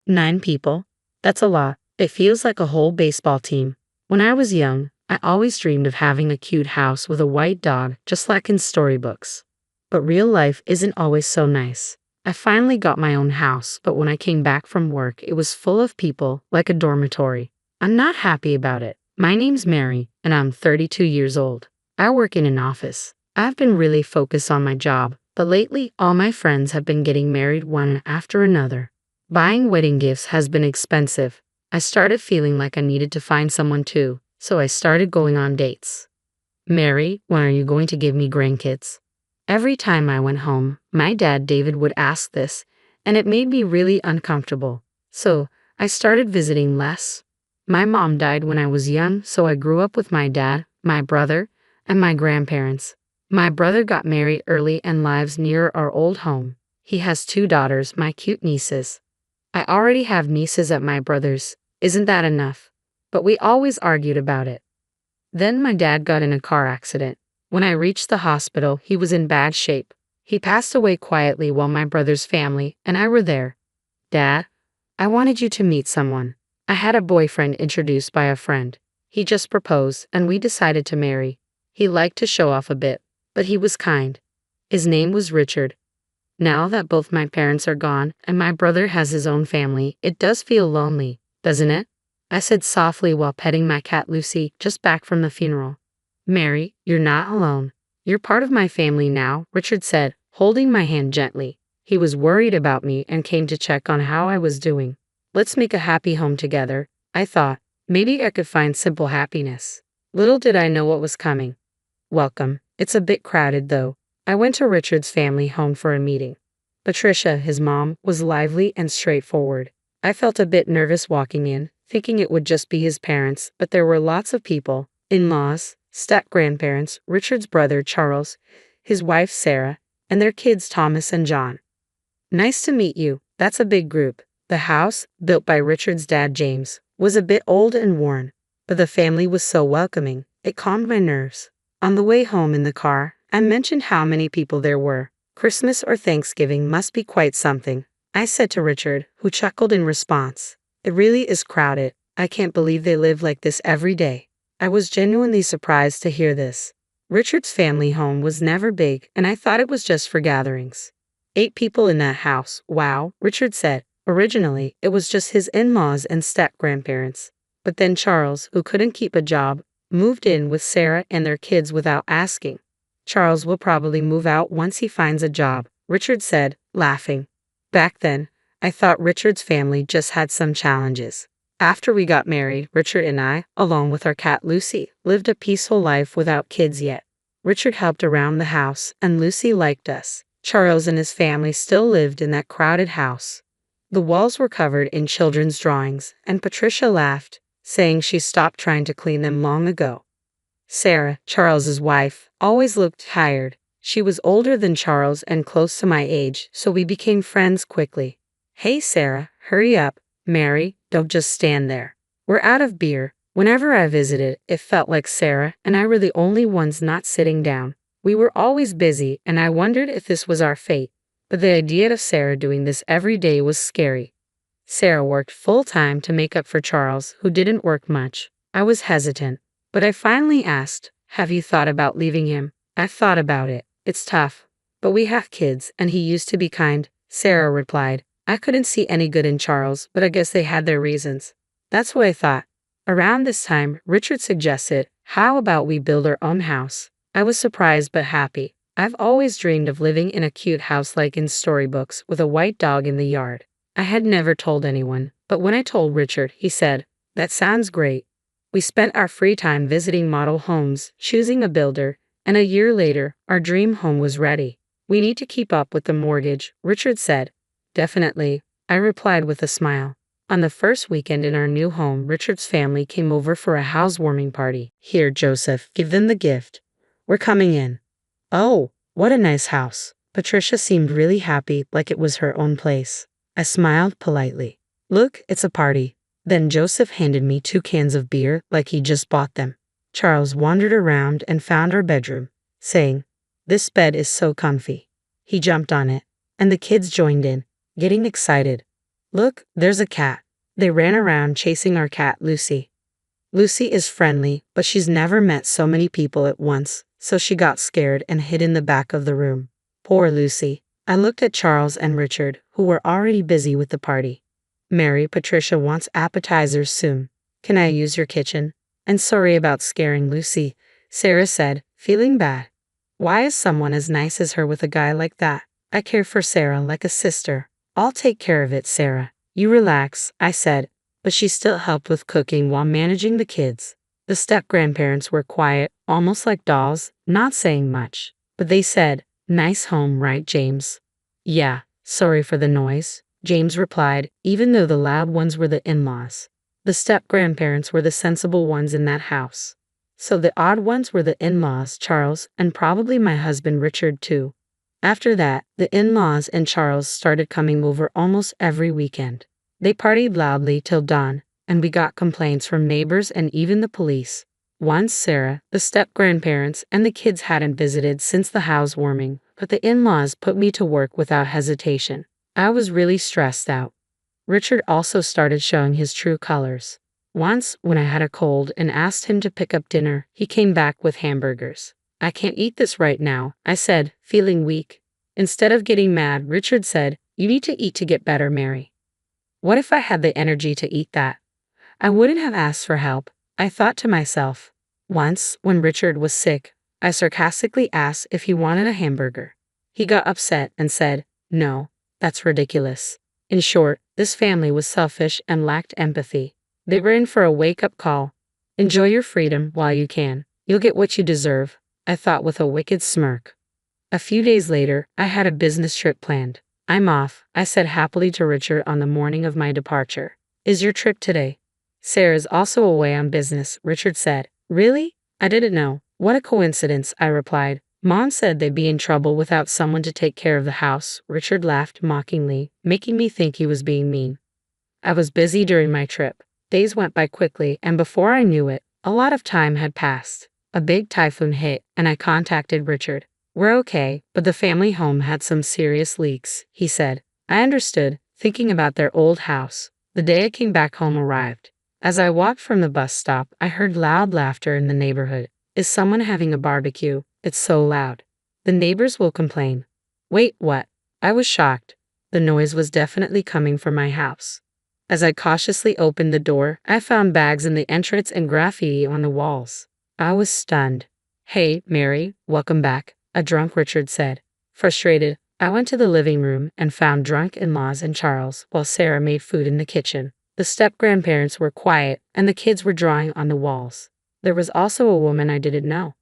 9 people? That's a lot. It feels like a whole baseball team. When I was young, I always dreamed of having a cute house with a white dog, just like in storybooks. But real life isn't always so nice. I finally got my own house, but when I came back from work, it was full of people, like a dormitory. I'm not happy about it. My name's Mary, and I'm 32 years old. I work in an office. I've been really focused on my job, but lately all my friends have been getting married one after another. Buying wedding gifts has been expensive. I started feeling like I needed to find someone too, so I started going on dates. Mary, when are you going to give me grandkids? Every time I went home, my dad David would ask this, and it made me really uncomfortable. So, I started visiting less. My mom died when I was young, so I grew up with my dad, my brother, and my grandparents. My brother got married early and lives near our old home. He has 2 daughters, my cute nieces. I already have nieces at my brother's. Isn't that enough? But we always argued about it. Then my dad got in a car accident. When I reached the hospital, he was in bad shape. He passed away quietly while my brother's family and I were there. Dad, I wanted you to meet someone. I had a boyfriend introduced by a friend. He just proposed and we decided to marry. He liked to show off a bit, but he was kind. His name was Richard. Now that both my parents are gone and my brother has his own family, it does feel lonely, doesn't it? I said softly while petting my cat Lucy, just back from the funeral. Mary, you're not alone. You're part of my family now, Richard said, holding my hand gently. He was worried about me and came to check on how I was doing. Let's make a happy home together, I thought. Maybe I could find simple happiness. Little did I know what was coming. Welcome. It's a bit crowded though. I went to Richard's family home for a meeting. Patricia, his mom, was lively and straightforward. I felt a bit nervous walking in, thinking it would just be his parents, but there were lots of people, in-laws, step-grandparents, Richard's brother Charles, his wife Sarah, and their kids Thomas and John. Nice to meet you. That's a big group. The house, built by Richard's dad James, was a bit old and worn, but the family was so welcoming, it calmed my nerves. On the way home in the car, I mentioned how many people there were. Christmas or Thanksgiving must be quite something, I said to Richard, who chuckled in response. It really is crowded. I can't believe they live like this every day. I was genuinely surprised to hear this. Richard's family home was never big, and I thought it was just for gatherings. 8 people in that house, wow, Richard said. Originally, it was just his in-laws and step-grandparents. But then Charles, who couldn't keep a job, moved in with Sarah and their kids without asking. Charles will probably move out once he finds a job, Richard said, laughing. Back then, I thought Richard's family just had some challenges. After we got married, Richard and I, along with our cat Lucy, lived a peaceful life without kids yet. Richard helped around the house, and Lucy liked us. Charles and his family still lived in that crowded house. The walls were covered in children's drawings, and Patricia laughed, saying she stopped trying to clean them long ago. Sarah, Charles's wife, always looked tired. She was older than Charles and close to my age, so we became friends quickly. Hey Sarah, hurry up. Mary, don't just stand there. We're out of beer. Whenever I visited, it felt like Sarah and I were the only ones not sitting down. We were always busy, and I wondered if this was our fate. But the idea of Sarah doing this every day was scary. Sarah worked full-time to make up for Charles, who didn't work much. I was hesitant, but I finally asked, have you thought about leaving him? I've thought about it. It's tough. But we have kids, and he used to be kind, Sarah replied. I couldn't see any good in Charles, but I guess they had their reasons. That's what I thought. Around this time, Richard suggested, how about we build our own house? I was surprised but happy. I've always dreamed of living in a cute house like in storybooks with a white dog in the yard. I had never told anyone, but when I told Richard, he said, that sounds great. We spent our free time visiting model homes, choosing a builder, and a year later, our dream home was ready. We need to keep up with the mortgage, Richard said. Definitely, I replied with a smile. On the first weekend in our new home, Richard's family came over for a housewarming party. Here, Joseph, give them the gift. We're coming in. Oh, what a nice house. Patricia seemed really happy, like it was her own place. I smiled politely. Look, it's a party. Then Joseph handed me 2 cans of beer, like he just bought them. Charles wandered around and found our bedroom, saying, this bed is so comfy. He jumped on it, and the kids joined in, getting excited. Look, there's a cat. They ran around chasing our cat, Lucy. Lucy is friendly, but she's never met so many people at once, so she got scared and hid in the back of the room. Poor Lucy. I looked at Charles and Richard, who were already busy with the party. Mary, Patricia wants appetizers soon. Can I use your kitchen? And sorry about scaring Lucy, Sarah said, feeling bad. Why is someone as nice as her with a guy like that? I care for Sarah like a sister. I'll take care of it, Sarah. You relax, I said, but she still helped with cooking while managing the kids. The step-grandparents were quiet, almost like dolls, not saying much. But they said, "Nice home, right, James?" "Yeah, sorry for the noise," James replied, even though the loud ones were the in-laws. The step-grandparents were the sensible ones in that house. So the odd ones were the in-laws, Charles, and probably my husband Richard too. After that, the in-laws and Charles started coming over almost every weekend. They partied loudly till dawn, and we got complaints from neighbors and even the police. Once Sarah, the step-grandparents, and the kids hadn't visited since the housewarming, but the in-laws put me to work without hesitation. I was really stressed out. Richard also started showing his true colors. Once, when I had a cold and asked him to pick up dinner, he came back with hamburgers. "I can't eat this right now," I said, feeling weak. Instead of getting mad, Richard said, "You need to eat to get better, Mary." What if I had the energy to eat that? I wouldn't have asked for help, I thought to myself. Once, when Richard was sick, I sarcastically asked if he wanted a hamburger. He got upset and said, "No, that's ridiculous." In short, this family was selfish and lacked empathy. They were in for a wake-up call. Enjoy your freedom while you can. You'll get what you deserve, I thought with a wicked smirk. A few days later, I had a business trip planned. "I'm off," I said happily to Richard on the morning of my departure. "Is your trip today?" "Sarah's also away on business," Richard said. "Really? I didn't know. What a coincidence," I replied. "Mom said they'd be in trouble without someone to take care of the house." Richard laughed mockingly, making me think he was being mean. I was busy during my trip. Days went by quickly, and before I knew it, a lot of time had passed. A big typhoon hit, and I contacted Richard. "We're okay, but the family home had some serious leaks," he said. I understood, thinking about their old house. The day I came back home arrived. As I walked from the bus stop, I heard loud laughter in the neighborhood. "Is someone having a barbecue? It's so loud. The neighbors will complain." "Wait, what?" I was shocked. The noise was definitely coming from my house. As I cautiously opened the door, I found bags in the entrance and graffiti on the walls. I was stunned. "Hey, Mary, welcome back," a drunk Richard said. Frustrated, I went to the living room and found drunk in-laws and Charles while Sarah made food in the kitchen. The step-grandparents were quiet, and the kids were drawing on the walls. There was also a woman I didn't know.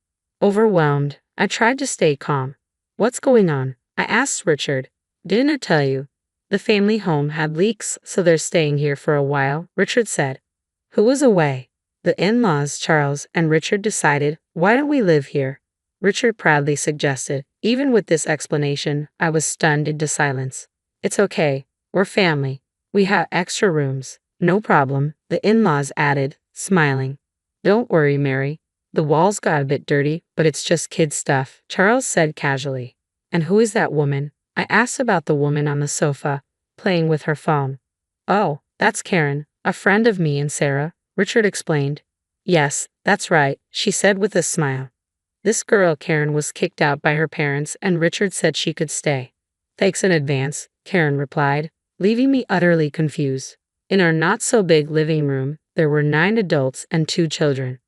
Overwhelmed, I tried to stay calm. "What's going on?" I asked Richard. "Didn't I tell you? The family home had leaks, so they're staying here for a while," Richard said. "Who was away?" "The in-laws," Charles and Richard decided. "Why don't we live here?" Richard proudly suggested. Even with this explanation, I was stunned into silence. "It's okay. We're family. We have extra rooms." "No problem," the in-laws added, smiling. "Don't worry, Mary. The walls got a bit dirty, but it's just kid stuff," Charles said casually. "And who is that woman?" I asked about the woman on the sofa, playing with her phone. "Oh, that's Karen, a friend of me and Sarah," Richard explained. "Yes, that's right," she said with a smile. This girl Karen was kicked out by her parents, and Richard said she could stay. "Thanks in advance," Karen replied, leaving me utterly confused. In our not-so-big living room, there were 9 adults and 2 children.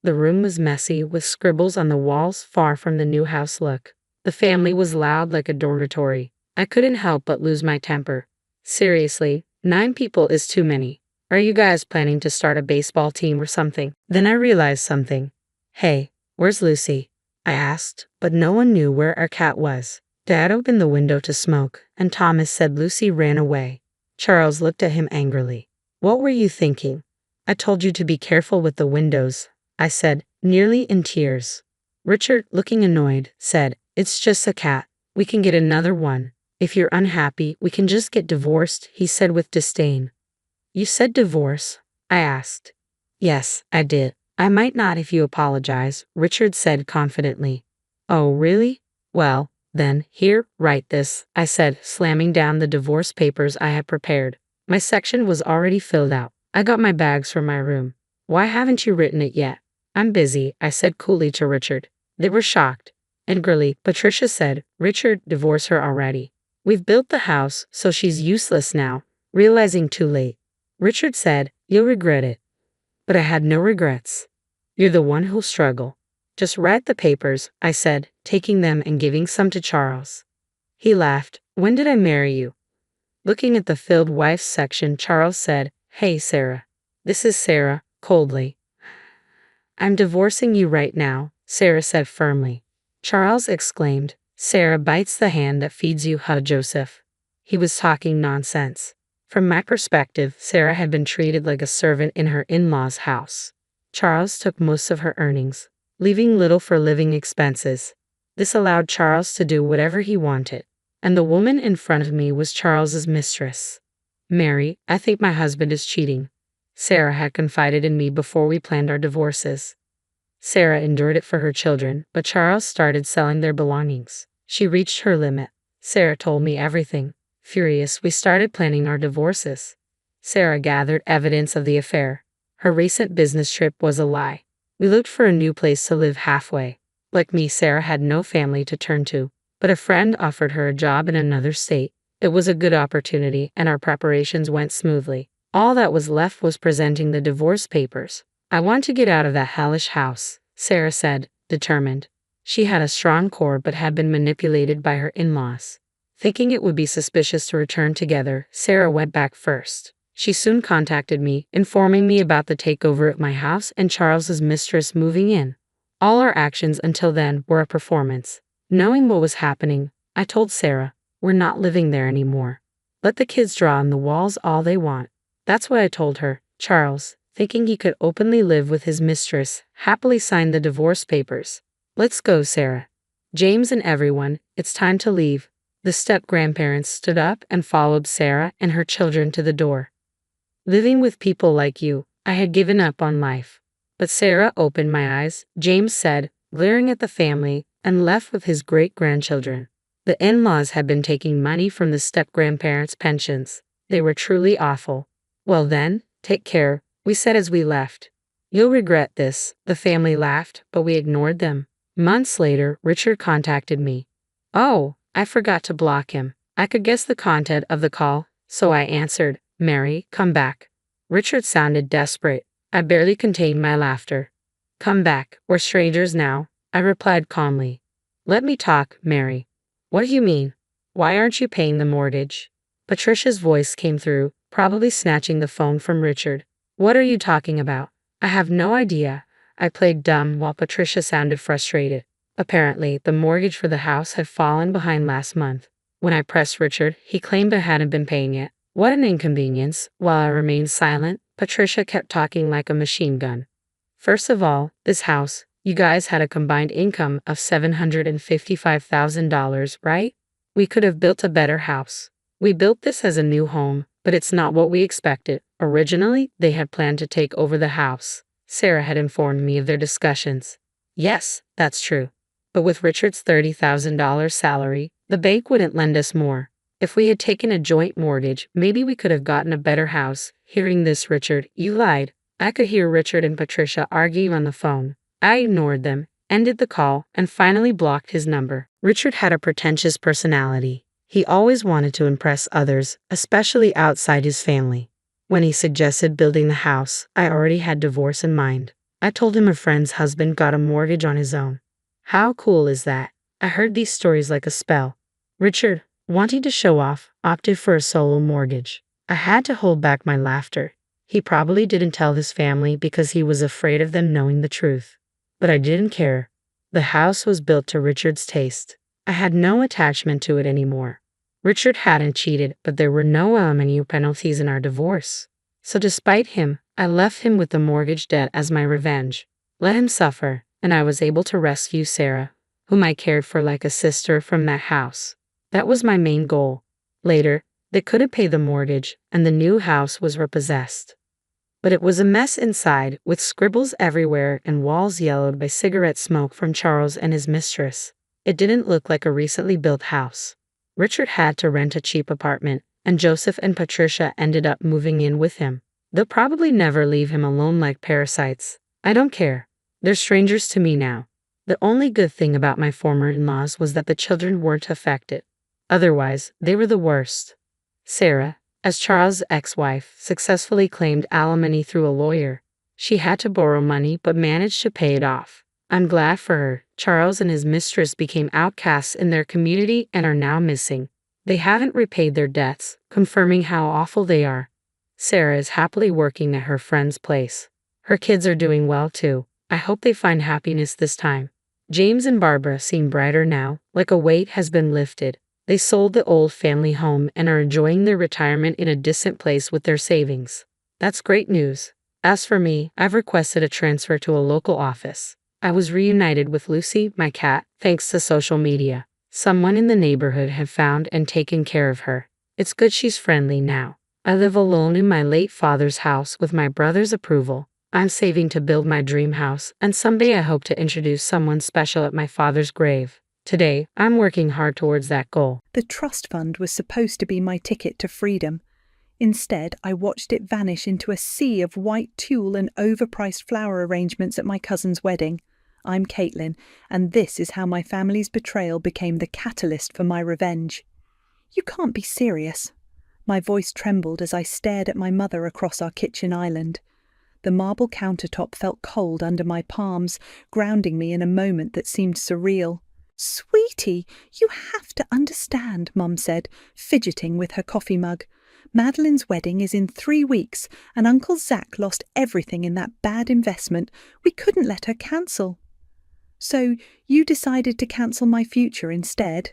The room was messy, with scribbles on the walls far from the new house look. The family was loud like a dormitory. I couldn't help but lose my temper. "Seriously, 9 people is too many. Are you guys planning to start a baseball team or something?" Then I realized something. "Hey, where's Lucy?" I asked, but no one knew where our cat was. Dad opened the window to smoke, and Thomas said Lucy ran away. Charles looked at him angrily. "What were you thinking?" "I told you to be careful with the windows," I said, nearly in tears. Richard, looking annoyed, said, "It's just a cat. We can get another one. If you're unhappy, we can just get divorced," he said with disdain. "You said divorce?" I asked. "Yes, I did. I might not if you apologize," Richard said confidently. "Oh, really? Well, then, here, write this," I said, slamming down the divorce papers I had prepared. My section was already filled out. I got my bags from my room. Why haven't you written it yet? I'm busy, I said coolly to Richard. They were shocked. Angrily, Patricia said, Richard, divorce her already. We've built the house, so she's useless now. Realizing too late. Richard said, you'll regret it. But I had no regrets. You're the one who'll struggle. Just write the papers, I said, taking them and giving some to Charles. He laughed. When did I marry you? Looking at the filled wife's section, Charles said, Hey, Sarah. This is Sarah, coldly. I'm divorcing you right now, Sarah said firmly. Charles exclaimed, Sarah bites the hand that feeds you, huh, Joseph? He was talking nonsense. From my perspective, Sarah had been treated like a servant in her in-laws' house. Charles took most of her earnings, leaving little for living expenses. This allowed Charles to do whatever he wanted, and the woman in front of me was Charles's mistress. Mary, I think my husband is cheating. Sarah had confided in me before we planned our divorces. Sarah endured it for her children, but Charles started selling their belongings. She reached her limit. Sarah told me everything. Furious, we started planning our divorces. Sarah gathered evidence of the affair. Her recent business trip was a lie. We looked for a new place to live halfway. Like me, Sarah had no family to turn to, but a friend offered her a job in another state. It was a good opportunity, and our preparations went smoothly. All that was left was presenting the divorce papers. I want to get out of that hellish house, Sarah said, determined. She had a strong core but had been manipulated by her in-laws. Thinking it would be suspicious to return together, Sarah went back first. She soon contacted me, informing me about the takeover at my house and Charles's mistress moving in. All our actions until then were a performance. Knowing what was happening, I told Sarah, we're not living there anymore. Let the kids draw on the walls all they want. That's what I told her. Charles, thinking he could openly live with his mistress, happily signed the divorce papers. Let's go, Sarah. James and everyone, it's time to leave. The step-grandparents stood up and followed Sarah and her children to the door. Living with people like you, I had given up on life. But Sarah opened my eyes, James said, glaring at the family, and left with his great-grandchildren. The in-laws had been taking money from the step-grandparents' pensions. They were truly awful. Well then, take care, we said as we left. You'll regret this, the family laughed, but we ignored them. Months later, Richard contacted me. Oh, I forgot to block him. I could guess the content of the call, so I answered, Mary, come back. Richard sounded desperate. I barely contained my laughter. Come back, we're strangers now, I replied calmly. Let me talk, Mary. What do you mean? Why aren't you paying the mortgage? Patricia's voice came through, probably snatching the phone from Richard. What are you talking about? I have no idea. I played dumb while Patricia sounded frustrated. Apparently, the mortgage for the house had fallen behind last month. When I pressed Richard, he claimed I hadn't been paying it. What an inconvenience. While I remained silent, Patricia kept talking like a machine gun. First of all, this house, you guys had a combined income of $755,000, right? We could have built a better house. We built this as a new home, but it's not what we expected. Originally, they had planned to take over the house. Sarah had informed me of their discussions. Yes, that's true. But with Richard's $30,000 salary, the bank wouldn't lend us more. If we had taken a joint mortgage, maybe we could have gotten a better house. Hearing this, Richard, you lied. I could hear Richard and Patricia arguing on the phone. I ignored them, ended the call, and finally blocked his number. Richard had a pretentious personality. He always wanted to impress others, especially outside his family. When he suggested building the house, I already had divorce in mind. I told him a friend's husband got a mortgage on his own. How cool is that? I heard these stories like a spell. Richard, wanting to show off, opted for a solo mortgage. I had to hold back my laughter. He probably didn't tell his family because he was afraid of them knowing the truth. But I didn't care. The house was built to Richard's taste. I had no attachment to it anymore. Richard hadn't cheated, but there were no alimony penalties in our divorce. So despite him, I left him with the mortgage debt as my revenge. Let him suffer, and I was able to rescue Sarah, whom I cared for like a sister, from that house. That was my main goal. Later, they couldn't pay the mortgage, and the new house was repossessed. But it was a mess inside, with scribbles everywhere and walls yellowed by cigarette smoke from Charles and his mistress. It didn't look like a recently built house. Richard had to rent a cheap apartment, and Joseph and Patricia ended up moving in with him. They'll probably never leave him alone like parasites. I don't care. They're strangers to me now. The only good thing about my former in-laws was that the children weren't affected. Otherwise, they were the worst. Sarah, as Charles' ex-wife, successfully claimed alimony through a lawyer. She had to borrow money but managed to pay it off. I'm glad for her. Charles and his mistress became outcasts in their community and are now missing. They haven't repaid their debts, confirming how awful they are. Sarah is happily working at her friend's place. Her kids are doing well too. I hope they find happiness this time. James and Barbara seem brighter now, like a weight has been lifted. They sold the old family home and are enjoying their retirement in a distant place with their savings. That's great news. As for me, I've requested a transfer to a local office. I was reunited with Lucy, my cat, thanks to social media. Someone in the neighborhood had found and taken care of her. It's good she's friendly now. I live alone in my late father's house with my brother's approval. I'm saving to build my dream house, and someday I hope to introduce someone special at my father's grave. Today, I'm working hard towards that goal. The trust fund was supposed to be my ticket to freedom. Instead, I watched it vanish into a sea of white tulle and overpriced flower arrangements at my cousin's wedding. I'm Caitlin, and this is how my family's betrayal became the catalyst for my revenge. You can't be serious. My voice trembled as I stared at my mother across our kitchen island. The marble countertop felt cold under my palms, grounding me in a moment that seemed surreal. "Sweetie, you have to understand," Mum said, fidgeting with her coffee mug. "Madeline's wedding is in 3 weeks, and Uncle Zach lost everything in that bad investment. We couldn't let her cancel." "So you decided to cancel my future instead?"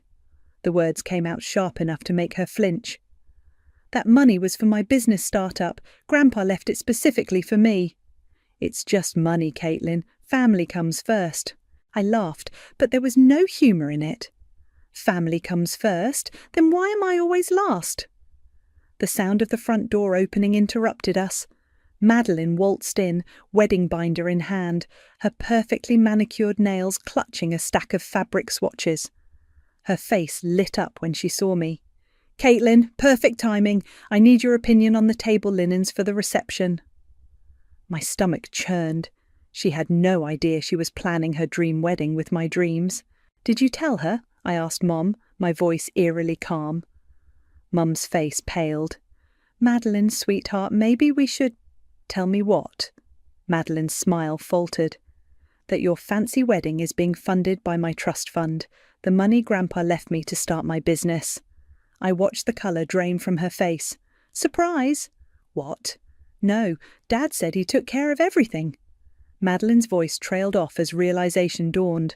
The words came out sharp enough to make her flinch. "That money was for my business startup. Grandpa left it specifically for me." "It's just money, Caitlin. Family comes first." I laughed, but there was no humour in it. "Family comes first? Then why am I always last?" The sound of the front door opening interrupted us. Madeline waltzed in, wedding binder in hand, her perfectly manicured nails clutching a stack of fabric swatches. Her face lit up when she saw me. "Caitlin, perfect timing. I need your opinion on the table linens for the reception." My stomach churned. She had no idea she was planning her dream wedding with my dreams. "Did you tell her?" I asked Mom, my voice eerily calm. Mum's face paled. "Madeline, sweetheart, maybe we should—" "Tell me what?" Madeline's smile faltered. "That your fancy wedding is being funded by my trust fund, the money Grandpa left me to start my business." I watched the colour drain from her face. "Surprise!" "What?" "No, Dad said he took care of everything." Madeline's voice trailed off as realisation dawned.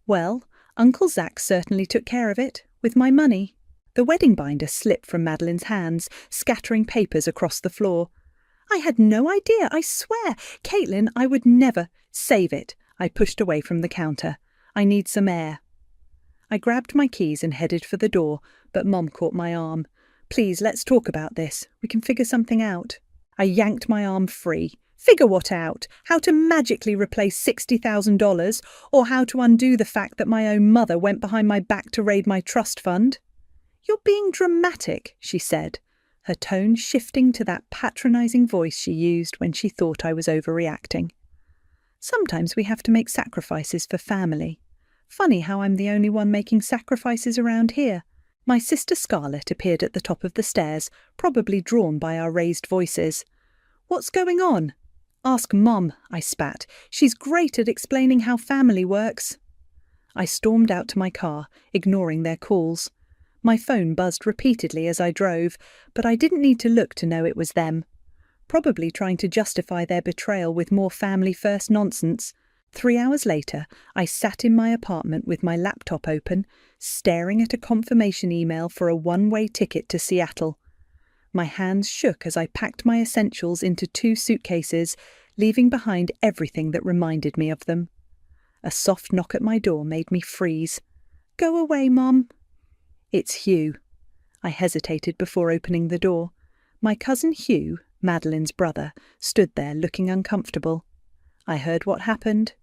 "Well, Uncle Zach certainly took care of it, with my money." The wedding binder slipped from Madeline's hands, scattering papers across the floor. "I had no idea, I swear. Caitlin, I would never— Save it." I pushed away from the counter. "I need some air." I grabbed my keys and headed for the door, but Mom caught my arm. "Please, let's talk about this. We can figure something out." I yanked my arm free. "Figure what out? How to magically replace $60,000, or how to undo the fact that my own mother went behind my back to raid my trust fund?" "You're being dramatic," she said, her tone shifting to that patronising voice she used when she thought I was overreacting. "Sometimes we have to make sacrifices for family. Funny how I'm the only one making sacrifices around here." My sister Scarlett appeared at the top of the stairs, probably drawn by our raised voices. "What's going on?" "Ask Mom," I spat. "She's great at explaining how family works." I stormed out to my car, ignoring their calls. My phone buzzed repeatedly as I drove, but I didn't need to look to know it was them. Probably trying to justify their betrayal with more family-first nonsense. 3 hours later, I sat in my apartment with my laptop open, staring at a confirmation email for a one-way ticket to Seattle. My hands shook as I packed my essentials into 2 suitcases, leaving behind everything that reminded me of them. A soft knock at my door made me freeze. "Go away, Mom." "It's Hugh." I hesitated before opening the door. My cousin Hugh, Madeline's brother, stood there looking uncomfortable. "I heard what happened."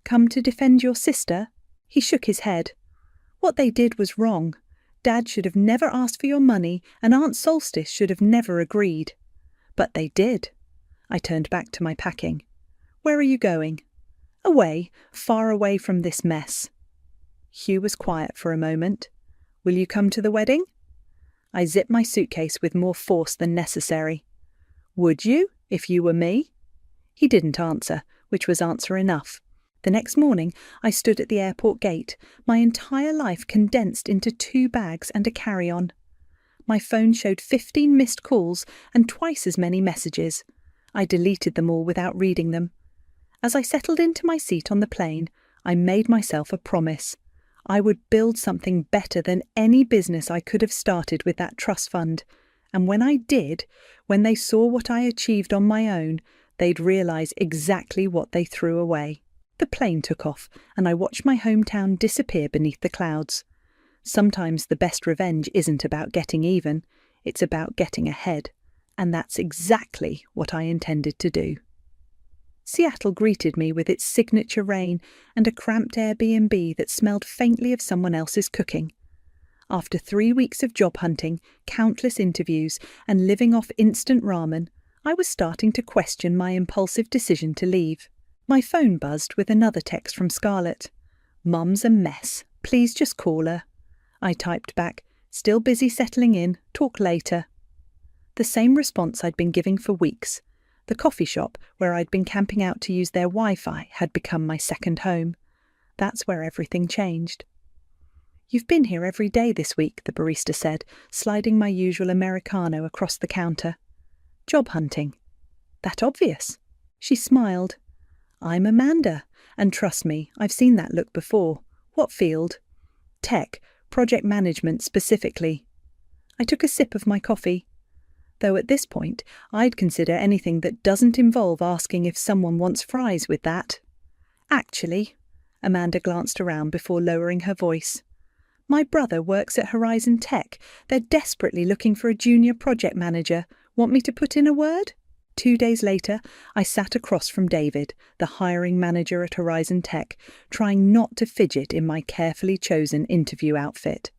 "Come to defend your sister?" He shook his head. "What they did was wrong. Dad should have never asked for your money, and Aunt Solstice should have never agreed. But they did. I turned back to my packing. Where are you going? Away, far away from this mess. Hugh was quiet for a moment. Will you come to the wedding? I zipped my suitcase with more force than necessary. Would you, if you were me? He didn't answer, which was answer enough. The next morning, I stood at the airport gate, my entire life condensed into 2 bags and a carry-on. My phone showed 15 missed calls and twice as many messages. I deleted them all without reading them. As I settled into my seat on the plane, I made myself a promise. I would build something better than any business I could have started with that trust fund. And when I did, when they saw what I achieved on my own, they'd realise exactly what they threw away. The plane took off, and I watched my hometown disappear beneath the clouds. Sometimes the best revenge isn't about getting even, it's about getting ahead. And that's exactly what I intended to do. Seattle greeted me with its signature rain and a cramped Airbnb that smelled faintly of someone else's cooking. After 3 weeks of job hunting, countless interviews, and living off instant ramen, I was starting to question my impulsive decision to leave. My phone buzzed with another text from Scarlett. Mum's a mess. Please just call her. I typed back, still busy settling in, talk later. The same response I'd been giving for weeks. The coffee shop, where I'd been camping out to use their Wi-Fi, had become my second home. That's where everything changed. You've been here every day this week, the barista said, sliding my usual Americano across the counter. Job hunting. That obvious? She smiled. I'm Amanda, and trust me, I've seen that look before. What field? Tech, project management specifically. I took a sip of my coffee. Though at this point, I'd consider anything that doesn't involve asking if someone wants fries with that. Actually, Amanda glanced around before lowering her voice. My brother works at Horizon Tech. They're desperately looking for a junior project manager. Want me to put in a word? 2 days later, I sat across from David, the hiring manager at Horizon Tech, trying not to fidget in my carefully chosen interview outfit.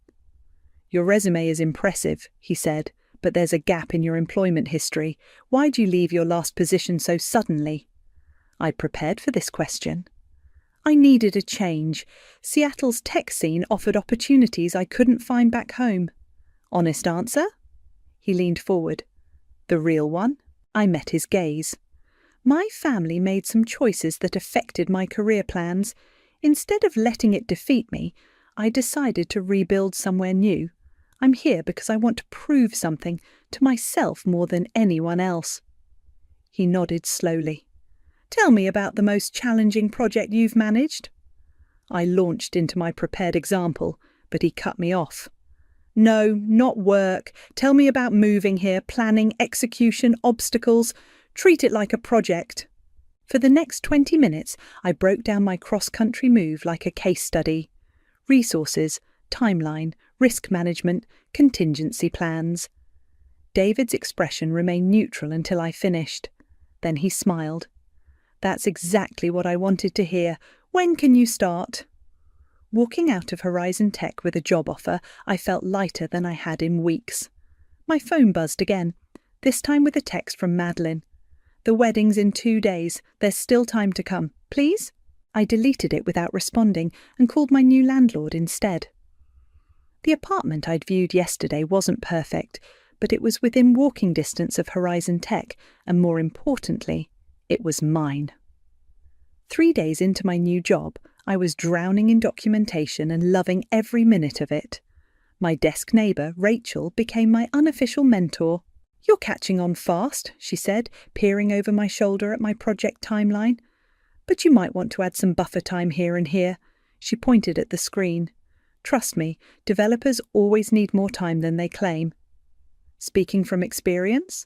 Your resume is impressive, he said, but there's a gap in your employment history. Why'd you leave your last position so suddenly? I'd prepared for this question. I needed a change. Seattle's tech scene offered opportunities I couldn't find back home. Honest answer? He leaned forward. The real one? I met his gaze. My family made some choices that affected my career plans. Instead of letting it defeat me, I decided to rebuild somewhere new. I'm here because I want to prove something to myself more than anyone else. He nodded slowly. Tell me about the most challenging project you've managed. I launched into my prepared example, but he cut me off. No, not work. Tell me about moving here, planning, execution, obstacles. Treat it like a project. For the next 20 minutes, I broke down my cross-country move like a case study. Resources, timeline, risk management, contingency plans. David's expression remained neutral until I finished. Then he smiled. That's exactly what I wanted to hear. When can you start? Walking out of Horizon Tech with a job offer, I felt lighter than I had in weeks. My phone buzzed again, this time with a text from Madeline. The wedding's in 2 days. There's still time to come. Please? I deleted it without responding and called my new landlord instead. The apartment I'd viewed yesterday wasn't perfect, but it was within walking distance of Horizon Tech, and more importantly, it was mine. 3 days into my new job, I was drowning in documentation and loving every minute of it. My desk neighbour, Rachel, became my unofficial mentor. You're catching on fast, she said, peering over my shoulder at my project timeline. But you might want to add some buffer time here and here. She pointed at the screen. Trust me, developers always need more time than they claim. Speaking from experience?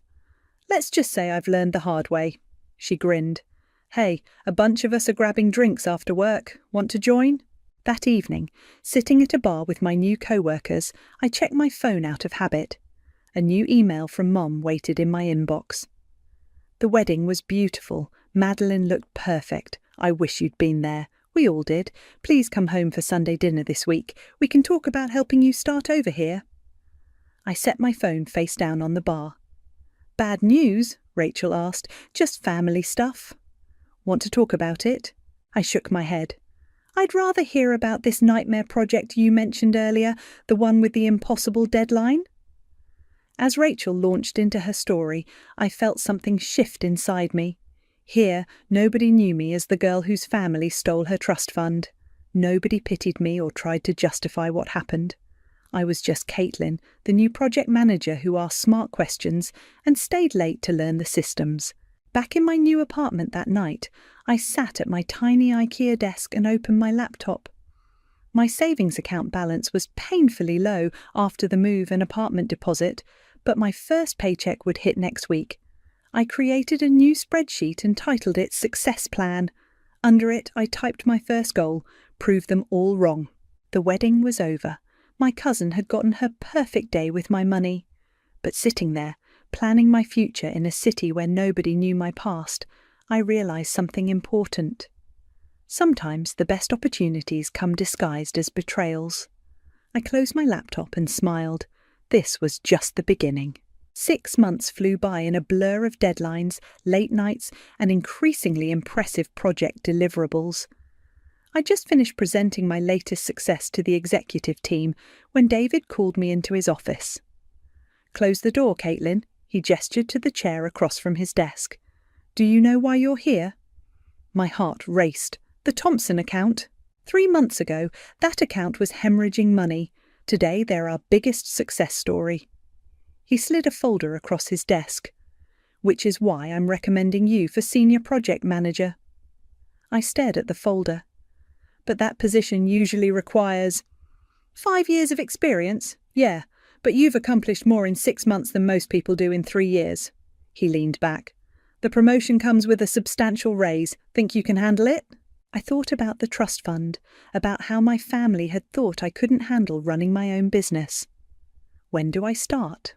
Let's just say I've learned the hard way. She grinned. Hey, a bunch of us are grabbing drinks after work. Want to join? That evening, sitting at a bar with my new co-workers, I checked my phone out of habit. A new email from Mom waited in my inbox. The wedding was beautiful. Madeline looked perfect. I wish you'd been there. We all did. Please come home for Sunday dinner this week. We can talk about helping you start over here. I set my phone face down on the bar. Bad news? Rachel asked. Just family stuff. Want to talk about it? I shook my head. I'd rather hear about this nightmare project you mentioned earlier, the one with the impossible deadline. As Rachel launched into her story, I felt something shift inside me. Here, nobody knew me as the girl whose family stole her trust fund. Nobody pitied me or tried to justify what happened. I was just Caitlin, the new project manager who asked smart questions and stayed late to learn the systems. Back in my new apartment that night, I sat at my tiny IKEA desk and opened my laptop. My savings account balance was painfully low after the move and apartment deposit, but my first paycheck would hit next week. I created a new spreadsheet and titled it Success Plan. Under it, I typed my first goal, prove them all wrong. The wedding was over. My cousin had gotten her perfect day with my money. But sitting there, planning my future in a city where nobody knew my past, I realized something important. Sometimes the best opportunities come disguised as betrayals. I closed my laptop and smiled. This was just the beginning. 6 months flew by in a blur of deadlines, late nights, and increasingly impressive project deliverables. I just finished presenting my latest success to the executive team when David called me into his office. "Close the door, Caitlin," he gestured to the chair across from his desk. "Do you know why you're here?" My heart raced. The Thompson account. 3 months ago, that account was hemorrhaging money. Today, they're our biggest success story. He slid a folder across his desk. "Which is why I'm recommending you for senior project manager." I stared at the folder. "But that position usually requires 5 years of experience. Yeah, but you've accomplished more in 6 months than most people do in 3 years. He leaned back. "The promotion comes with a substantial raise. Think you can handle it?" I thought about the trust fund, about how my family had thought I couldn't handle running my own business. When do I start?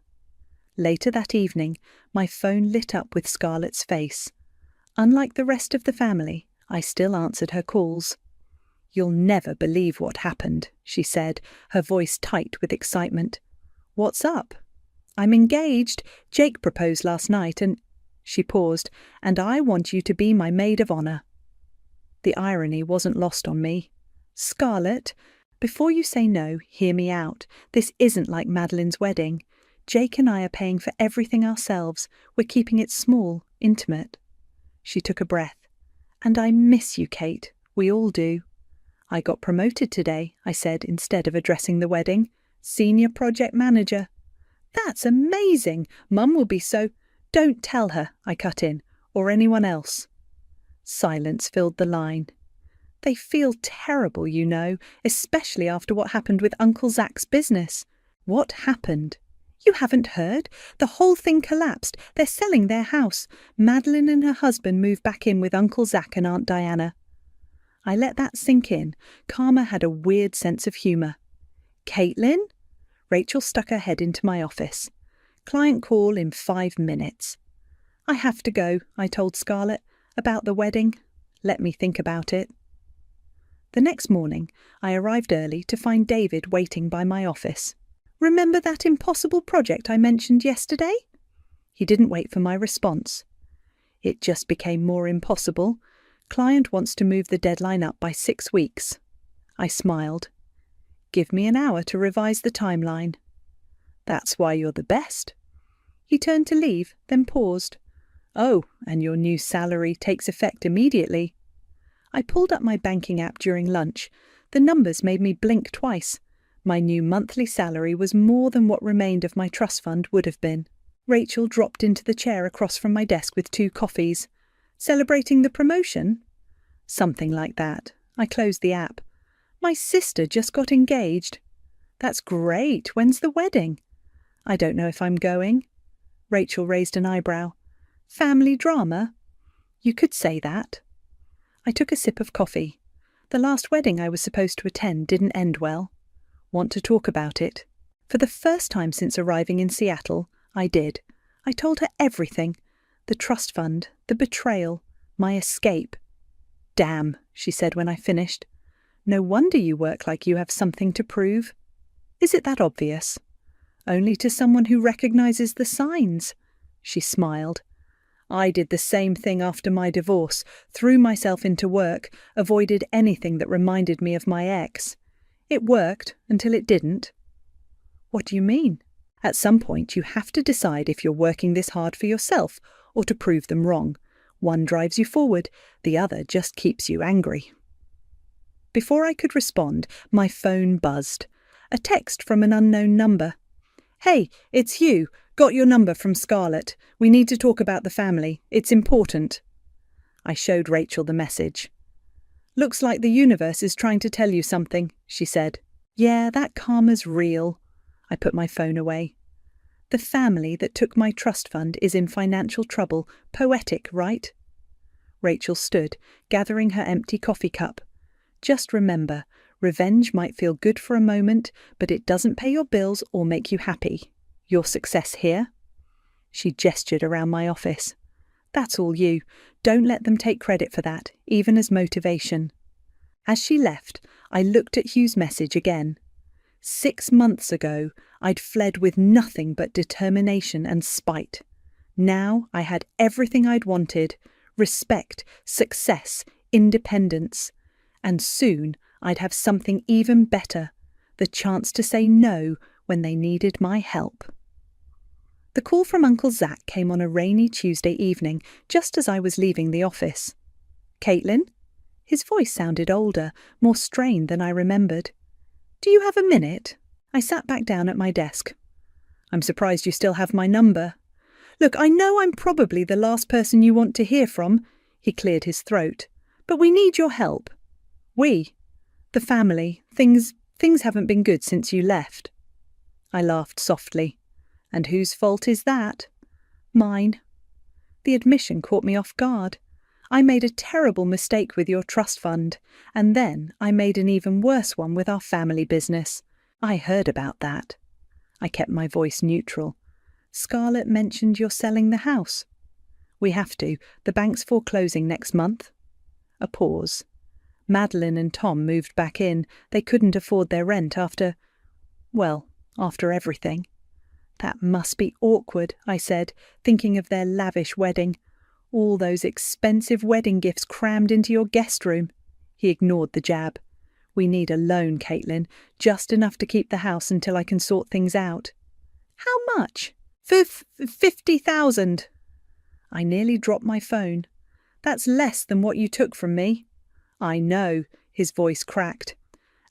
Later that evening, my phone lit up with Scarlett's face. Unlike the rest of the family, I still answered her calls. "You'll never believe what happened," she said, her voice tight with excitement. "What's up?" "I'm engaged. Jake proposed last night and—" She paused. "And I want you to be my maid of honor." The irony wasn't lost on me. "Scarlett, before you say no, hear me out. This isn't like Madeline's wedding. Jake and I are paying for everything ourselves. We're keeping it small, intimate." She took a breath. "And I miss you, Kate. We all do." "I got promoted today," I said instead of addressing the wedding. "Senior project manager." "That's amazing. Mum will be so—" "Don't tell her," I cut in, "or anyone else." Silence filled the line. "They feel terrible, you know, especially after what happened with Uncle Zach's business." "What happened?" "You haven't heard? The whole thing collapsed. They're selling their house. Madeline and her husband moved back in with Uncle Zach and Aunt Diana." I let that sink in. Karma had a weird sense of humour. "Caitlin?" Rachel stuck her head into my office. "Client call in 5 minutes. "I have to go," I told Scarlett. "About the wedding. Let me think about it." The next morning, I arrived early to find David waiting by my office. "Remember that impossible project I mentioned yesterday?" He didn't wait for my response. "It just became more impossible. Client wants to move the deadline up by 6 weeks. I smiled. "Give me an hour to revise the timeline." "That's why you're the best." He turned to leave, then paused. "Oh, and your new salary takes effect immediately." I pulled up my banking app during lunch. The numbers made me blink twice. My new monthly salary was more than what remained of my trust fund would have been. Rachel dropped into the chair across from my desk with 2 coffees. "Celebrating the promotion?" "Something like that." I closed the app. "My sister just got engaged." "That's great. When's the wedding?" "I don't know if I'm going." Rachel raised an eyebrow. "Family drama?" "You could say that." I took a sip of coffee. The last wedding I was supposed to attend didn't end well. "Want to talk about it?" For the first time since arriving in Seattle, I did. I told her everything. The trust fund, the betrayal, my escape. Damn, she said when I finished. No wonder you work like you have something to prove. Is it that obvious? Only to someone who recognizes the signs. She smiled. I did the same thing after my divorce, threw myself into work, avoided anything that reminded me of my ex. It worked until it didn't. What do you mean? At some point you have to decide if you're working this hard for yourself or to prove them wrong. One drives you forward, the other just keeps you angry. Before I could respond, my phone buzzed. A text from an unknown number. Hey, it's Hugh. Got your number from Scarlett. We need to talk about the family. It's important. I showed Rachel the message. Looks like the universe is trying to tell you something, she said. Yeah, that karma's real. I put my phone away. The family that took my trust fund is in financial trouble. Poetic, right? Rachel stood, gathering her empty coffee cup. Just remember, revenge might feel good for a moment, but it doesn't pay your bills or make you happy. Your success here? She gestured around my office. That's all you. Don't let them take credit for that, even as motivation. As she left, I looked at Hugh's message again. 6 months ago, I'd fled with nothing but determination and spite. Now I had everything I'd wanted: respect, success, independence. And soon I'd have something even better, the chance to say no when they needed my help. The call from Uncle Zach came on a rainy Tuesday evening, just as I was leaving the office. Caitlin? His voice sounded older, more strained than I remembered. Do you have a minute? I sat back down at my desk. I'm surprised you still have my number. Look, I know I'm probably the last person you want to hear from. He cleared his throat. But we need your help. We? The family. Things haven't been good since you left. I laughed softly. And whose fault is that? Mine. The admission caught me off guard. I made a terrible mistake with your trust fund, and then I made an even worse one with our family business. I heard about that. I kept my voice neutral. Scarlett mentioned you're selling the house. We have to. The bank's foreclosing next month. A pause. Madeline and Tom moved back in. They couldn't afford their rent after everything. That must be awkward, I said, thinking of their lavish wedding. All those expensive wedding gifts crammed into your guest room. He ignored the jab. We need a loan, Caitlin, just enough to keep the house until I can sort things out. How much? 50,000. I nearly dropped my phone. That's less than what you took from me. I know, his voice cracked.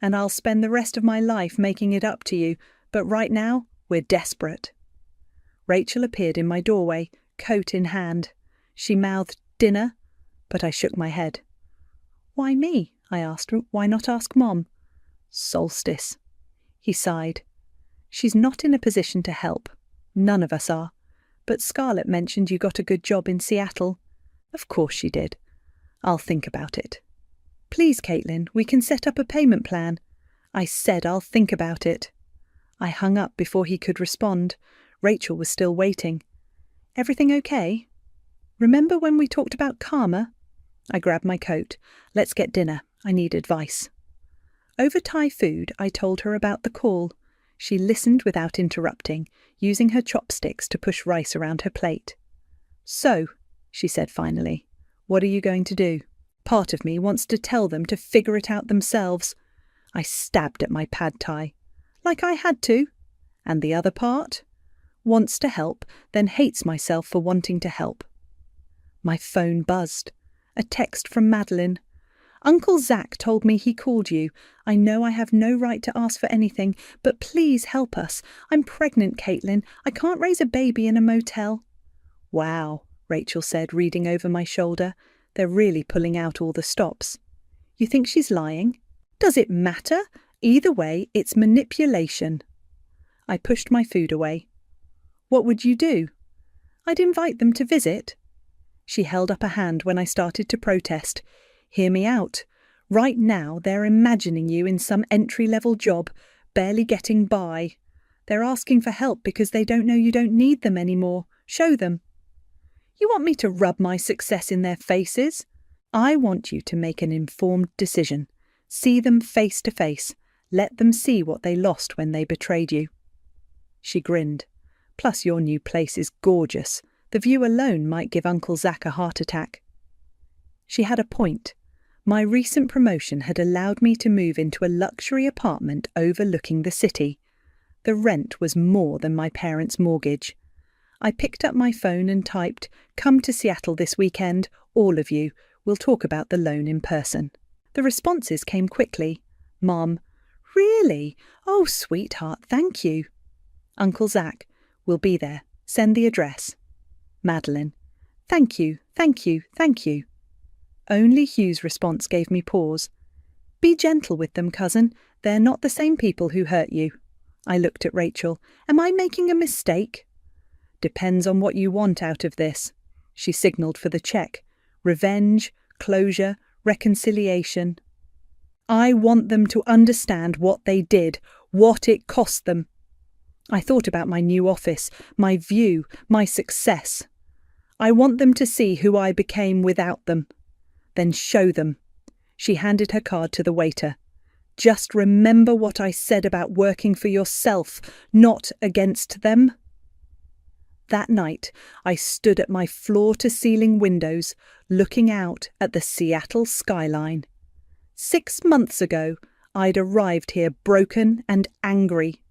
And I'll spend the rest of my life making it up to you, but right now, we're desperate. Rachel appeared in my doorway, coat in hand. She mouthed, dinner, but I shook my head. Why me? I asked. Why not ask Mom? Solstice. He sighed. She's not in a position to help. None of us are. But Scarlett mentioned you got a good job in Seattle. Of course she did. I'll think about it. Please, Caitlin, we can set up a payment plan. I said I'll think about it. I hung up before he could respond. Rachel was still waiting. Everything okay? Remember when we talked about karma? I grabbed my coat. Let's get dinner. I need advice. Over Thai food, I told her about the call. She listened without interrupting, using her chopsticks to push rice around her plate. So, she said finally, what are you going to do? Part of me wants to tell them to figure it out themselves. I stabbed at my pad thai. Like I had to. And the other part? Wants to help, then hates myself for wanting to help. My phone buzzed. A text from Madeline. Uncle Zach told me he called you. I know I have no right to ask for anything, but please help us. I'm pregnant, Caitlin. I can't raise a baby in a motel. Wow, Rachel said, reading over my shoulder. They're really pulling out all the stops. You think she's lying? Does it matter? Either way, it's manipulation. I pushed my food away. What would you do? I'd invite them to visit. She held up a hand when I started to protest. Hear me out. Right now, they're imagining you in some entry-level job, barely getting by. They're asking for help because they don't know you don't need them anymore. Show them. You want me to rub my success in their faces? I want you to make an informed decision. See them face to face. Let them see what they lost when they betrayed you." She grinned. "Plus your new place is gorgeous. The view alone might give Uncle Zach a heart attack." She had a point. My recent promotion had allowed me to move into a luxury apartment overlooking the city. The rent was more than my parents' mortgage. I picked up my phone and typed, "Come to Seattle this weekend, all of you. We'll talk about the loan in person." The responses came quickly. Mom, "Really? Oh, sweetheart, thank you." Uncle Zach, "We'll be there. Send the address." Madeline, "Thank you, thank you, thank you." Only Hugh's response gave me pause. "Be gentle with them, cousin. They're not the same people who hurt you." I looked at Rachel. "Am I making a mistake?" "Depends on what you want out of this." She signalled for the check. "Revenge, closure, reconciliation." "I want them to understand what they did, what it cost them." I thought about my new office, my view, my success. "I want them to see who I became without them." "Then show them." She handed her card to the waiter. "Just remember what I said about working for yourself, not against them." That night, I stood at my floor-to-ceiling windows, looking out at the Seattle skyline. 6 months ago, I'd arrived here broken and angry.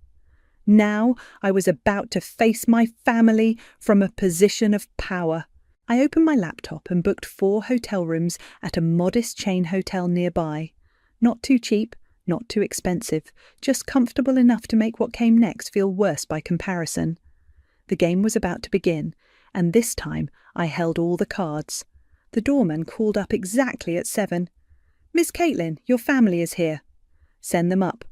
Now, I was about to face my family from a position of power. I opened my laptop and booked 4 hotel rooms at a modest chain hotel nearby. Not too cheap, not too expensive, just comfortable enough to make what came next feel worse by comparison. The game was about to begin, and this time I held all the cards. The doorman called up exactly at 7. "Miss Caitlin, your family is here." "Send them up."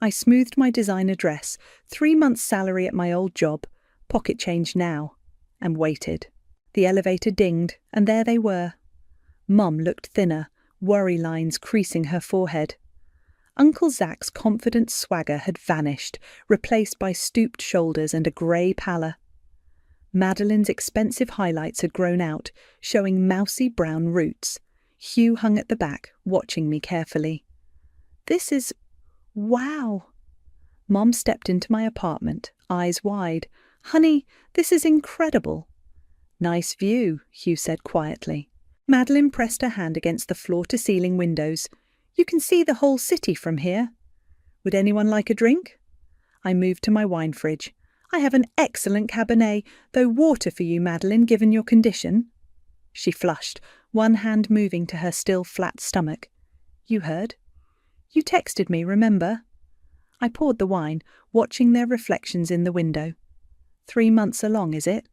I smoothed my designer dress, 3 months' salary at my old job, pocket change now, and waited. The elevator dinged, and there they were. Mum looked thinner, worry lines creasing her forehead. Uncle Zach's confident swagger had vanished, replaced by stooped shoulders and a grey pallor. Madeline's expensive highlights had grown out, showing mousy brown roots. Hugh hung at the back, watching me carefully. "This is... wow." Mom stepped into my apartment, eyes wide. "Honey, this is incredible." "Nice view," Hugh said quietly. Madeline pressed her hand against the floor-to-ceiling windows. "You can see the whole city from here." "Would anyone like a drink?" I moved to my wine fridge. "I have an excellent Cabernet, though water for you, Madeline, given your condition." She flushed, one hand moving to her still flat stomach. "You heard? You texted me, remember?" I poured the wine, watching their reflections in the window. 3 months along, is it?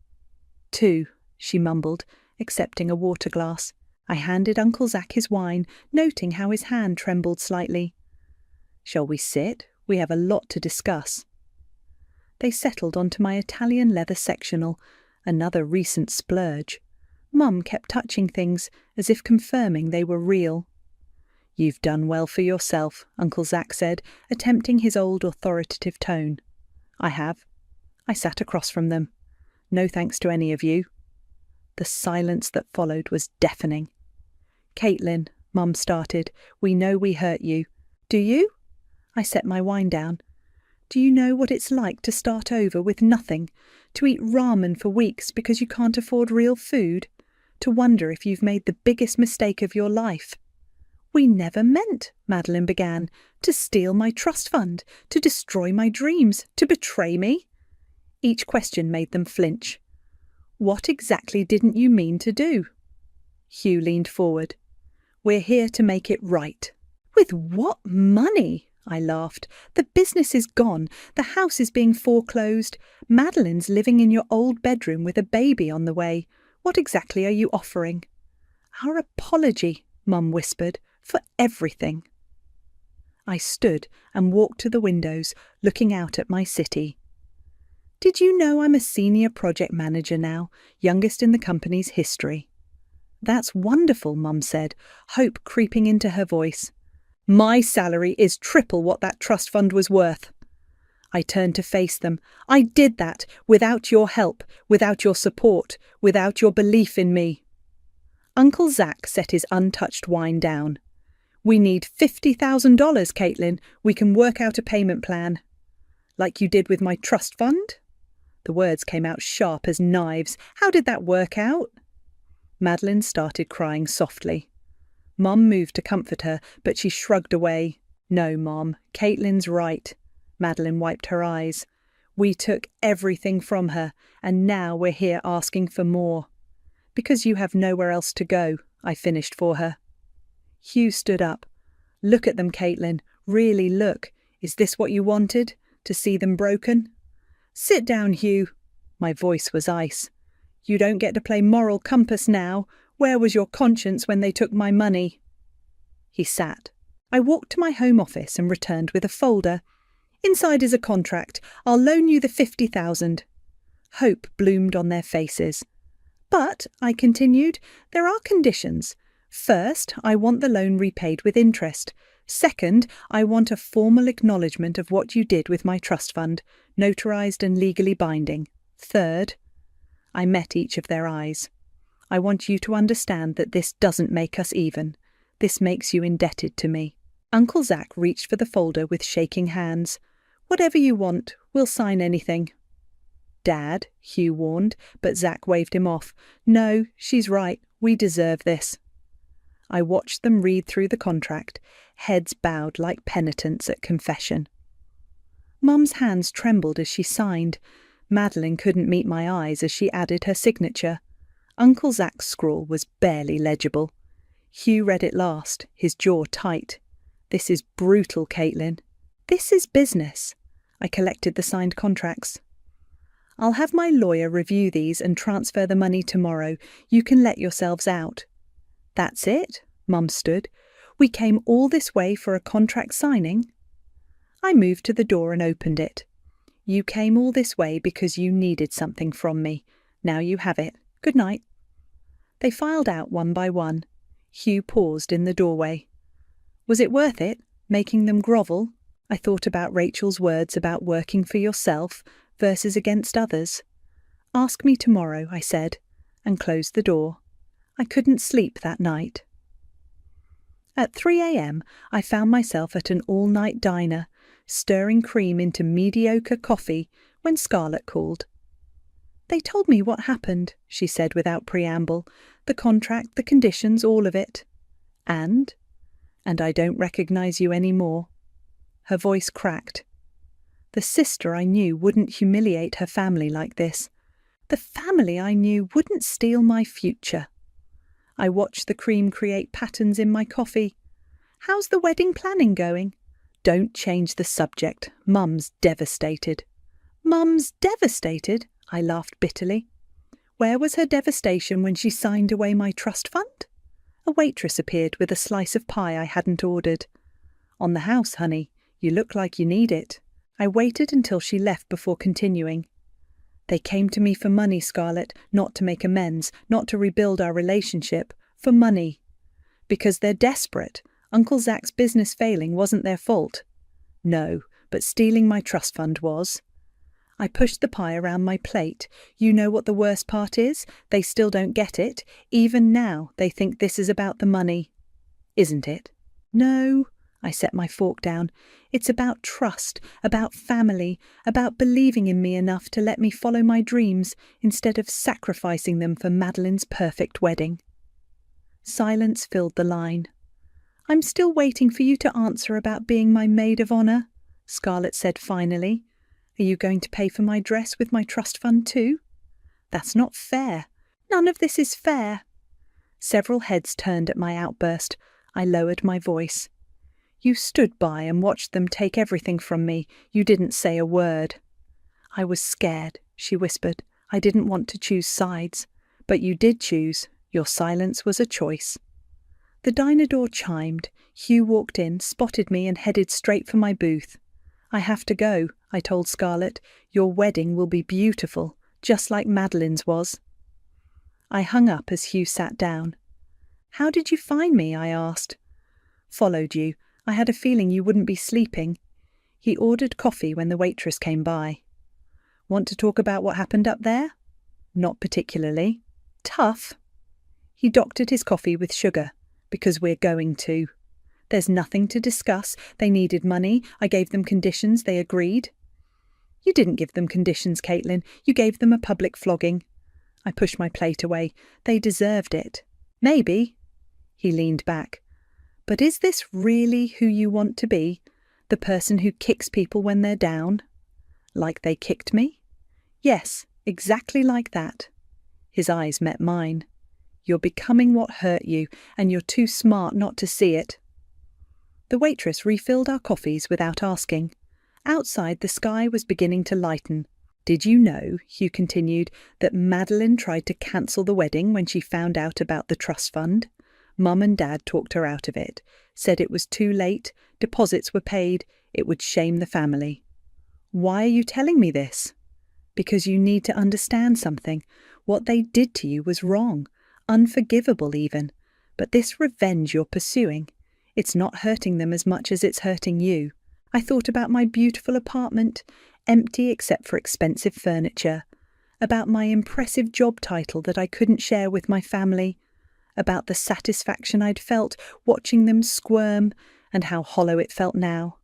2, she mumbled, accepting a water glass. I handed Uncle Zach his wine, noting how his hand trembled slightly. "Shall we sit? We have a lot to discuss." They settled onto my Italian leather sectional, another recent splurge. Mum kept touching things, as if confirming they were real. "You've done well for yourself," Uncle Zach said, attempting his old authoritative tone. "I have." I sat across from them. "No thanks to any of you." The silence that followed was deafening. "Caitlin," Mum started, "we know we hurt you." "Do you?" I set my wine down. "Do you know what it's like to start over with nothing? To eat ramen for weeks because you can't afford real food? To wonder if you've made the biggest mistake of your life?" "We never meant," Madeline began, "to steal my trust fund, to destroy my dreams, to betray me." Each question made them flinch. "What exactly didn't you mean to do?" Hugh leaned forward. "We're here to make it right." "With what money?" I laughed. "The business is gone. The house is being foreclosed. Madeline's living in your old bedroom with a baby on the way. What exactly are you offering?" "Our apology," Mum whispered, "for everything." I stood and walked to the windows, looking out at my city. "Did you know I'm a senior project manager now, youngest in the company's history?" "That's wonderful," Mum said, hope creeping into her voice. "My salary is triple what that trust fund was worth." I turned to face them. "I did that without your help, without your support, without your belief in me." Uncle Zack set his untouched wine down. "We need $50,000, Caitlin. We can work out a payment plan." "Like you did with my trust fund?" The words came out sharp as knives. "How did that work out?" Madeline started crying softly. Mum moved to comfort her, but she shrugged away. "No, Mom, Caitlin's right." Madeline wiped her eyes. "We took everything from her, and now we're here asking for more." "Because you have nowhere else to go," I finished for her. Hugh stood up. "Look at them, Caitlin. Really look. Is this what you wanted? To see them broken?" "Sit down, Hugh." My voice was ice. "You don't get to play moral compass now. Where was your conscience when they took my money?" He sat. I walked to my home office and returned with a folder. "Inside is a contract. I'll loan you the $50,000. Hope bloomed on their faces. "But," I continued, "there are conditions. First, I want the loan repaid with interest. Second, I want a formal acknowledgement of what you did with my trust fund, notarized and legally binding. Third," I met each of their eyes, "I want you to understand that this doesn't make us even. This makes you indebted to me." Uncle Zack reached for the folder with shaking hands. "Whatever you want, we'll sign anything." "Dad," Hugh warned, but Zack waved him off. "No, she's right. We deserve this." I watched them read through the contract, heads bowed like penitents at confession. Mum's hands trembled as she signed. Madeline couldn't meet my eyes as she added her signature. Uncle Zack's scrawl was barely legible. Hugh read it last, his jaw tight. "This is brutal, Caitlin." "This is business." I collected the signed contracts. "I'll have my lawyer review these and transfer the money tomorrow. You can let yourselves out." "That's it?" Mum stood. "We came all this way for a contract signing?" I moved to the door and opened it. "You came all this way because you needed something from me. Now you have it. Good night." They filed out one by one. Hugh paused in the doorway. "Was it worth it, making them grovel?" I thought about Rachel's words about working for yourself versus against others. "Ask me tomorrow," I said, and closed the door. I couldn't sleep that night. At 3 a.m, I found myself at an all-night diner, stirring cream into mediocre coffee when Scarlett called. "They told me what happened," she said without preamble. "The contract, the conditions, all of it. And I don't recognize you anymore." Her voice cracked. The sister I knew wouldn't humiliate her family like this. The family I knew wouldn't steal my future. I watched the cream create patterns in my coffee. "How's the wedding planning going?" "Don't change the subject. Mum's devastated." "Mum's devastated?" I laughed bitterly. Where was her devastation when she signed away my trust fund? A waitress appeared with a slice of pie I hadn't ordered. "On the house, honey. You look like you need it." I waited until she left before continuing. "They came to me for money, Scarlett, not to make amends, not to rebuild our relationship, for money. Because they're desperate. Uncle Zack's business failing wasn't their fault." "No, but stealing my trust fund was." I pushed the pie around my plate. "You know what the worst part is? They still don't get it. Even now, they think this is about the money." "Isn't it?" "No." I set my fork down. "It's about trust, about family, about believing in me enough to let me follow my dreams instead of sacrificing them for Madeline's perfect wedding." Silence filled the line. "I'm still waiting for you to answer about being my maid of honour," Scarlett said finally. "Are you going to pay for my dress with my trust fund too?" "That's not fair." "None of this is fair." Several heads turned at my outburst. I lowered my voice. "You stood by and watched them take everything from me. You didn't say a word." "I was scared," she whispered. "I didn't want to choose sides. But you did choose. Your silence was a choice." The diner door chimed. Hugh walked in, spotted me and headed straight for my booth. "I have to go," I told Scarlett. "Your wedding will be beautiful, just like Madeline's was." I hung up as Hugh sat down. "How did you find me?" I asked. "Followed you. I had a feeling you wouldn't be sleeping." He ordered coffee when the waitress came by. "Want to talk about what happened up there?" "Not particularly." "Tough?" He doctored his coffee with sugar. Because we're going to. There's nothing to discuss. They needed money. I gave them conditions. They agreed. You didn't give them conditions, Caitlin. You gave them a public flogging. I pushed my plate away. They deserved it. Maybe. He leaned back. But is this really who you want to be? The person who kicks people when they're down? Like they kicked me? Yes, exactly like that. His eyes met mine. You're becoming what hurt you, and you're too smart not to see it. The waitress refilled our coffees without asking. Outside, the sky was beginning to lighten. Did you know, Hugh continued, that Madeline tried to cancel the wedding when she found out about the trust fund? Mum and Dad talked her out of it, said it was too late, deposits were paid, it would shame the family. Why are you telling me this? Because you need to understand something. What they did to you was wrong. Unforgivable even, but this revenge you're pursuing, it's not hurting them as much as it's hurting you. I thought about my beautiful apartment, empty except for expensive furniture, about my impressive job title that I couldn't share with my family, about the satisfaction I'd felt watching them squirm and how hollow it felt now.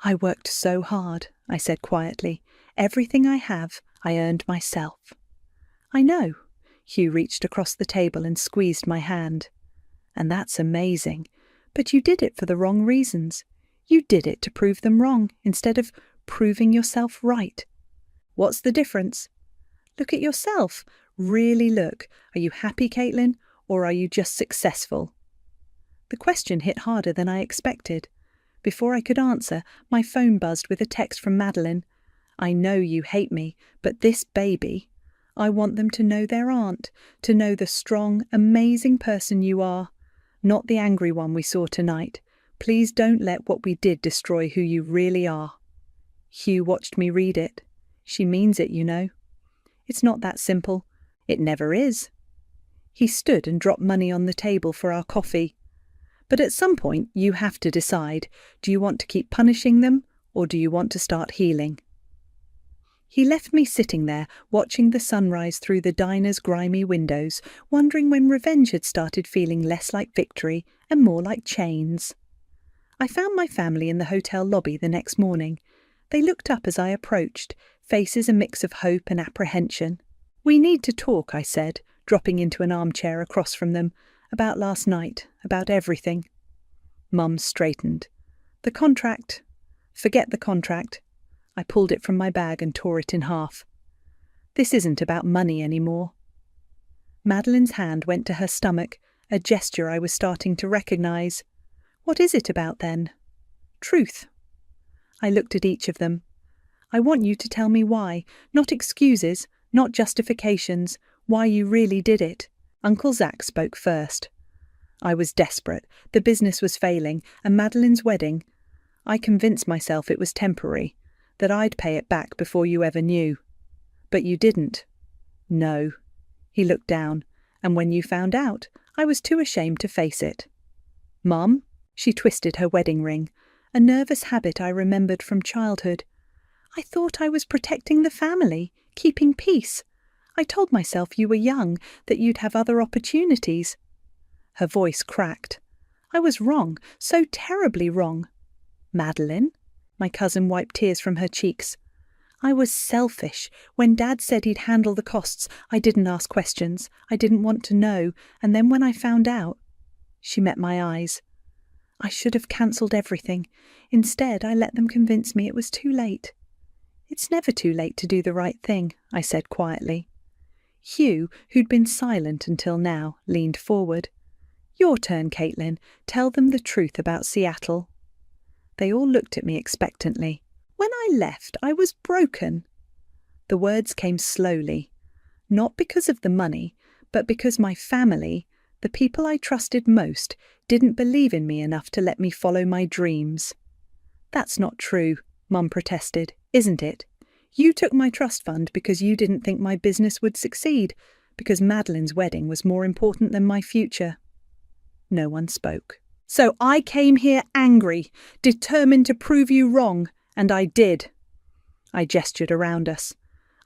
I worked so hard, I said quietly. Everything I have, I earned myself. I know. Hugh reached across the table and squeezed my hand. And that's amazing. But you did it for the wrong reasons. You did it to prove them wrong instead of proving yourself right. What's the difference? Look at yourself. Really look. Are you happy, Caitlin, or are you just successful? The question hit harder than I expected. Before I could answer, my phone buzzed with a text from Madeline. I know you hate me, but this baby... I want them to know their aunt, to know the strong, amazing person you are, not the angry one we saw tonight. Please don't let what we did destroy who you really are. Hugh watched me read it. She means it, you know. It's not that simple. It never is. He stood and dropped money on the table for our coffee. But at some point you have to decide, do you want to keep punishing them, or do you want to start healing? He left me sitting there, watching the sunrise through the diner's grimy windows, wondering when revenge had started feeling less like victory and more like chains. I found my family in the hotel lobby the next morning. They looked up as I approached, faces a mix of hope and apprehension. We need to talk, I said, dropping into an armchair across from them, about last night, about everything. Mum straightened. The contract. Forget the contract. I pulled it from my bag and tore it in half. This isn't about money anymore. Madeline's hand went to her stomach, a gesture I was starting to recognise. What is it about then? Truth. I looked at each of them. I want you to tell me why, not excuses, not justifications, why you really did it. Uncle Zach spoke first. I was desperate. The business was failing, and Madeline's wedding. I convinced myself it was temporary, that I'd pay it back before you ever knew. But you didn't. No. He looked down, and when you found out, I was too ashamed to face it. Mum? She twisted her wedding ring, a nervous habit I remembered from childhood. I thought I was protecting the family, keeping peace. I told myself you were young, that you'd have other opportunities. Her voice cracked. I was wrong, so terribly wrong. Madeline? My cousin wiped tears from her cheeks. I was selfish. When Dad said he'd handle the costs, I didn't ask questions. I didn't want to know. And then when I found out... She met my eyes. I should have cancelled everything. Instead, I let them convince me it was too late. It's never too late to do the right thing, I said quietly. Hugh, who'd been silent until now, leaned forward. Your turn, Caitlin. Tell them the truth about Seattle. They all looked at me expectantly. When I left, I was broken. The words came slowly, not because of the money, but because my family, the people I trusted most, didn't believe in me enough to let me follow my dreams. That's not true, Mum protested, isn't it? You took my trust fund because you didn't think my business would succeed, because Madeline's wedding was more important than my future. No one spoke. So I came here angry, determined to prove you wrong, and I did. I gestured around us.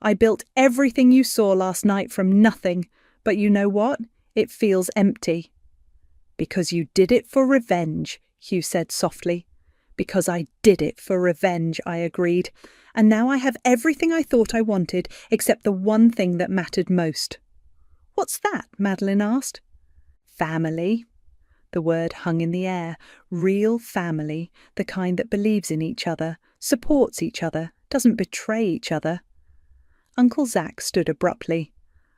I built everything you saw last night from nothing, but you know what? It feels empty. Because you did it for revenge, Hugh said softly. Because I did it for revenge, I agreed. And now I have everything I thought I wanted, except the one thing that mattered most. What's that? Madeline asked. Family. The word hung in the air. Real family, the kind that believes in each other, supports each other, doesn't betray each other. Uncle Zack stood abruptly.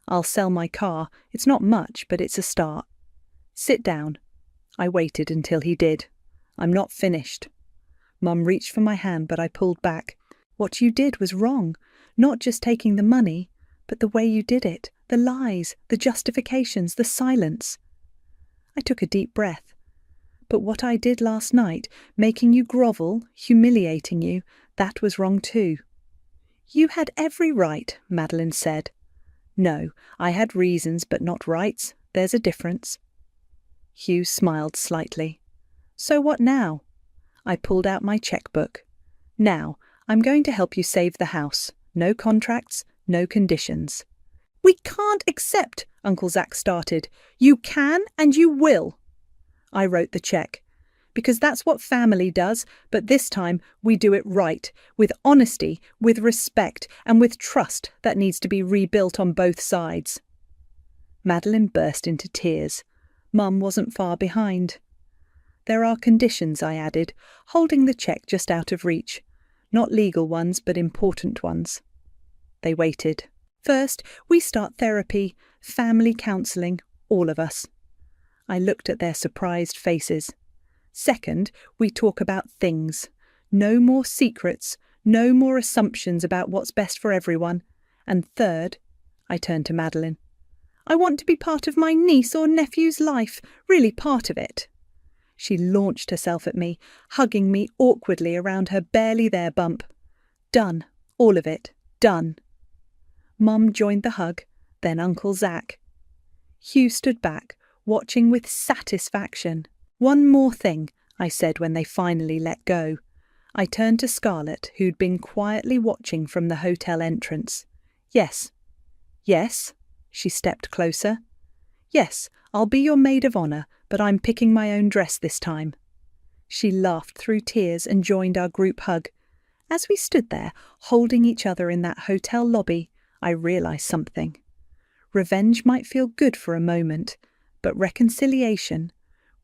I'll sell my car. It's not much, but it's a start. Sit down. I waited until he did. I'm not finished. Mum reached for my hand, but I pulled back. What you did was wrong. Not just taking the money, but the way you did it. The lies, the justifications, the silence. I took a deep breath. But what I did last night, making you grovel, humiliating you, that was wrong too. You had every right, Madeline said. No, I had reasons but not rights. There's a difference. Hugh smiled slightly. So what now? I pulled out my checkbook. Now, I'm going to help you save the house. No contracts, no conditions. We can't accept, Uncle Zack started. You can and you will. I wrote the check. Because that's what family does, but this time we do it right, with honesty, with respect, and with trust that needs to be rebuilt on both sides. Madeline burst into tears. Mum wasn't far behind. There are conditions, I added, holding the check just out of reach. Not legal ones, but important ones. They waited. First, we start therapy, family counselling, all of us. I looked at their surprised faces. Second, we talk about things. No more secrets, no more assumptions about what's best for everyone. And third, I turned to Madeline. I want to be part of my niece or nephew's life, really part of it. She launched herself at me, hugging me awkwardly around her barely there bump. Done, all of it, done. Mum joined the hug, then Uncle Zack. Hugh stood back, watching with satisfaction. One more thing, I said when they finally let go. I turned to Scarlett, who'd been quietly watching from the hotel entrance. Yes. Yes. She stepped closer. Yes, I'll be your maid of honour, but I'm picking my own dress this time. She laughed through tears and joined our group hug. As we stood there, holding each other in that hotel lobby, I realised something. Revenge might feel good for a moment, but reconciliation,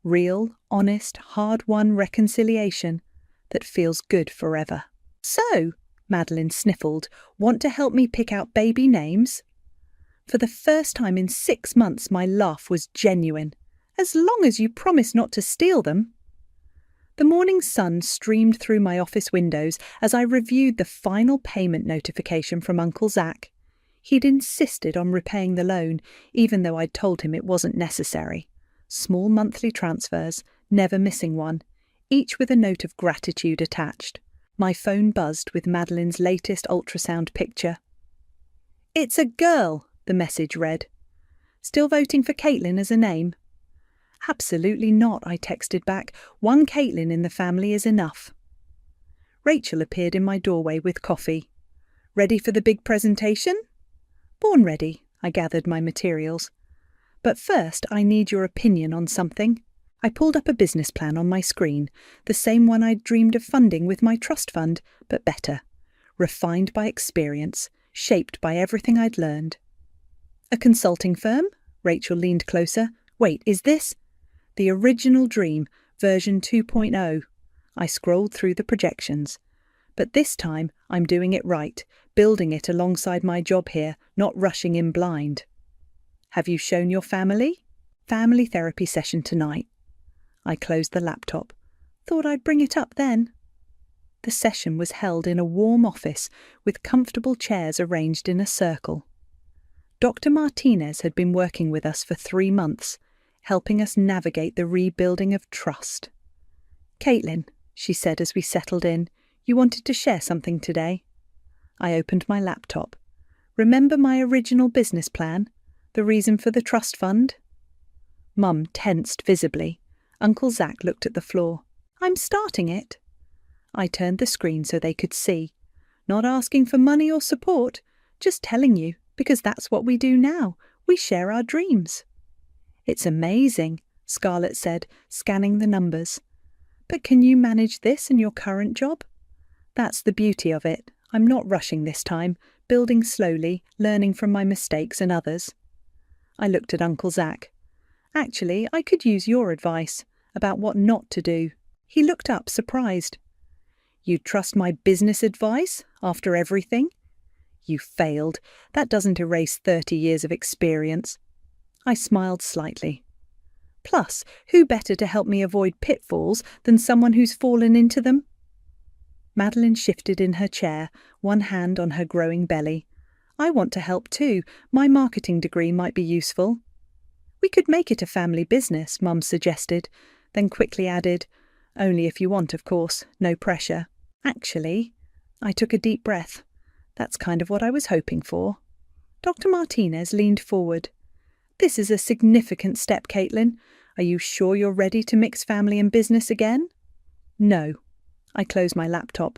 real, honest, hard-won reconciliation that feels good forever. So, Madeline sniffled, want to help me pick out baby names? For the first time in 6 months, my laugh was genuine. As long as you promise not to steal them. The morning sun streamed through my office windows as I reviewed the final payment notification from Uncle Zack. He'd insisted on repaying the loan, even though I'd told him it wasn't necessary. Small monthly transfers, never missing one, each with a note of gratitude attached. My phone buzzed with Madeline's latest ultrasound picture. It's a girl, the message read. Still voting for Caitlin as a name? Absolutely not, I texted back. One Caitlin in the family is enough. Rachel appeared in my doorway with coffee. Ready for the big presentation? Born ready, I gathered my materials. But first I need your opinion on something. I pulled up a business plan on my screen, the same one I'd dreamed of funding with my trust fund, but better. Refined by experience, shaped by everything I'd learned. A consulting firm? Rachel leaned closer. Wait, is this? The original dream, version 2.0. I scrolled through the projections. But this time I'm doing it right, building it alongside my job here, not rushing in blind. Have you shown your family? Family therapy session tonight. I closed the laptop. Thought I'd bring it up then. The session was held in a warm office with comfortable chairs arranged in a circle. Dr. Martinez had been working with us for 3 months, helping us navigate the rebuilding of trust. Caitlin, she said as we settled in, you wanted to share something today. I opened my laptop. Remember my original business plan? The reason for the trust fund? Mum tensed visibly. Uncle Zack looked at the floor. I'm starting it. I turned the screen so they could see. Not asking for money or support, just telling you, because that's what we do now. We share our dreams. It's amazing, Scarlett said, scanning the numbers. But can you manage this in your current job? That's the beauty of it. I'm not rushing this time, building slowly, learning from my mistakes and others. I looked at Uncle Zach. Actually, I could use your advice about what not to do. He looked up, surprised. You'd trust my business advice after everything? You failed. That doesn't erase 30 years of experience. I smiled slightly. Plus, who better to help me avoid pitfalls than someone who's fallen into them? Madeline shifted in her chair, one hand on her growing belly. I want to help too. My marketing degree might be useful. We could make it a family business, Mum suggested, then quickly added, only if you want, of course, no pressure. Actually, I took a deep breath. That's kind of what I was hoping for. Dr. Martinez leaned forward. This is a significant step, Caitlin. Are you sure you're ready to mix family and business again? No. I closed my laptop.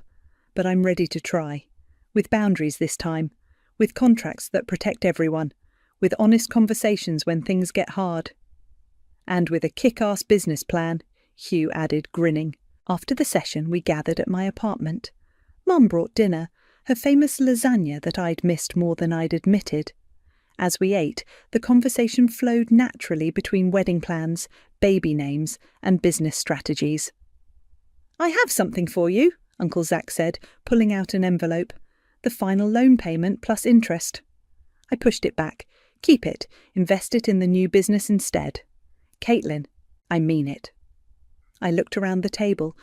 But I'm ready to try. With boundaries this time. With contracts that protect everyone. With honest conversations when things get hard. And with a kick-ass business plan, Hugh added, grinning. After the session, we gathered at my apartment. Mum brought dinner, her famous lasagna that I'd missed more than I'd admitted. As we ate, the conversation flowed naturally between wedding plans, baby names, and business strategies. I have something for you, Uncle Zach said, pulling out an envelope. The final loan payment plus interest. I pushed it back. Keep it. Invest it in the new business instead. Caitlin, I mean it. I looked around the table.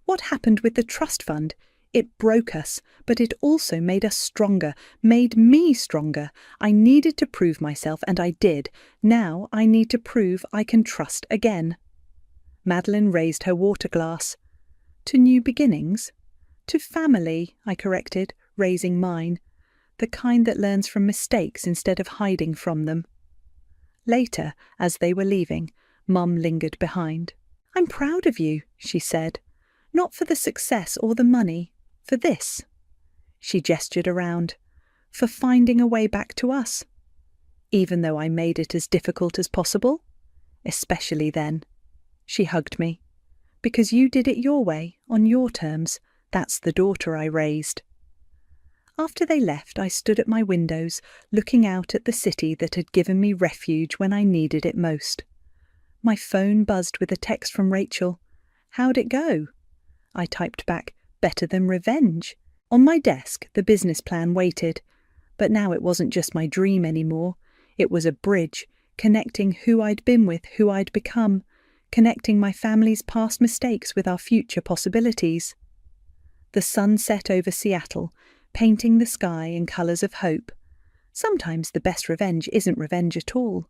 What happened with the trust fund? It broke us, but it also made us stronger, made me stronger. I needed to prove myself, and I did. Now I need to prove I can trust again. Madeline raised her water glass. To new beginnings? To family, I corrected, raising mine. The kind that learns from mistakes instead of hiding from them. Later, as they were leaving, Mum lingered behind. I'm proud of you, she said. Not for the success or the money. For this. She gestured around. For finding a way back to us. Even though I made it as difficult as possible. Especially then. She hugged me. Because you did it your way, on your terms. That's the daughter I raised. After they left, I stood at my windows, looking out at the city that had given me refuge when I needed it most. My phone buzzed with a text from Rachel. How'd it go? I typed back, better than revenge. On my desk, the business plan waited. But now it wasn't just my dream anymore. It was a bridge, connecting who I'd been with who I'd become, connecting my family's past mistakes with our future possibilities. The sun set over Seattle, painting the sky in colours of hope. Sometimes the best revenge isn't revenge at all.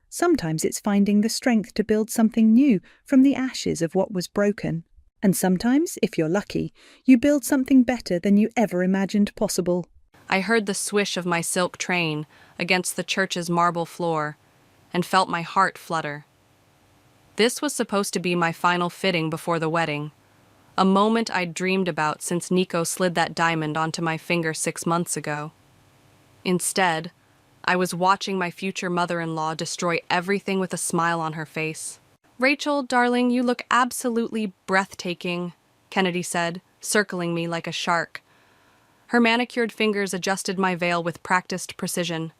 Sometimes it's finding the strength to build something new from the ashes of what was broken. And sometimes, if you're lucky, you build something better than you ever imagined possible. I heard the swish of my silk train against the church's marble floor and felt my heart flutter. This was supposed to be my final fitting before the wedding, a moment I'd dreamed about since Nico slid that diamond onto my finger 6 months ago. Instead, I was watching my future mother-in-law destroy everything with a smile on her face. Rachel, darling, you look absolutely breathtaking, Kennedy said, circling me like a shark. Her manicured fingers adjusted my veil with practiced precision.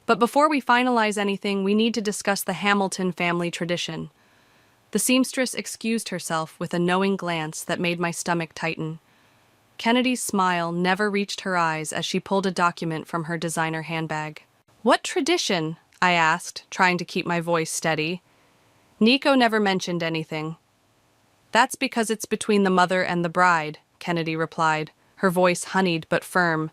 But before we finalize anything, we need to discuss the Hamilton family tradition. The seamstress excused herself with a knowing glance that made my stomach tighten. Kennedy's smile never reached her eyes as she pulled a document from her designer handbag. What tradition? I asked, trying to keep my voice steady. Nico never mentioned anything. That's because it's between the mother and the bride, Kennedy replied, her voice honeyed but firm.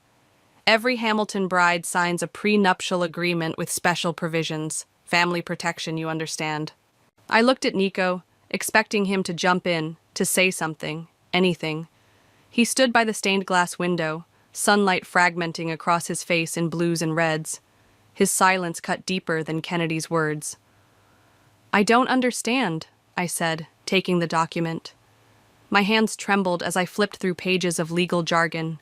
Every Hamilton bride signs a prenuptial agreement with special provisions. Family protection, you understand. I looked at Nico, expecting him to jump in, to say something, anything. He stood by the stained glass window, sunlight fragmenting across his face in blues and reds. His silence cut deeper than Kennedy's words. I don't understand, I said, taking the document. My hands trembled as I flipped through pages of legal jargon.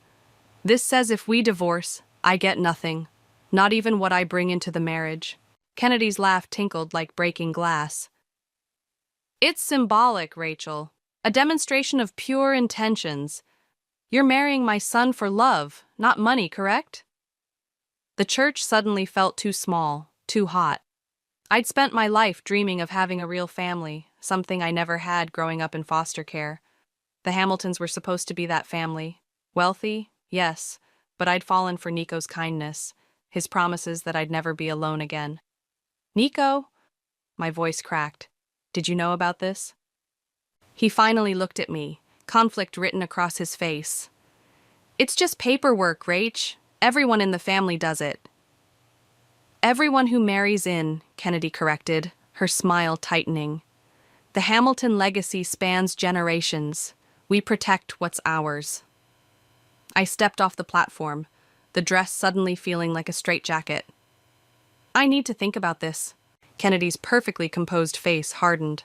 This says if we divorce, I get nothing, not even what I bring into the marriage. Kennedy's laugh tinkled like breaking glass. It's symbolic, Rachel. A demonstration of pure intentions. You're marrying my son for love, not money, correct? The church suddenly felt too small, too hot. I'd spent my life dreaming of having a real family, something I never had growing up in foster care. The Hamiltons were supposed to be that family. Wealthy, yes, but I'd fallen for Nico's kindness, his promises that I'd never be alone again. Nico? My voice cracked. Did you know about this? He finally looked at me, conflict written across his face. It's just paperwork, Rach. Everyone in the family does it. Everyone who marries in, Kennedy corrected, her smile tightening. The Hamilton legacy spans generations. We protect what's ours. I stepped off the platform, the dress suddenly feeling like a straitjacket. I need to think about this. Kennedy's perfectly composed face hardened.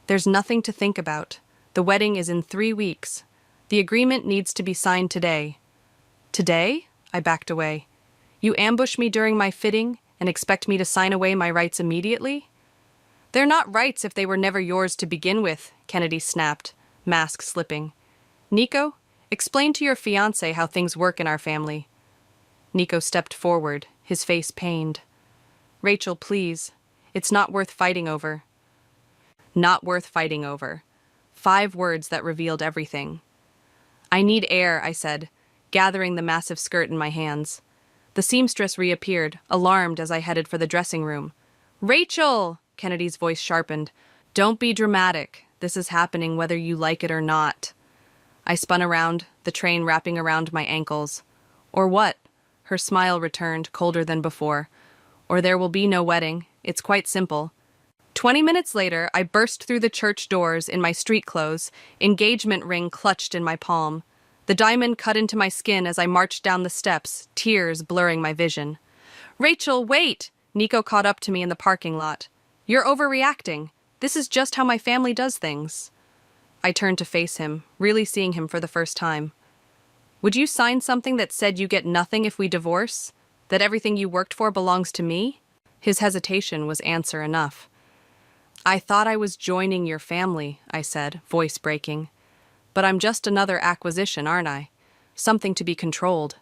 There's nothing to think about. The wedding is in 3 weeks. The agreement needs to be signed today. Today? I backed away. You ambush me during my fitting and expect me to sign away my rights immediately? They're not rights if they were never yours to begin with, Kennedy snapped, mask slipping. Nico, explain to your fiancé how things work in our family. Nico stepped forward, his face pained. Rachel, please. It's not worth fighting over. Not worth fighting over. 5 words that revealed everything. I need air, I said, gathering the massive skirt in my hands. The seamstress reappeared, alarmed as I headed for the dressing room. Rachel! Kennedy's voice sharpened. Don't be dramatic. This is happening whether you like it or not. I spun around, the train wrapping around my ankles. Or what? Her smile returned, colder than before. Or there will be no wedding. It's quite simple. 20 minutes later, I burst through the church doors in my street clothes, engagement ring clutched in my palm. The diamond cut into my skin as I marched down the steps, tears blurring my vision. Rachel, wait! Nico caught up to me in the parking lot. You're overreacting. This is just how my family does things. I turned to face him, really seeing him for the first time. Would you sign something that said you get nothing if we divorce? That everything you worked for belongs to me? His hesitation was answer enough. I thought I was joining your family, I said, voice breaking. But I'm just another acquisition, aren't I? Something to be controlled.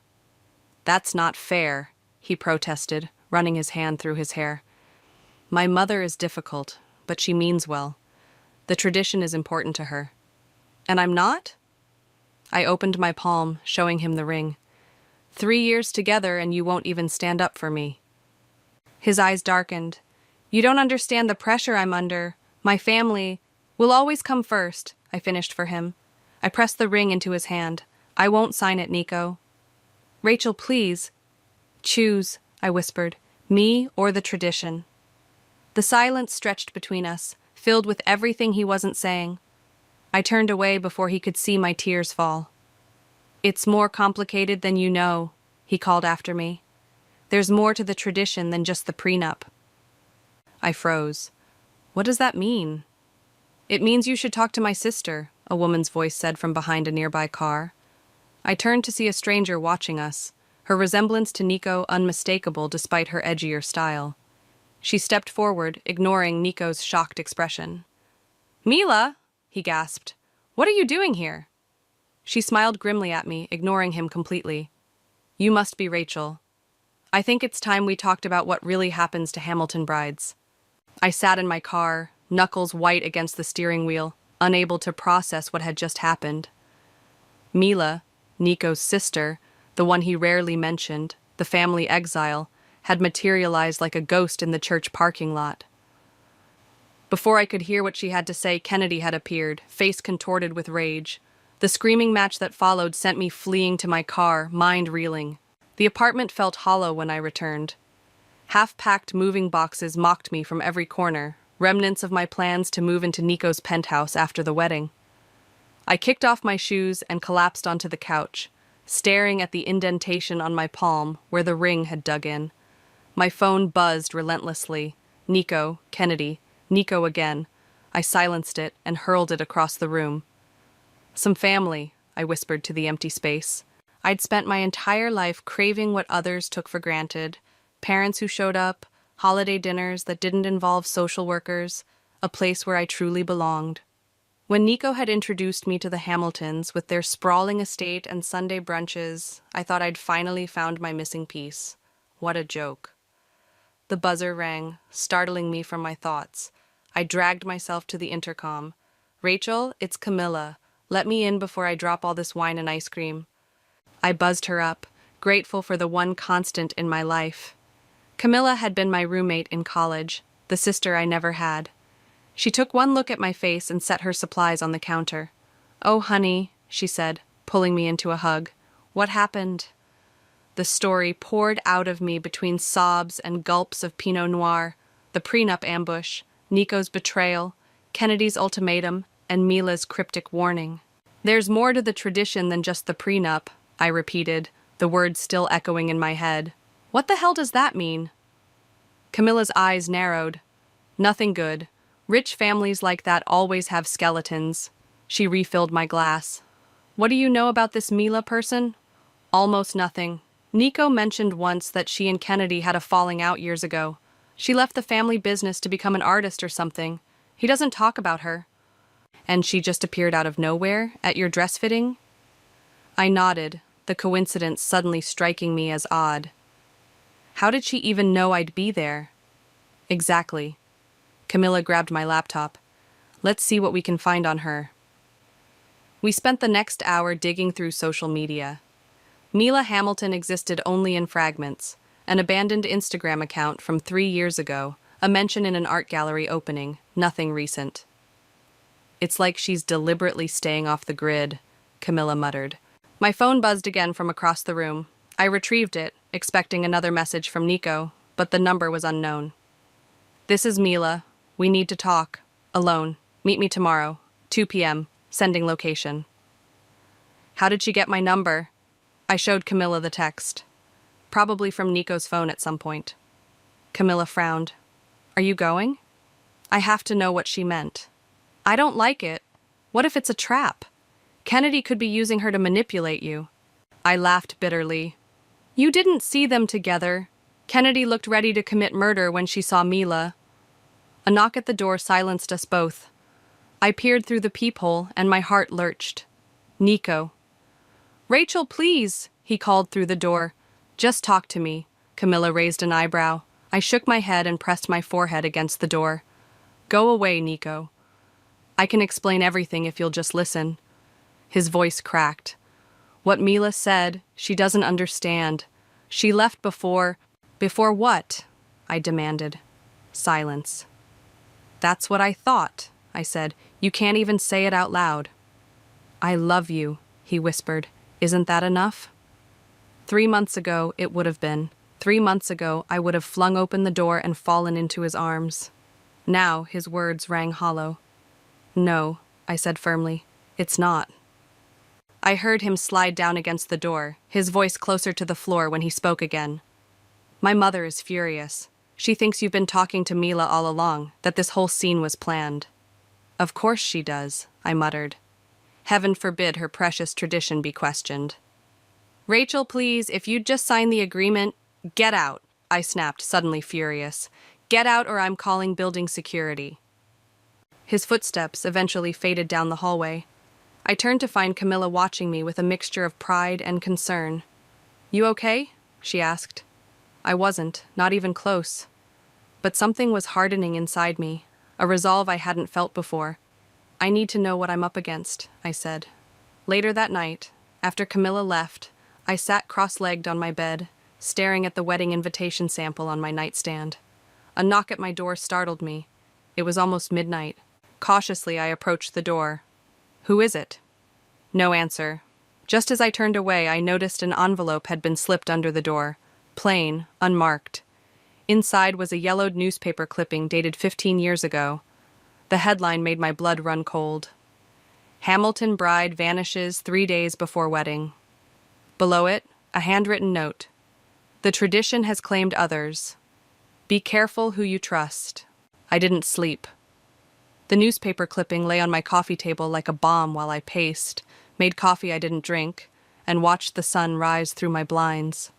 That's not fair, he protested, running his hand through his hair. My mother is difficult, but she means well. The tradition is important to her. And I'm not? I opened my palm, showing him the ring. 3 years together and you won't even stand up for me. His eyes darkened. You don't understand the pressure I'm under. My family will always come first, I finished for him. I pressed the ring into his hand. I won't sign it, Nico. Rachel, please. Choose, I whispered, me or the tradition. The silence stretched between us, filled with everything he wasn't saying. I turned away before he could see my tears fall. It's more complicated than you know, he called after me. There's more to the tradition than just the prenup. I froze. What does that mean? It means you should talk to my sister, a woman's voice said from behind a nearby car. I turned to see a stranger watching us, her resemblance to Nico unmistakable despite her edgier style. She stepped forward, ignoring Nico's shocked expression. Mila, he gasped. What are you doing here? She smiled grimly at me, ignoring him completely. You must be Rachel. I think it's time we talked about what really happens to Hamilton brides. I sat in my car, knuckles white against the steering wheel, unable to process what had just happened. Mila, Nico's sister, the one he rarely mentioned, the family exile, had materialized like a ghost in the church parking lot. Before I could hear what she had to say, Kennedy had appeared, face contorted with rage. The screaming match that followed sent me fleeing to my car, mind reeling. The apartment felt hollow when I returned. Half-packed moving boxes mocked me from every corner, remnants of my plans to move into Nico's penthouse after the wedding. I kicked off my shoes and collapsed onto the couch, staring at the indentation on my palm where the ring had dug in. My phone buzzed relentlessly. Nico, Kennedy, Nico again. I silenced it and hurled it across the room. Some family, I whispered to the empty space. I'd spent my entire life craving what others took for granted. Parents who showed up, holiday dinners that didn't involve social workers, a place where I truly belonged. When Nico had introduced me to the Hamiltons with their sprawling estate and Sunday brunches, I thought I'd finally found my missing piece. What a joke. The buzzer rang, startling me from my thoughts. I dragged myself to the intercom. "Rachel, it's Camilla. Let me in before I drop all this wine and ice cream." I buzzed her up, grateful for the one constant in my life. Camilla had been my roommate in college, the sister I never had. She took one look at my face and set her supplies on the counter. "Oh, honey," she said, pulling me into a hug. "What happened?" The story poured out of me between sobs and gulps of Pinot Noir, the prenup ambush, Nico's betrayal, Kennedy's ultimatum, and Mila's cryptic warning. "There's more to the tradition than just the prenup," I repeated, the words still echoing in my head. "What the hell does that mean?" Camilla's eyes narrowed. "Nothing good. Rich families like that always have skeletons." She refilled my glass. "What do you know about this Mila person?" "Almost nothing. Nico mentioned once that she and Kennedy had a falling out years ago. She left the family business to become an artist or something. He doesn't talk about her." "And she just appeared out of nowhere at your dress fitting?" I nodded, the coincidence suddenly striking me as odd. How did she even know I'd be there? Exactly. Camilla grabbed my laptop. "Let's see what we can find on her." We spent the next hour digging through social media. Mila Hamilton existed only in fragments, an abandoned Instagram account from 3 years ago, a mention in an art gallery opening, nothing recent. "It's like she's deliberately staying off the grid," Camilla muttered. My phone buzzed again from across the room. I retrieved it, expecting another message from Nico, but the number was unknown. "This is Mila. We need to talk. Alone. Meet me tomorrow. 2 p.m. Sending location." "How did she get my number?" I showed Camilla the text. "Probably from Nico's phone at some point." Camilla frowned. "Are you going?" I have to know what she meant. "I don't like it. What if it's a trap? Kennedy could be using her to manipulate you." I laughed bitterly. "You didn't see them together. Kennedy looked ready to commit murder when she saw Mila." A knock at the door silenced us both. I peered through the peephole and my heart lurched. Nico. "Rachel, please," he called through the door. "Just talk to me." Camilla raised an eyebrow. I shook my head and pressed my forehead against the door. "Go away, Nico. I can explain everything if you'll just listen." His voice cracked. "What Mila said, she doesn't understand. She left before..." "Before what?" I demanded. Silence. "That's what I thought," I said. "You can't even say it out loud." "I love you," he whispered. "Isn't that enough?" 3 months ago, it would have been. 3 months ago, I would have flung open the door and fallen into his arms. Now, his words rang hollow. "No," I said firmly. "It's not." I heard him slide down against the door, his voice closer to the floor when he spoke again. "My mother is furious. She thinks you've been talking to Mila all along, that this whole scene was planned." "Of course she does," I muttered. Heaven forbid her precious tradition be questioned. "Rachel, please, if you'd just sign the agreement..." "Get out," I snapped, suddenly furious. "Get out or I'm calling building security." His footsteps eventually faded down the hallway. I turned to find Camilla watching me with a mixture of pride and concern. "You okay?" she asked. I wasn't, not even close. But something was hardening inside me, a resolve I hadn't felt before. "I need to know what I'm up against," I said. Later that night, after Camilla left, I sat cross-legged on my bed, staring at the wedding invitation sample on my nightstand. A knock at my door startled me. It was almost midnight. Cautiously, I approached the door. "Who is it?" No answer. Just as I turned away, I noticed an envelope had been slipped under the door. Plain, unmarked. Inside was a yellowed newspaper clipping dated 15 years ago. The headline made my blood run cold. "Hamilton bride vanishes 3 days before wedding." Below it, a handwritten note. "The tradition has claimed others. Be careful who you trust." I didn't sleep. The newspaper clipping lay on my coffee table like a bomb while I paced, made coffee I didn't drink, and watched the sun rise through my blinds.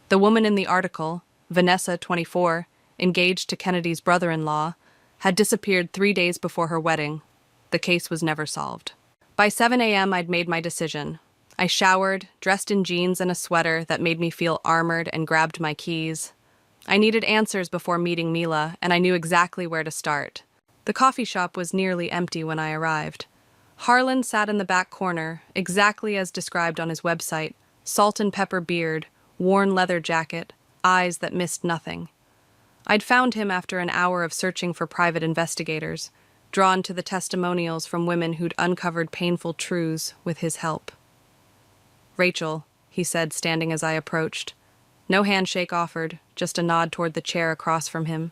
The woman in the article, Vanessa, 24, engaged to Kennedy's brother-in-law, had disappeared 3 days before her wedding. The case was never solved. By 7 a.m., I'd made my decision. I showered, dressed in jeans and a sweater that made me feel armored, and grabbed my keys. I needed answers before meeting Mila, and I knew exactly where to start. The coffee shop was nearly empty when I arrived. Harlan sat in the back corner, exactly as described on his website: salt and pepper beard, worn leather jacket, eyes that missed nothing. I'd found him after an hour of searching for private investigators, drawn to the testimonials from women who'd uncovered painful truths with his help. "Rachel," he said, standing as I approached. No handshake offered, just a nod toward the chair across from him.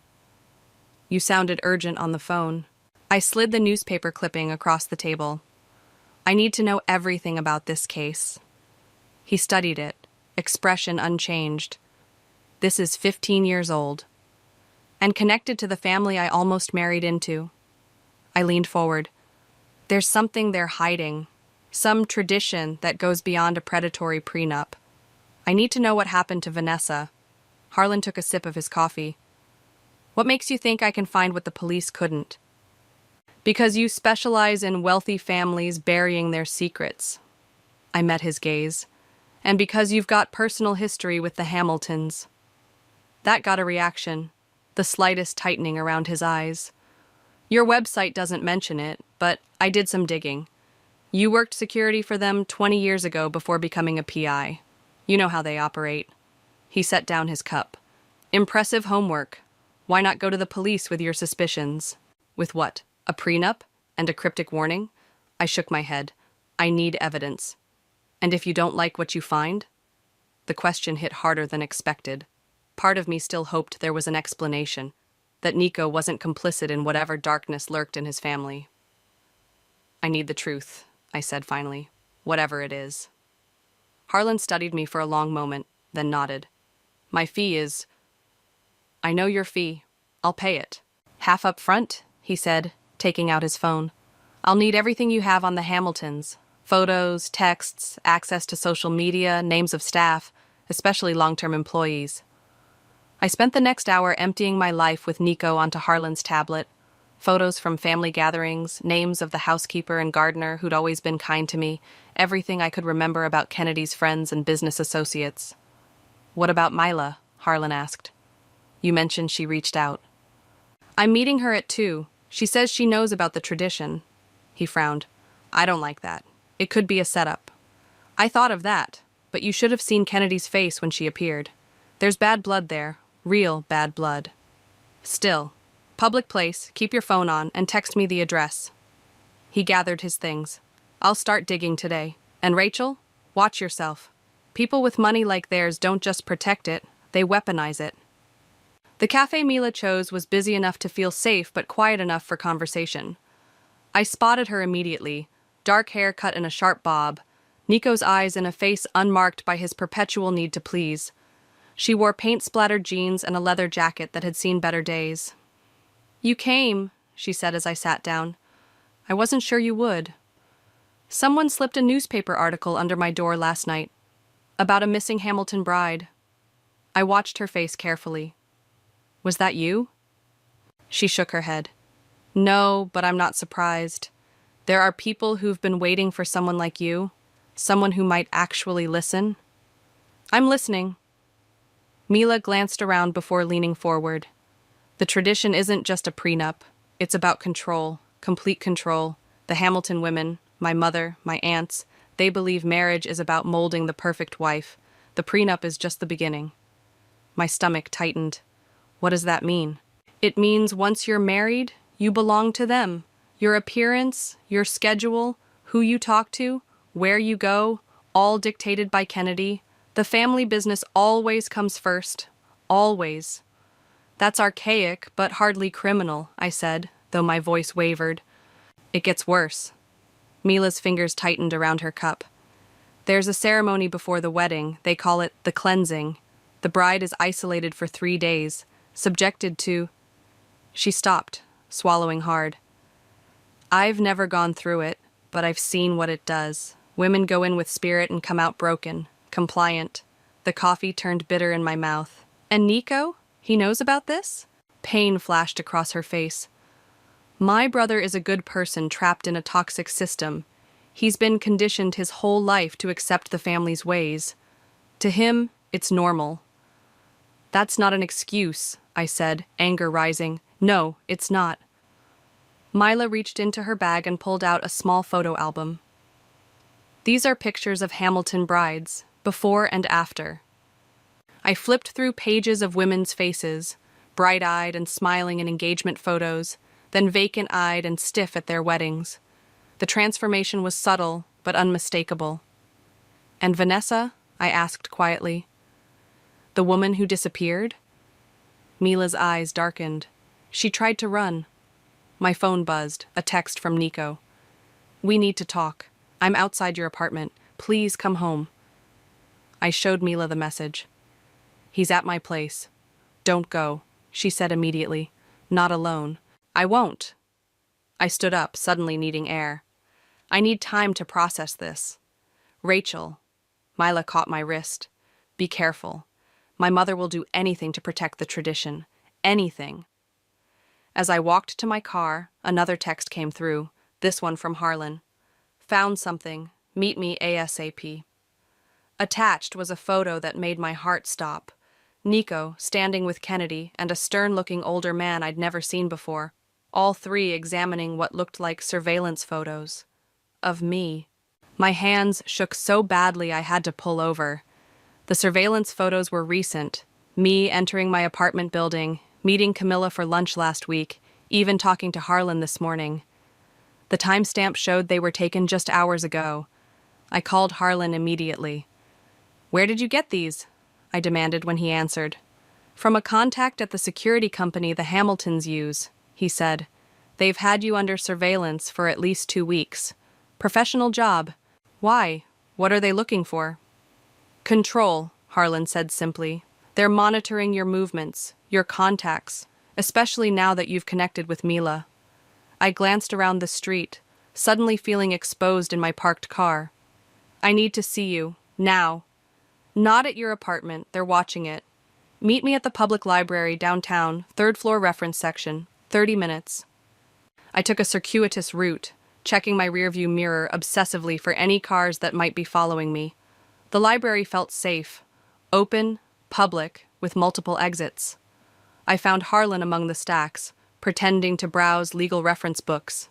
"You sounded urgent on the phone." I slid the newspaper clipping across the table. "I need to know everything about this case." He studied it, expression unchanged. "This is 15 years old, and connected to the family I almost married into." I leaned forward. "There's something they're hiding, some tradition that goes beyond a predatory prenup. I need to know what happened to Vanessa." Harlan took a sip of his coffee. "What makes you think I can find what the police couldn't?" "Because you specialize in wealthy families burying their secrets." I met his gaze. "And because you've got personal history with the Hamiltons." That got a reaction, the slightest tightening around his eyes. "Your website doesn't mention it, but I did some digging. You worked security for them 20 years ago before becoming a PI. You know how they operate." He set down his cup. "Impressive homework. Why not go to the police with your suspicions?" "With what? A prenup? And a cryptic warning?" I shook my head. "I need evidence." "And if you don't like what you find?" The question hit harder than expected. Part of me still hoped there was an explanation, that Nico wasn't complicit in whatever darkness lurked in his family. "I need the truth," I said finally, "whatever it is." Harlan studied me for a long moment, then nodded. "My fee is—" "I know your fee. I'll pay it. Half up front," he said, taking out his phone. "I'll need everything you have on the Hamiltons. Photos, texts, access to social media, names of staff, especially long-term employees." I spent the next hour emptying my life with Nico onto Harlan's tablet. Photos from family gatherings, names of the housekeeper and gardener who'd always been kind to me, everything I could remember about Kennedy's friends and business associates. "What about Mila?" Harlan asked. "You mentioned she reached out." "I'm meeting her at 2. She says she knows about the tradition." He frowned. "I don't like that. It could be a setup." "I thought of that, but you should have seen Kennedy's face when she appeared. There's bad blood there, real bad blood. Still, public place, keep your phone on, and text me the address." He gathered his things. "I'll start digging today. And Rachel, watch yourself. People with money like theirs don't just protect it, they weaponize it." The cafe Mila chose was busy enough to feel safe but quiet enough for conversation. I spotted her immediately, dark hair cut in a sharp bob, Nico's eyes in a face unmarked by his perpetual need to please. She wore paint-splattered jeans and a leather jacket that had seen better days. "You came," she said as I sat down. "I wasn't sure you would." "Someone slipped a newspaper article under my door last night, about a missing Hamilton bride." I watched her face carefully. "Was that you?" She shook her head. "No, but I'm not surprised. There are people who've been waiting for someone like you, someone who might actually listen." "I'm listening." Mila glanced around before leaning forward. "The tradition isn't just a prenup. It's about control, complete control. The Hamilton women, my mother, my aunts, they believe marriage is about molding the perfect wife. The prenup is just the beginning." My stomach tightened. What does that mean? "It means once you're married, you belong to them. Your appearance, your schedule, who you talk to, where you go, all dictated by Kennedy. The family business always comes first. Always." "That's archaic, but hardly criminal," I said, though my voice wavered. "It gets worse." Mila's fingers tightened around her cup. "There's a ceremony before the wedding. They call it the cleansing. The bride is isolated for 3 days, subjected to—" She stopped, swallowing hard. "I've never gone through it, but I've seen what it does. Women go in with spirit and come out broken, compliant." The coffee turned bitter in my mouth. "And Nico? He knows about this?" Pain flashed across her face. My brother is a good person trapped in a toxic system. He's been conditioned his whole life to accept the family's ways. To him, it's normal. That's not an excuse, I said, anger rising. No, it's not. Mila reached into her bag and pulled out a small photo album. These are pictures of Hamilton brides, before and after. I flipped through pages of women's faces, bright-eyed and smiling in engagement photos, then vacant-eyed and stiff at their weddings. The transformation was subtle, but unmistakable. And Vanessa? I asked quietly. The woman who disappeared? Mila's eyes darkened. She tried to run. My phone buzzed, a text from Nico. We need to talk. I'm outside your apartment. Please come home. I showed Mila the message. He's at my place. Don't go, she said immediately. Not alone. I won't. I stood up, suddenly needing air. I need time to process this. Rachel. Mila caught my wrist. Be careful. My mother will do anything to protect the tradition. Anything. As I walked to my car, another text came through, this one from Harlan. Found something. Meet me ASAP. Attached was a photo that made my heart stop. Nico, standing with Kennedy, and a stern-looking older man I'd never seen before, all three examining what looked like surveillance photos. Of me. My hands shook so badly I had to pull over. The surveillance photos were recent. Me entering my apartment building, meeting Camilla for lunch last week, even talking to Harlan this morning. The timestamp showed they were taken just hours ago. I called Harlan immediately. Where did you get these? I demanded when he answered. From a contact at the security company the Hamiltons use, he said. They've had you under surveillance for at least 2 weeks. Professional job. Why? What are they looking for? Control, Harlan said simply. They're monitoring your movements, your contacts, especially now that you've connected with Mila. I glanced around the street, suddenly feeling exposed in my parked car. I need to see you, now. Not at your apartment, they're watching it. Meet me at the public library downtown, 3rd floor reference section, 30 minutes. I took a circuitous route, checking my rearview mirror obsessively for any cars that might be following me. The library felt safe, open, public, with multiple exits. I found Harlan among the stacks, pretending to browse legal reference books.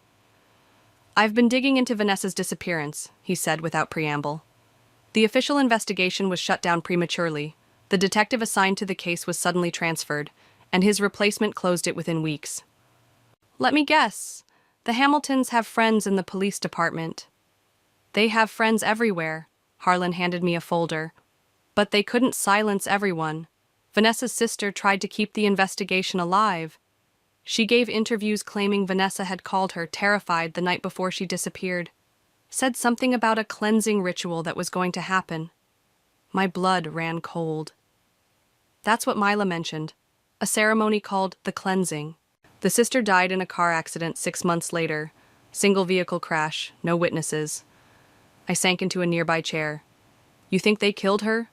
I've been digging into Vanessa's disappearance, he said without preamble. The official investigation was shut down prematurely. The detective assigned to the case was suddenly transferred, and his replacement closed it within weeks. Let me guess. The Hamiltons have friends in the police department. They have friends everywhere. Harlan handed me a folder. But they couldn't silence everyone. Vanessa's sister tried to keep the investigation alive. She gave interviews claiming Vanessa had called her, terrified, the night before she disappeared. Said something about a cleansing ritual that was going to happen. My blood ran cold. That's what Mila mentioned. A ceremony called the cleansing. The sister died in a car accident 6 months later. Single vehicle crash, no witnesses. I sank into a nearby chair. You think they killed her?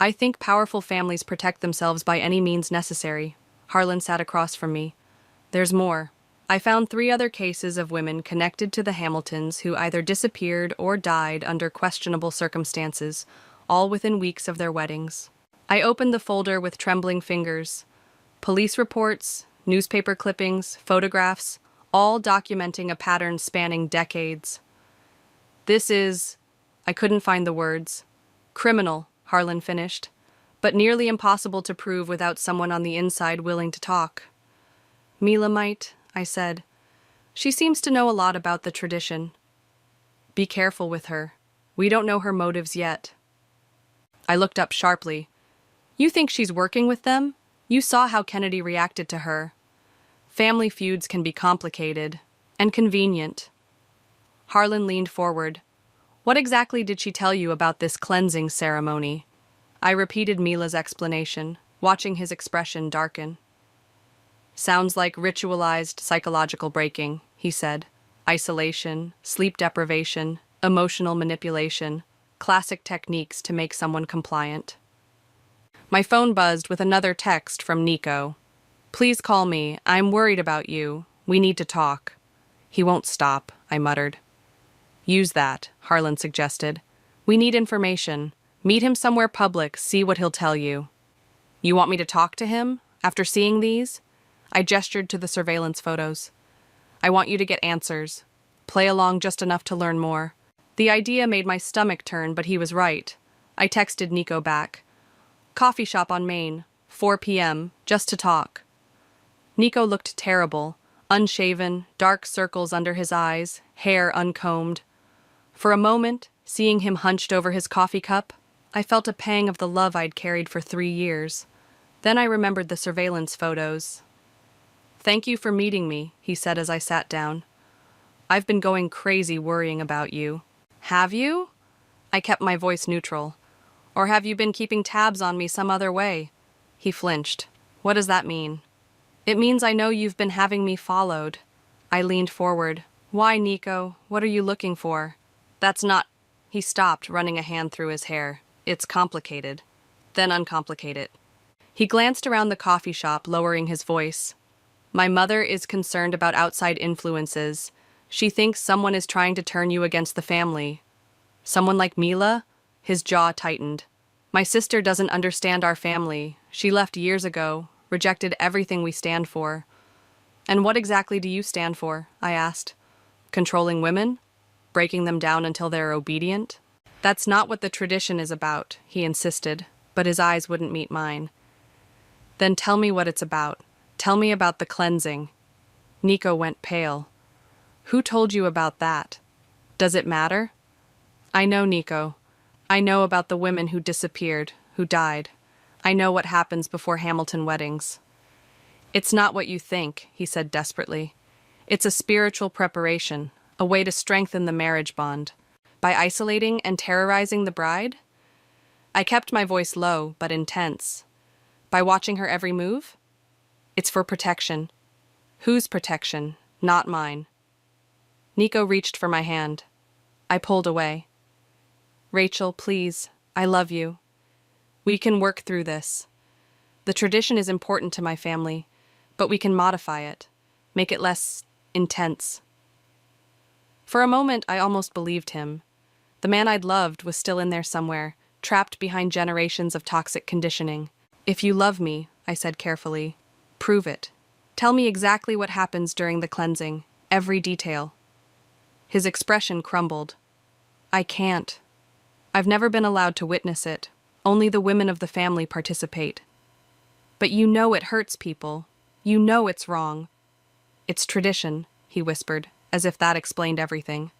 I think powerful families protect themselves by any means necessary. Harlan sat across from me. There's more. I found 3 other cases of women connected to the Hamiltons who either disappeared or died under questionable circumstances, all within weeks of their weddings. I opened the folder with trembling fingers. Police reports, newspaper clippings, photographs, all documenting a pattern spanning decades. This is... I couldn't find the words. Criminal, Harlan finished, but nearly impossible to prove without someone on the inside willing to talk. Mila might, I said. She seems to know a lot about the tradition. Be careful with her. We don't know her motives yet. I looked up sharply. You think she's working with them? You saw how Kennedy reacted to her. Family feuds can be complicated and convenient. Harlan leaned forward. What exactly did she tell you about this cleansing ceremony? I repeated Mila's explanation, watching his expression darken. Sounds like ritualized psychological breaking, he said. Isolation, sleep deprivation, emotional manipulation, classic techniques to make someone compliant. My phone buzzed with another text from Nico. Please call me. I'm worried about you. We need to talk. He won't stop, I muttered. Use that, Harlan suggested. We need information. Meet him somewhere public, see what he'll tell you. You want me to talk to him? After seeing these? I gestured to the surveillance photos. I want you to get answers. Play along just enough to learn more. The idea made my stomach turn, but he was right. I texted Nico back. Coffee shop on Main, 4 p.m., just to talk. Nico looked terrible, unshaven, dark circles under his eyes, hair uncombed. For a moment, seeing him hunched over his coffee cup, I felt a pang of the love I'd carried for 3 years. Then I remembered the surveillance photos. Thank you for meeting me, he said as I sat down. I've been going crazy worrying about you. Have you? I kept my voice neutral. Or have you been keeping tabs on me some other way? He flinched. What does that mean? It means I know you've been having me followed. I leaned forward. Why, Nico? What are you looking for? That's not... He stopped, running a hand through his hair. It's complicated. Then uncomplicate it. He glanced around the coffee shop, lowering his voice. My mother is concerned about outside influences. She thinks someone is trying to turn you against the family. Someone like Mila? His jaw tightened. My sister doesn't understand our family. She left years ago, rejected everything we stand for. And what exactly do you stand for? I asked. Controlling women? Breaking them down until they're obedient? That's not what the tradition is about, he insisted, but his eyes wouldn't meet mine. Then tell me what it's about. Tell me about the cleansing. Nico went pale. Who told you about that? Does it matter? I know, Nico. I know about the women who disappeared, who died. I know what happens before Hamilton weddings. It's not what you think, he said desperately. It's a spiritual preparation, a way to strengthen the marriage bond. By isolating and terrorizing the bride? I kept my voice low, but intense. By watching her every move? It's for protection. Whose protection? Not mine. Nico reached for my hand. I pulled away. Rachel, please, I love you. We can work through this. The tradition is important to my family, but we can modify it, make it less intense. For a moment, I almost believed him. The man I'd loved was still in there somewhere, trapped behind generations of toxic conditioning. If you love me, I said carefully, prove it. Tell me exactly what happens during the cleansing, every detail. His expression crumbled. I can't. I've never been allowed to witness it. Only the women of the family participate. But you know it hurts people. You know it's wrong. It's tradition, he whispered, as if that explained everything.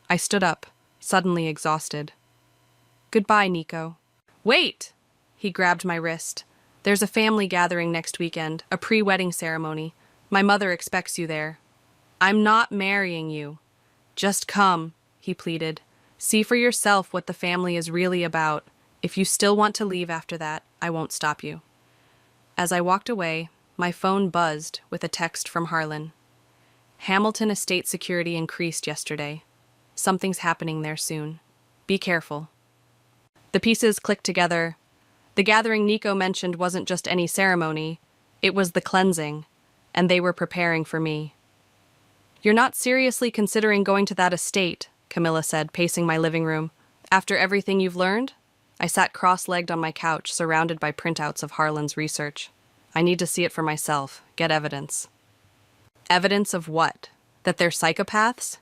I stood up, suddenly exhausted. Goodbye, Nico. Wait! He grabbed my wrist. There's a family gathering next weekend, a pre-wedding ceremony. My mother expects you there. I'm not marrying you. Just come, he pleaded. See for yourself what the family is really about. If you still want to leave after that, I won't stop you. As I walked away, my phone buzzed with a text from Harlan. Hamilton estate security increased yesterday. Something's happening there soon. Be careful. The pieces clicked together. The gathering Nico mentioned wasn't just any ceremony. It was the cleansing, and they were preparing for me. You're not seriously considering going to that estate, Camilla said, pacing my living room. After everything you've learned? I sat cross-legged on my couch, surrounded by printouts of Harlan's research. I need to see it for myself, get evidence. Evidence of what? That they're psychopaths?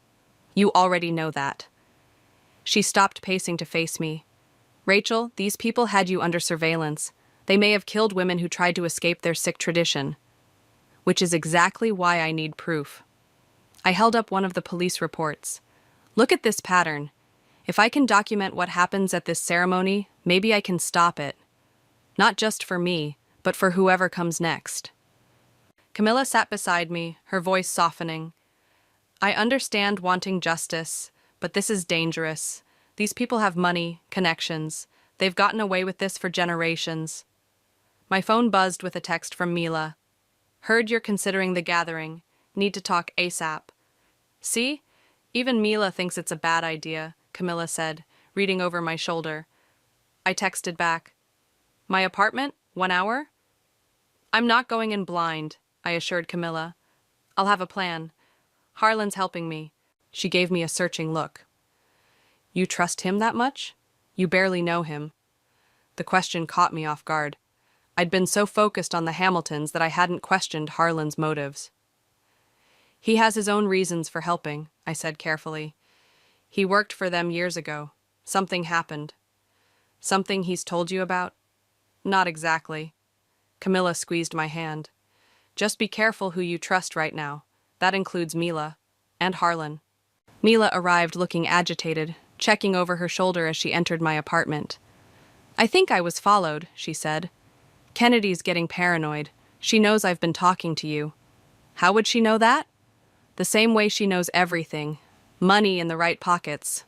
You already know that. She stopped pacing to face me. Rachel, these people had you under surveillance. They may have killed women who tried to escape their sick tradition. Which is exactly why I need proof. I held up one of the police reports. Look at this pattern. If I can document what happens at this ceremony, maybe I can stop it. Not just for me, but for whoever comes next. Camilla sat beside me, her voice softening. I understand wanting justice, but this is dangerous. These people have money, connections. They've gotten away with this for generations. My phone buzzed with a text from Mila. Heard you're considering the gathering. Need to talk ASAP. See? Even Mila thinks it's a bad idea, Camilla said, reading over my shoulder. I texted back. My apartment? 1 hour? I'm not going in blind, I assured Camilla. I'll have a plan. Harlan's helping me. She gave me a searching look. You trust him that much? You barely know him. The question caught me off guard. I'd been so focused on the Hamiltons that I hadn't questioned Harlan's motives. He has his own reasons for helping, I said carefully. He worked for them years ago. Something happened. Something he's told you about? Not exactly. Camilla squeezed my hand. Just be careful who you trust right now. That includes Mila. And Harlan. Mila arrived looking agitated, checking over her shoulder as she entered my apartment. I think I was followed, she said. Kennedy's getting paranoid. She knows I've been talking to you. How would she know that? The same way she knows everything. Money in the right pockets.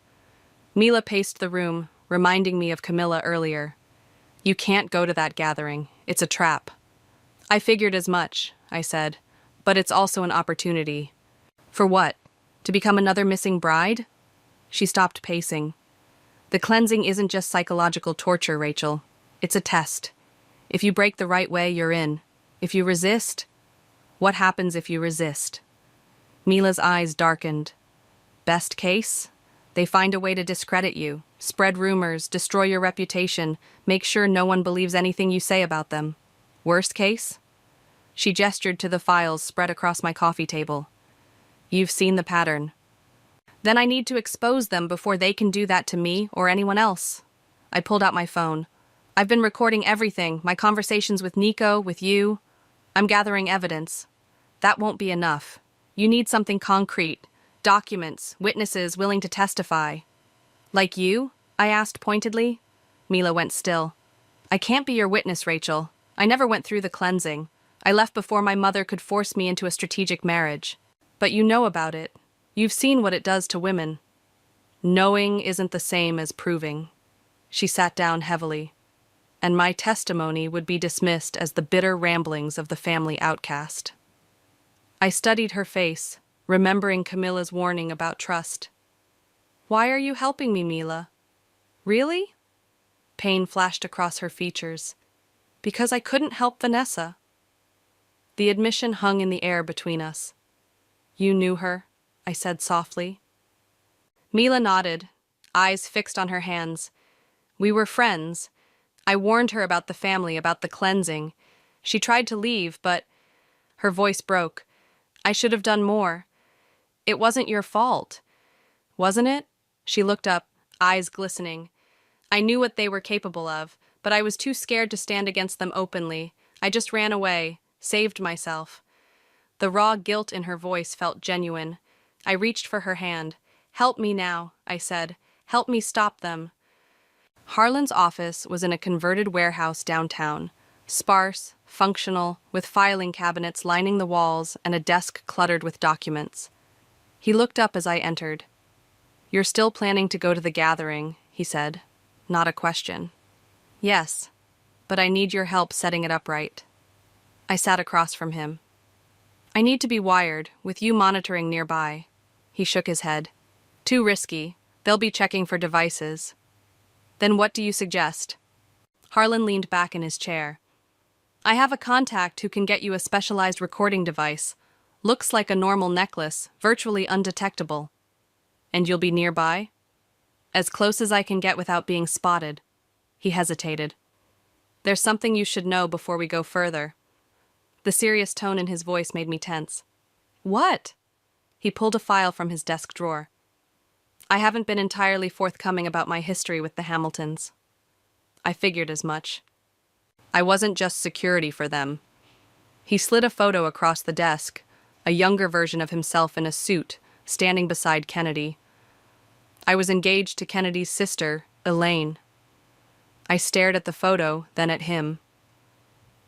Mila paced the room, reminding me of Camilla earlier. You can't go to that gathering. It's a trap. I figured as much, I said, but it's also an opportunity. For what? To become another missing bride? She stopped pacing. The cleansing isn't just psychological torture, Rachel. It's a test. If you break the right way, you're in. If you resist, what happens if you resist? Mila's eyes darkened. Best case? They find a way to discredit you, spread rumors, destroy your reputation, make sure no one believes anything you say about them. Worst case? She gestured to the files spread across my coffee table. You've seen the pattern. Then I need to expose them before they can do that to me or anyone else. I pulled out my phone. I've been recording everything, my conversations with Nico, with you. I'm gathering evidence. That won't be enough. You need something concrete. Documents, witnesses willing to testify. Like you? I asked pointedly. Mila went still. I can't be your witness, Rachel. I never went through the cleansing. I left before my mother could force me into a strategic marriage. But you know about it. You've seen what it does to women. Knowing isn't the same as proving. She sat down heavily. And my testimony would be dismissed as the bitter ramblings of the family outcast. I studied her face, remembering Camilla's warning about trust. Why are you helping me, Mila? Really? Pain flashed across her features. Because I couldn't help Vanessa. The admission hung in the air between us. You knew her, I said softly. Mila nodded, eyes fixed on her hands. We were friends. I warned her about the family, about the cleansing. She tried to leave, but her voice broke. I should have done more. It wasn't your fault. Wasn't it? She looked up, eyes glistening. I knew what they were capable of, but I was too scared to stand against them openly. I just ran away, saved myself. The raw guilt in her voice felt genuine. I reached for her hand. Help me now, I said. Help me stop them. Harlan's office was in a converted warehouse downtown, sparse, functional, with filing cabinets lining the walls and a desk cluttered with documents. He looked up as I entered. You're still planning to go to the gathering, he said. Not a question. Yes, but I need your help setting it up right. I sat across from him. I need to be wired, with you monitoring nearby. He shook his head. Too risky. They'll be checking for devices. Then what do you suggest? Harlan leaned back in his chair. I have a contact who can get you a specialized recording device. Looks like a normal necklace, virtually undetectable. And you'll be nearby? As close as I can get without being spotted. He hesitated. There's something you should know before we go further. The serious tone in his voice made me tense. What? He pulled a file from his desk drawer. I haven't been entirely forthcoming about my history with the Hamiltons. I figured as much. I wasn't just security for them. He slid a photo across the desk, a younger version of himself in a suit, standing beside Kennedy. I was engaged to Kennedy's sister, Elaine. I stared at the photo, then at him.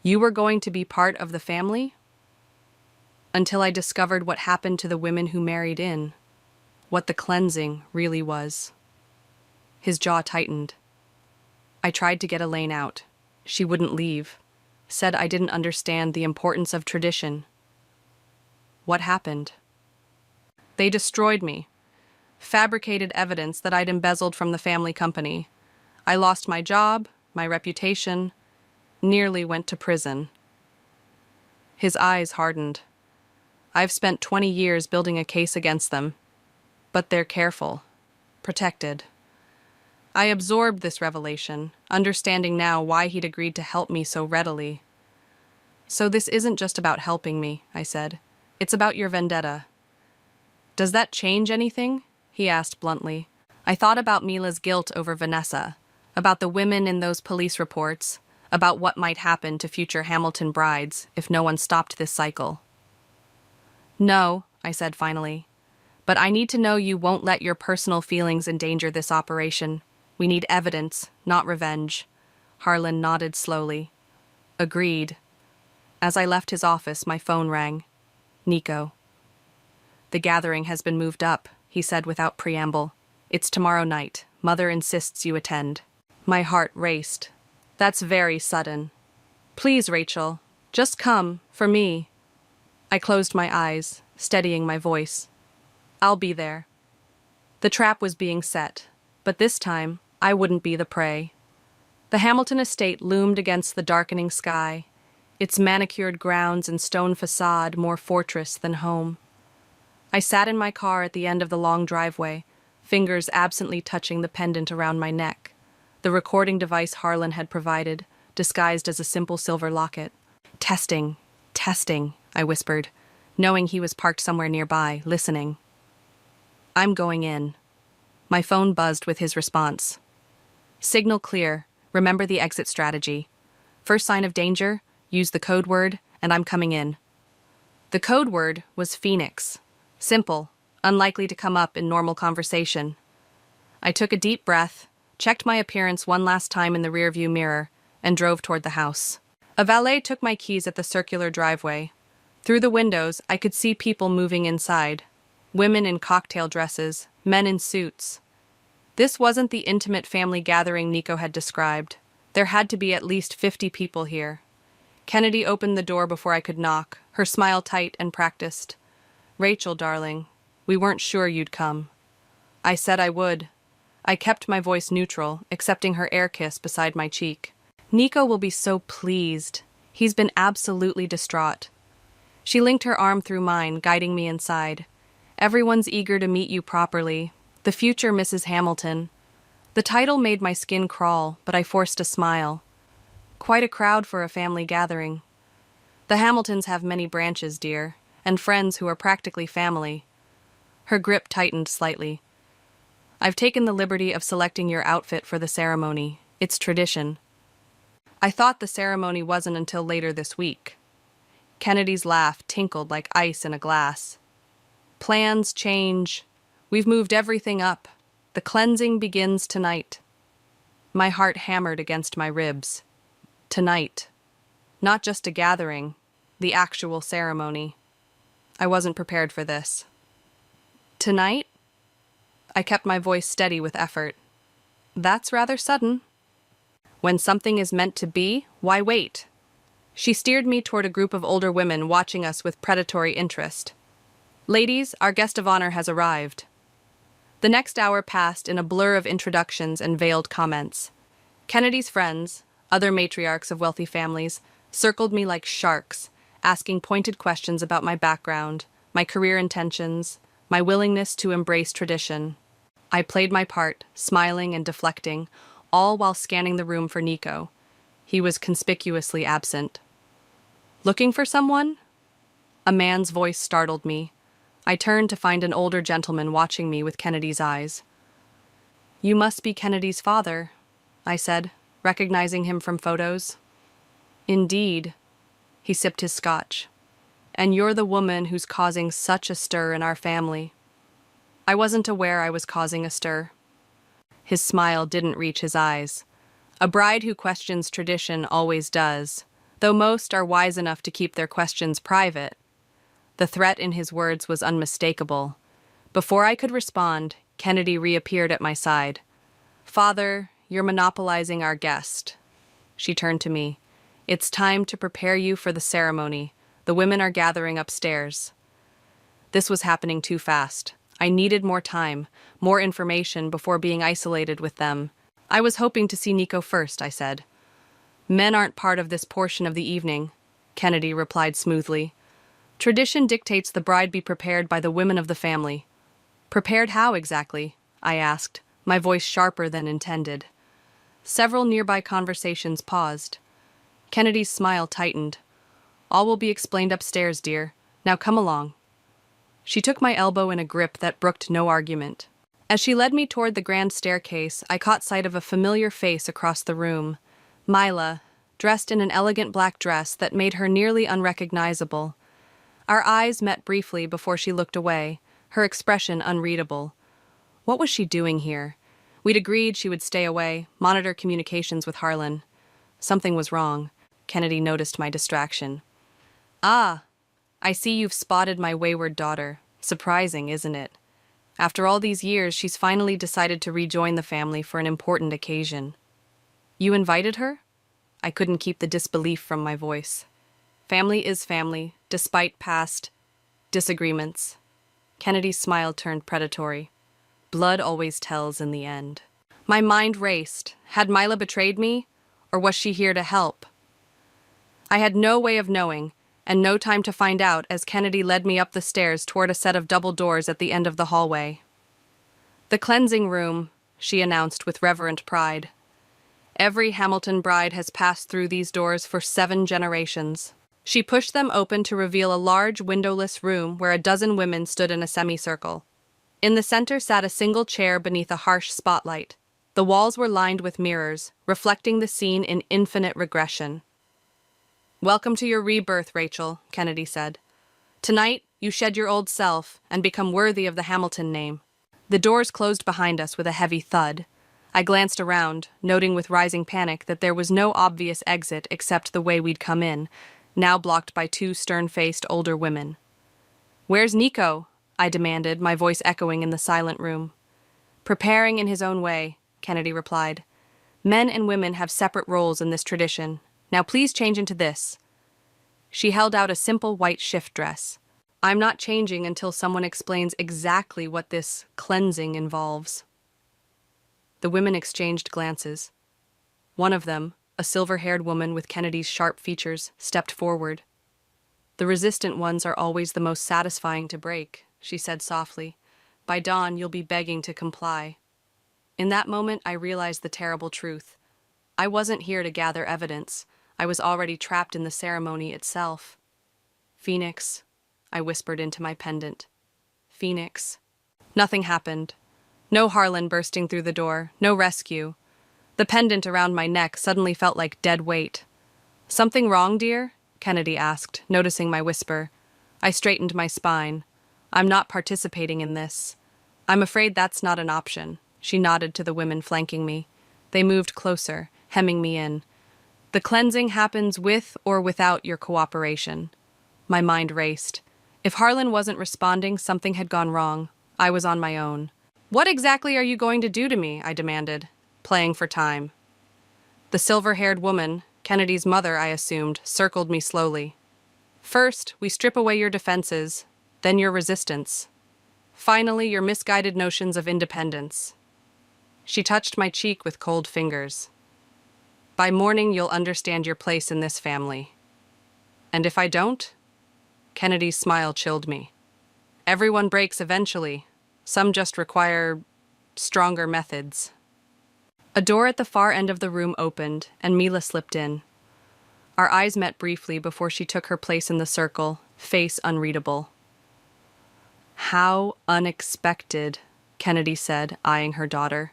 You were going to be part of the family? Until I discovered what happened to the women who married in. What the cleansing really was. His jaw tightened. I tried to get Elaine out. She wouldn't leave. Said I didn't understand the importance of tradition. What happened? They destroyed me. Fabricated evidence that I'd embezzled from the family company. I lost my job, my reputation, nearly went to prison. His eyes hardened. I've spent 20 years building a case against them, but they're careful, protected. I absorbed this revelation, understanding now why he'd agreed to help me so readily. So this isn't just about helping me, I said. It's about your vendetta. Does that change anything? He asked bluntly. I thought about Mila's guilt over Vanessa, about the women in those police reports, about what might happen to future Hamilton brides if no one stopped this cycle. No, I said finally. But I need to know you won't let your personal feelings endanger this operation. We need evidence, not revenge. Harlan nodded slowly. Agreed. As I left his office, my phone rang. Nico. The gathering has been moved up, he said without preamble. It's tomorrow night. Mother insists you attend. My heart raced. That's very sudden. Please, Rachel, just come, for me. I closed my eyes, steadying my voice. I'll be there. The trap was being set, but this time I wouldn't be the prey. The Hamilton estate loomed against the darkening sky, its manicured grounds and stone facade more fortress than home. I sat in my car at the end of the long driveway, fingers absently touching the pendant around my neck, the recording device Harlan had provided, disguised as a simple silver locket. Testing, I whispered, knowing he was parked somewhere nearby, listening. I'm going in. My phone buzzed with his response. Signal clear. Remember the exit strategy. First sign of danger, use the code word, and I'm coming in. The code word was Phoenix. Simple, unlikely to come up in normal conversation. I took a deep breath, checked my appearance one last time in the rearview mirror, and drove toward the house. A valet took my keys at the circular driveway. Through the windows, I could see people moving inside. Women in cocktail dresses, men in suits. This wasn't the intimate family gathering Nico had described. There had to be at least 50 people here. Kennedy opened the door before I could knock, her smile tight and practiced. Rachel, darling, we weren't sure you'd come. I said I would. I kept my voice neutral, accepting her air kiss beside my cheek. Nico will be so pleased. He's been absolutely distraught. She linked her arm through mine, guiding me inside. Everyone's eager to meet you properly. The future Mrs. Hamilton. The title made my skin crawl, but I forced a smile. Quite a crowd for a family gathering. The Hamiltons have many branches, dear, and friends who are practically family. Her grip tightened slightly. I've taken the liberty of selecting your outfit for the ceremony. It's tradition. I thought the ceremony wasn't until later this week. Kennedy's laugh tinkled like ice in a glass. Plans change. We've moved everything up. The cleansing begins tonight. My heart hammered against my ribs. Tonight. Not just a gathering, the actual ceremony. I wasn't prepared for this. Tonight? I kept my voice steady with effort. That's rather sudden. When something is meant to be, why wait? She steered me toward a group of older women watching us with predatory interest. Ladies, our guest of honor has arrived. The next hour passed in a blur of introductions and veiled comments. Kennedy's friends, other matriarchs of wealthy families, circled me like sharks, asking pointed questions about my background, my career intentions, my willingness to embrace tradition. I played my part, smiling and deflecting, all while scanning the room for Nico. He was conspicuously absent. Looking for someone? A man's voice startled me. I turned to find an older gentleman watching me with Kennedy's eyes. You must be Kennedy's father, I said, recognizing him from photos. Indeed. He sipped his scotch. And you're the woman who's causing such a stir in our family. I wasn't aware I was causing a stir. His smile didn't reach his eyes. A bride who questions tradition always does, though most are wise enough to keep their questions private. The threat in his words was unmistakable. Before I could respond, Kennedy reappeared at my side. Father, you're monopolizing our guest. She turned to me. It's time to prepare you for the ceremony. The women are gathering upstairs. This was happening too fast. I needed more time, more information before being isolated with them. I was hoping to see Nico first, I said. Men aren't part of this portion of the evening. Kennedy replied smoothly. Tradition dictates the bride be prepared by the women of the family. Prepared how exactly? I asked, my voice sharper than intended. Several nearby conversations paused. Kennedy's smile tightened. All will be explained upstairs, dear. Now come along. She took my elbow in a grip that brooked no argument. As she led me toward the grand staircase, I caught sight of a familiar face across the room. Mila, dressed in an elegant black dress that made her nearly unrecognizable. Our eyes met briefly before she looked away, her expression unreadable. What was she doing here? We'd agreed she would stay away, monitor communications with Harlan. Something was wrong. Kennedy noticed my distraction. Ah, I see you've spotted my wayward daughter. Surprising, isn't it? After all these years, she's finally decided to rejoin the family for an important occasion. You invited her? I couldn't keep the disbelief from my voice. Family is family, despite past disagreements. Kennedy's smile turned predatory. Blood always tells in the end. My mind raced. Had Mila betrayed me, or was she here to help? I had no way of knowing, and no time to find out as Kennedy led me up the stairs toward a set of double doors at the end of the hallway. The cleansing room, she announced with reverent pride. Every Hamilton bride has passed through these doors for 7 generations. She pushed them open to reveal a large, windowless room where a dozen women stood in a semicircle. In the center sat a single chair beneath a harsh spotlight. The walls were lined with mirrors, reflecting the scene in infinite regression. Welcome to your rebirth, Rachel, Kennedy said. Tonight, you shed your old self and become worthy of the Hamilton name. The doors closed behind us with a heavy thud. I glanced around, noting with rising panic that there was no obvious exit except the way we'd come in, now blocked by 2 stern-faced older women. Where's Nico? I demanded, my voice echoing in the silent room. Preparing in his own way, Kennedy replied. Men and women have separate roles in this tradition. Now please change into this. She held out a simple white shift dress. I'm not changing until someone explains exactly what this cleansing involves. The women exchanged glances. One of them, a silver-haired woman with Kennedy's sharp features, stepped forward. The resistant ones are always the most satisfying to break, she said softly. By dawn, you'll be begging to comply. In that moment, I realized the terrible truth. I wasn't here to gather evidence. I was already trapped in the ceremony itself. Phoenix, I whispered into my pendant. Phoenix. Nothing happened. No Harlan bursting through the door, no rescue. The pendant around my neck suddenly felt like dead weight. Something wrong, dear? Kennedy asked, noticing my whisper. I straightened my spine. I'm not participating in this. I'm afraid that's not an option. She nodded to the women flanking me. They moved closer, hemming me in. The cleansing happens with or without your cooperation. My mind raced. If Harlan wasn't responding, something had gone wrong. I was on my own. What exactly are you going to do to me? I demanded, playing for time. The silver-haired woman, Kennedy's mother, I assumed, circled me slowly. First, we strip away your defenses, then your resistance. Finally, your misguided notions of independence. She touched my cheek with cold fingers. By morning, you'll understand your place in this family. And if I don't? Kennedy's smile chilled me. Everyone breaks eventually. Some just require stronger methods. A door at the far end of the room opened, and Mila slipped in. Our eyes met briefly before she took her place in the circle, face unreadable. How unexpected, Kennedy said, eyeing her daughter.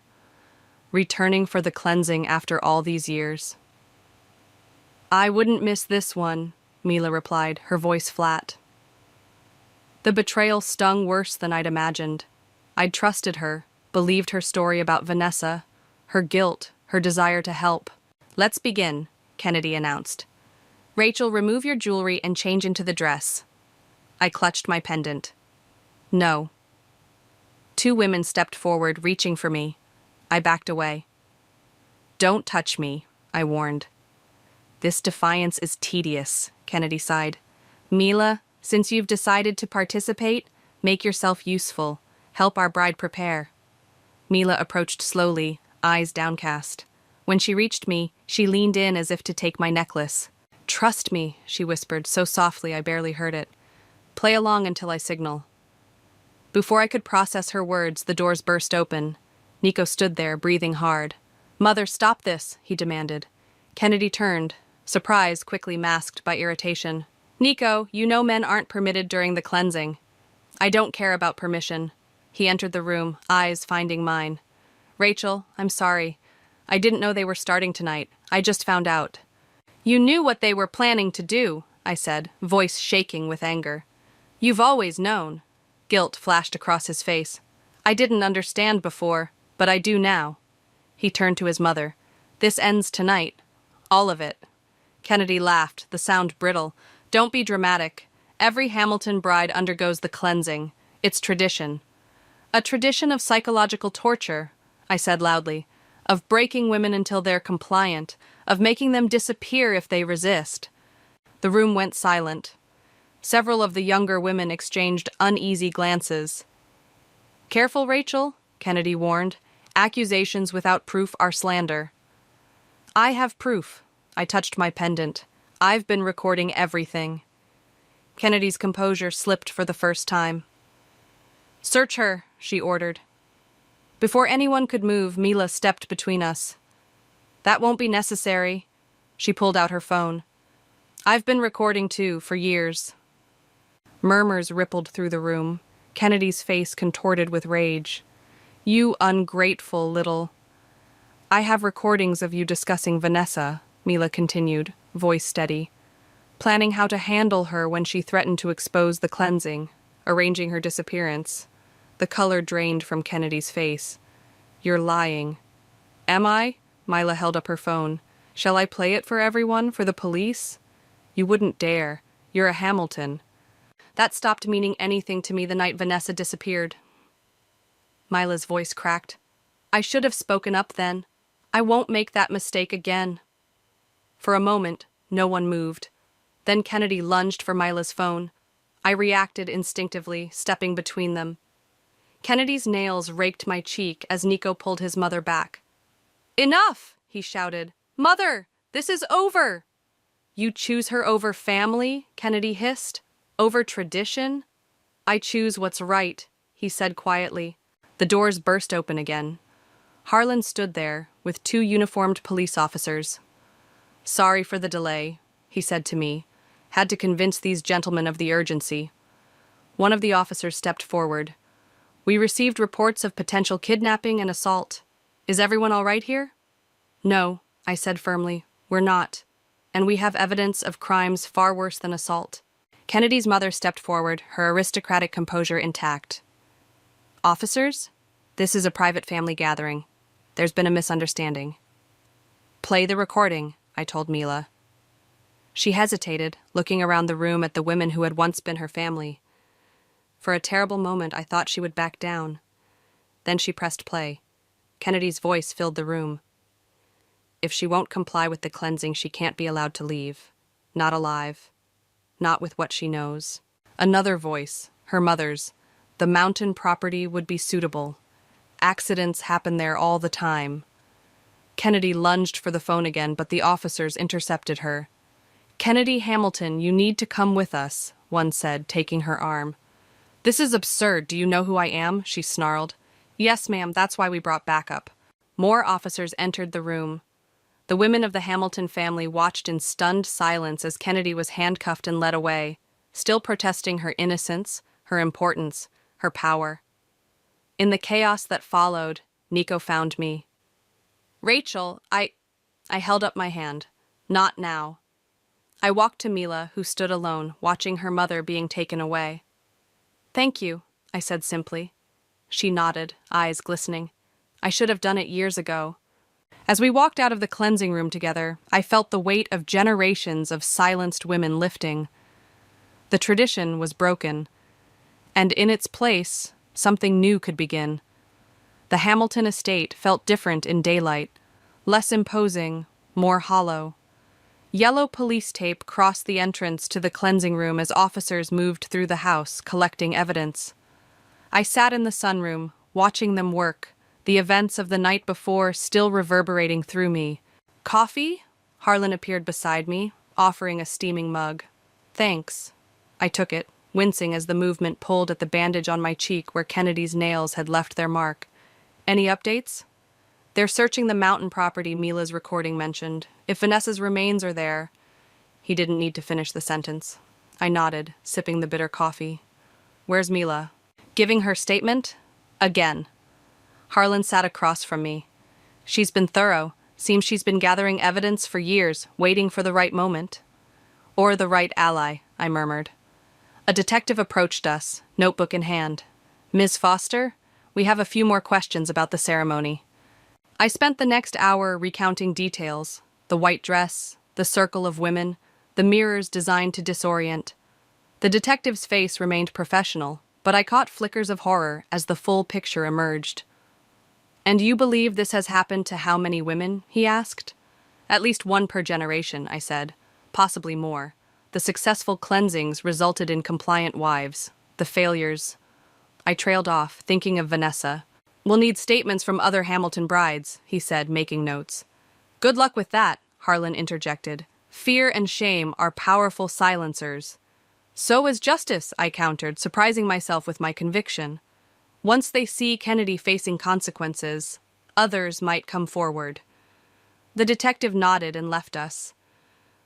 Returning for the cleansing after all these years. I wouldn't miss this one, Mila replied, her voice flat. The betrayal stung worse than I'd imagined. I'd trusted her, believed her story about Vanessa, her guilt, her desire to help. Let's begin, Kennedy announced. Rachel, remove your jewelry and change into the dress. I clutched my pendant. No. 2 women stepped forward, reaching for me. I backed away. Don't touch me, I warned. This defiance is tedious, Kennedy sighed. Mila, since you've decided to participate, make yourself useful. Help our bride prepare. Mila approached slowly, eyes downcast. When she reached me, she leaned in as if to take my necklace. Trust me, she whispered, so softly I barely heard it. Play along until I signal. Before I could process her words, the doors burst open. Nico stood there, breathing hard. Mother, stop this, he demanded. Kennedy turned, surprise quickly masked by irritation. Nico, you know men aren't permitted during the cleansing. I don't care about permission. He entered the room, eyes finding mine. Rachel, I'm sorry. I didn't know they were starting tonight. I just found out. You knew what they were planning to do, I said, voice shaking with anger. You've always known. Guilt flashed across his face. I didn't understand before, but I do now. He turned to his mother. This ends tonight. All of it. Kennedy laughed, the sound brittle. Don't be dramatic. Every Hamilton bride undergoes the cleansing. It's tradition. A tradition of psychological torture, I said loudly, of breaking women until they're compliant, of making them disappear if they resist. The room went silent. Several of the younger women exchanged uneasy glances. Careful, Rachel, Kennedy warned. Accusations without proof are slander. I have proof. I touched my pendant. I've been recording everything. Kennedy's composure slipped for the first time. Search her, she ordered. Before anyone could move, Mila stepped between us. That won't be necessary. She pulled out her phone. I've been recording too, for years. Murmurs rippled through the room. Kennedy's face contorted with rage. You ungrateful little... I have recordings of you discussing Vanessa, Mila continued, voice steady. Planning how to handle her when she threatened to expose the cleansing, arranging her disappearance. The color drained from Kennedy's face. You're lying. Am I? Mila held up her phone. Shall I play it for everyone, for the police? You wouldn't dare. You're a Hamilton. That stopped meaning anything to me the night Vanessa disappeared. Mila's voice cracked. I should have spoken up then. I won't make that mistake again. For a moment, no one moved. Then Kennedy lunged for Mila's phone. I reacted instinctively, stepping between them. Kennedy's nails raked my cheek as Nico pulled his mother back. Enough, he shouted. Mother, this is over. You choose her over family, Kennedy hissed. Over tradition? I choose what's right, he said quietly. The doors burst open again. Harlan stood there, with 2 uniformed police officers. Sorry for the delay, he said to me. Had to convince these gentlemen of the urgency. One of the officers stepped forward. We received reports of potential kidnapping and assault. Is everyone all right here? No, I said firmly. We're not. And we have evidence of crimes far worse than assault. Kennedy's mother stepped forward, her aristocratic composure intact. Officers, this is a private family gathering. There's been a misunderstanding. Play the recording, I told Mila. She hesitated, looking around the room at the women who had once been her family. For a terrible moment, I thought she would back down. Then she pressed play. Kennedy's voice filled the room. If she won't comply with the cleansing, she can't be allowed to leave. Not alive. Not with what she knows. Another voice, her mother's. The mountain property would be suitable. Accidents happen there all the time. Kennedy lunged for the phone again, but the officers intercepted her. Kennedy Hamilton, you need to come with us, one said, taking her arm. This is absurd. Do you know who I am? She snarled. Yes, ma'am, that's why we brought backup. More officers entered the room. The women of the Hamilton family watched in stunned silence as Kennedy was handcuffed and led away, still protesting her innocence, her importance, her power. In the chaos that followed, Nico found me. Rachel, I held up my hand. Not now. I walked to Mila, who stood alone, watching her mother being taken away. Thank you, I said simply. She nodded, eyes glistening. I should have done it years ago. As we walked out of the cleansing room together, I felt the weight of generations of silenced women lifting. The tradition was broken, and in its place, something new could begin. The Hamilton estate felt different in daylight, less imposing, more hollow. Yellow police tape crossed the entrance to the cleansing room as officers moved through the house, collecting evidence. I sat in the sunroom, watching them work, the events of the night before still reverberating through me. Coffee? Harlan appeared beside me, offering a steaming mug. Thanks. I took it, wincing as the movement pulled at the bandage on my cheek where Kennedy's nails had left their mark. Any updates? They're searching the mountain property Mila's recording mentioned. If Vanessa's remains are there... He didn't need to finish the sentence. I nodded, sipping the bitter coffee. Where's Mila? Giving her statement? Again. Harlan sat across from me. She's been thorough. Seems she's been gathering evidence for years, waiting for the right moment. Or the right ally, I murmured. A detective approached us, notebook in hand. Ms. Foster, we have a few more questions about the ceremony. I spent the next hour recounting details. The white dress, the circle of women, the mirrors designed to disorient. The detective's face remained professional, but I caught flickers of horror as the full picture emerged. And you believe this has happened to how many women? He asked. At least one per generation, I said. Possibly more. The successful cleansings resulted in compliant wives. The failures... I trailed off, thinking of Vanessa. We'll need statements from other Hamilton brides, he said, making notes. Good luck with that, Harlan interjected. Fear and shame are powerful silencers. So is justice, I countered, surprising myself with my conviction. Once they see Kennedy facing consequences, others might come forward. The detective nodded and left us.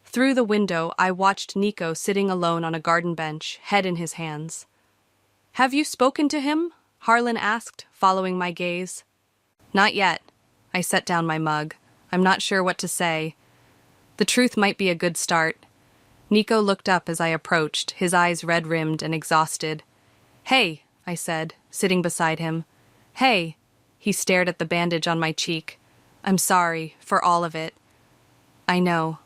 Through the window, I watched Nico sitting alone on a garden bench, head in his hands. Have you spoken to him? Harlan asked, following my gaze. Not yet. I set down my mug. I'm not sure what to say. The truth might be a good start. Nico looked up as I approached, his eyes red-rimmed and exhausted. Hey, I said, sitting beside him. Hey. He stared at the bandage on my cheek. I'm sorry, for all of it. I know.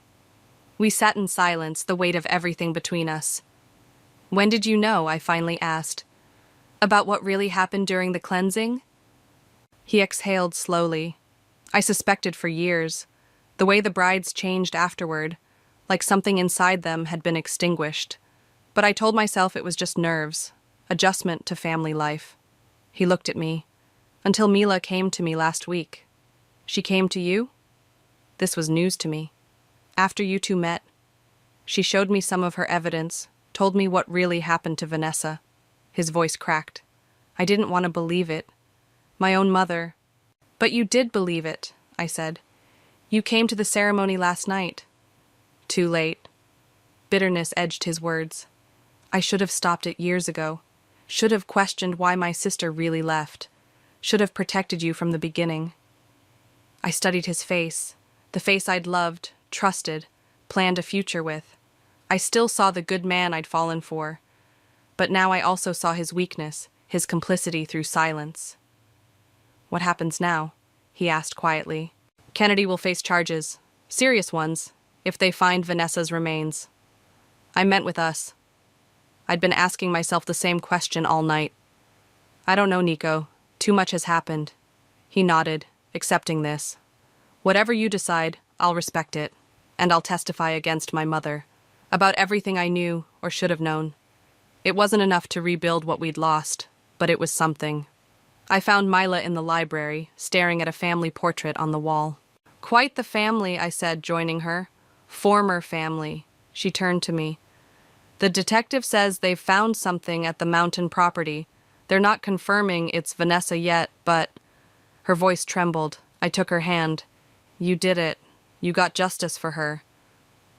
We sat in silence, the weight of everything between us. When did you know? I finally asked. About what really happened during the cleansing? He exhaled slowly. I suspected for years. The way the brides changed afterward, like something inside them had been extinguished. But I told myself it was just nerves, adjustment to family life. He looked at me. Until Mila came to me last week. She came to you? This was news to me. After you two met, she showed me some of her evidence, told me what really happened to Vanessa. His voice cracked. I didn't want to believe it. My own mother. But you did believe it, I said. You came to the ceremony last night. Too late. Bitterness edged his words. I should have stopped it years ago. Should have questioned why my sister really left. Should have protected you from the beginning. I studied his face, the face I'd loved, trusted, planned a future with. I still saw the good man I'd fallen for. But now I also saw his weakness, his complicity through silence. What happens now? He asked quietly. Kennedy will face charges, serious ones, if they find Vanessa's remains. I meant with us. I'd been asking myself the same question all night. I don't know, Nico. Too much has happened. He nodded, accepting this. Whatever you decide, I'll respect it, and I'll testify against my mother, about everything I knew or should have known. It wasn't enough to rebuild what we'd lost, but it was something. I found Mila in the library, staring at a family portrait on the wall. Quite the family, I said, joining her. Former family. She turned to me. The detective says they've found something at the mountain property. They're not confirming it's Vanessa yet, but... Her voice trembled. I took her hand. You did it. You got justice for her.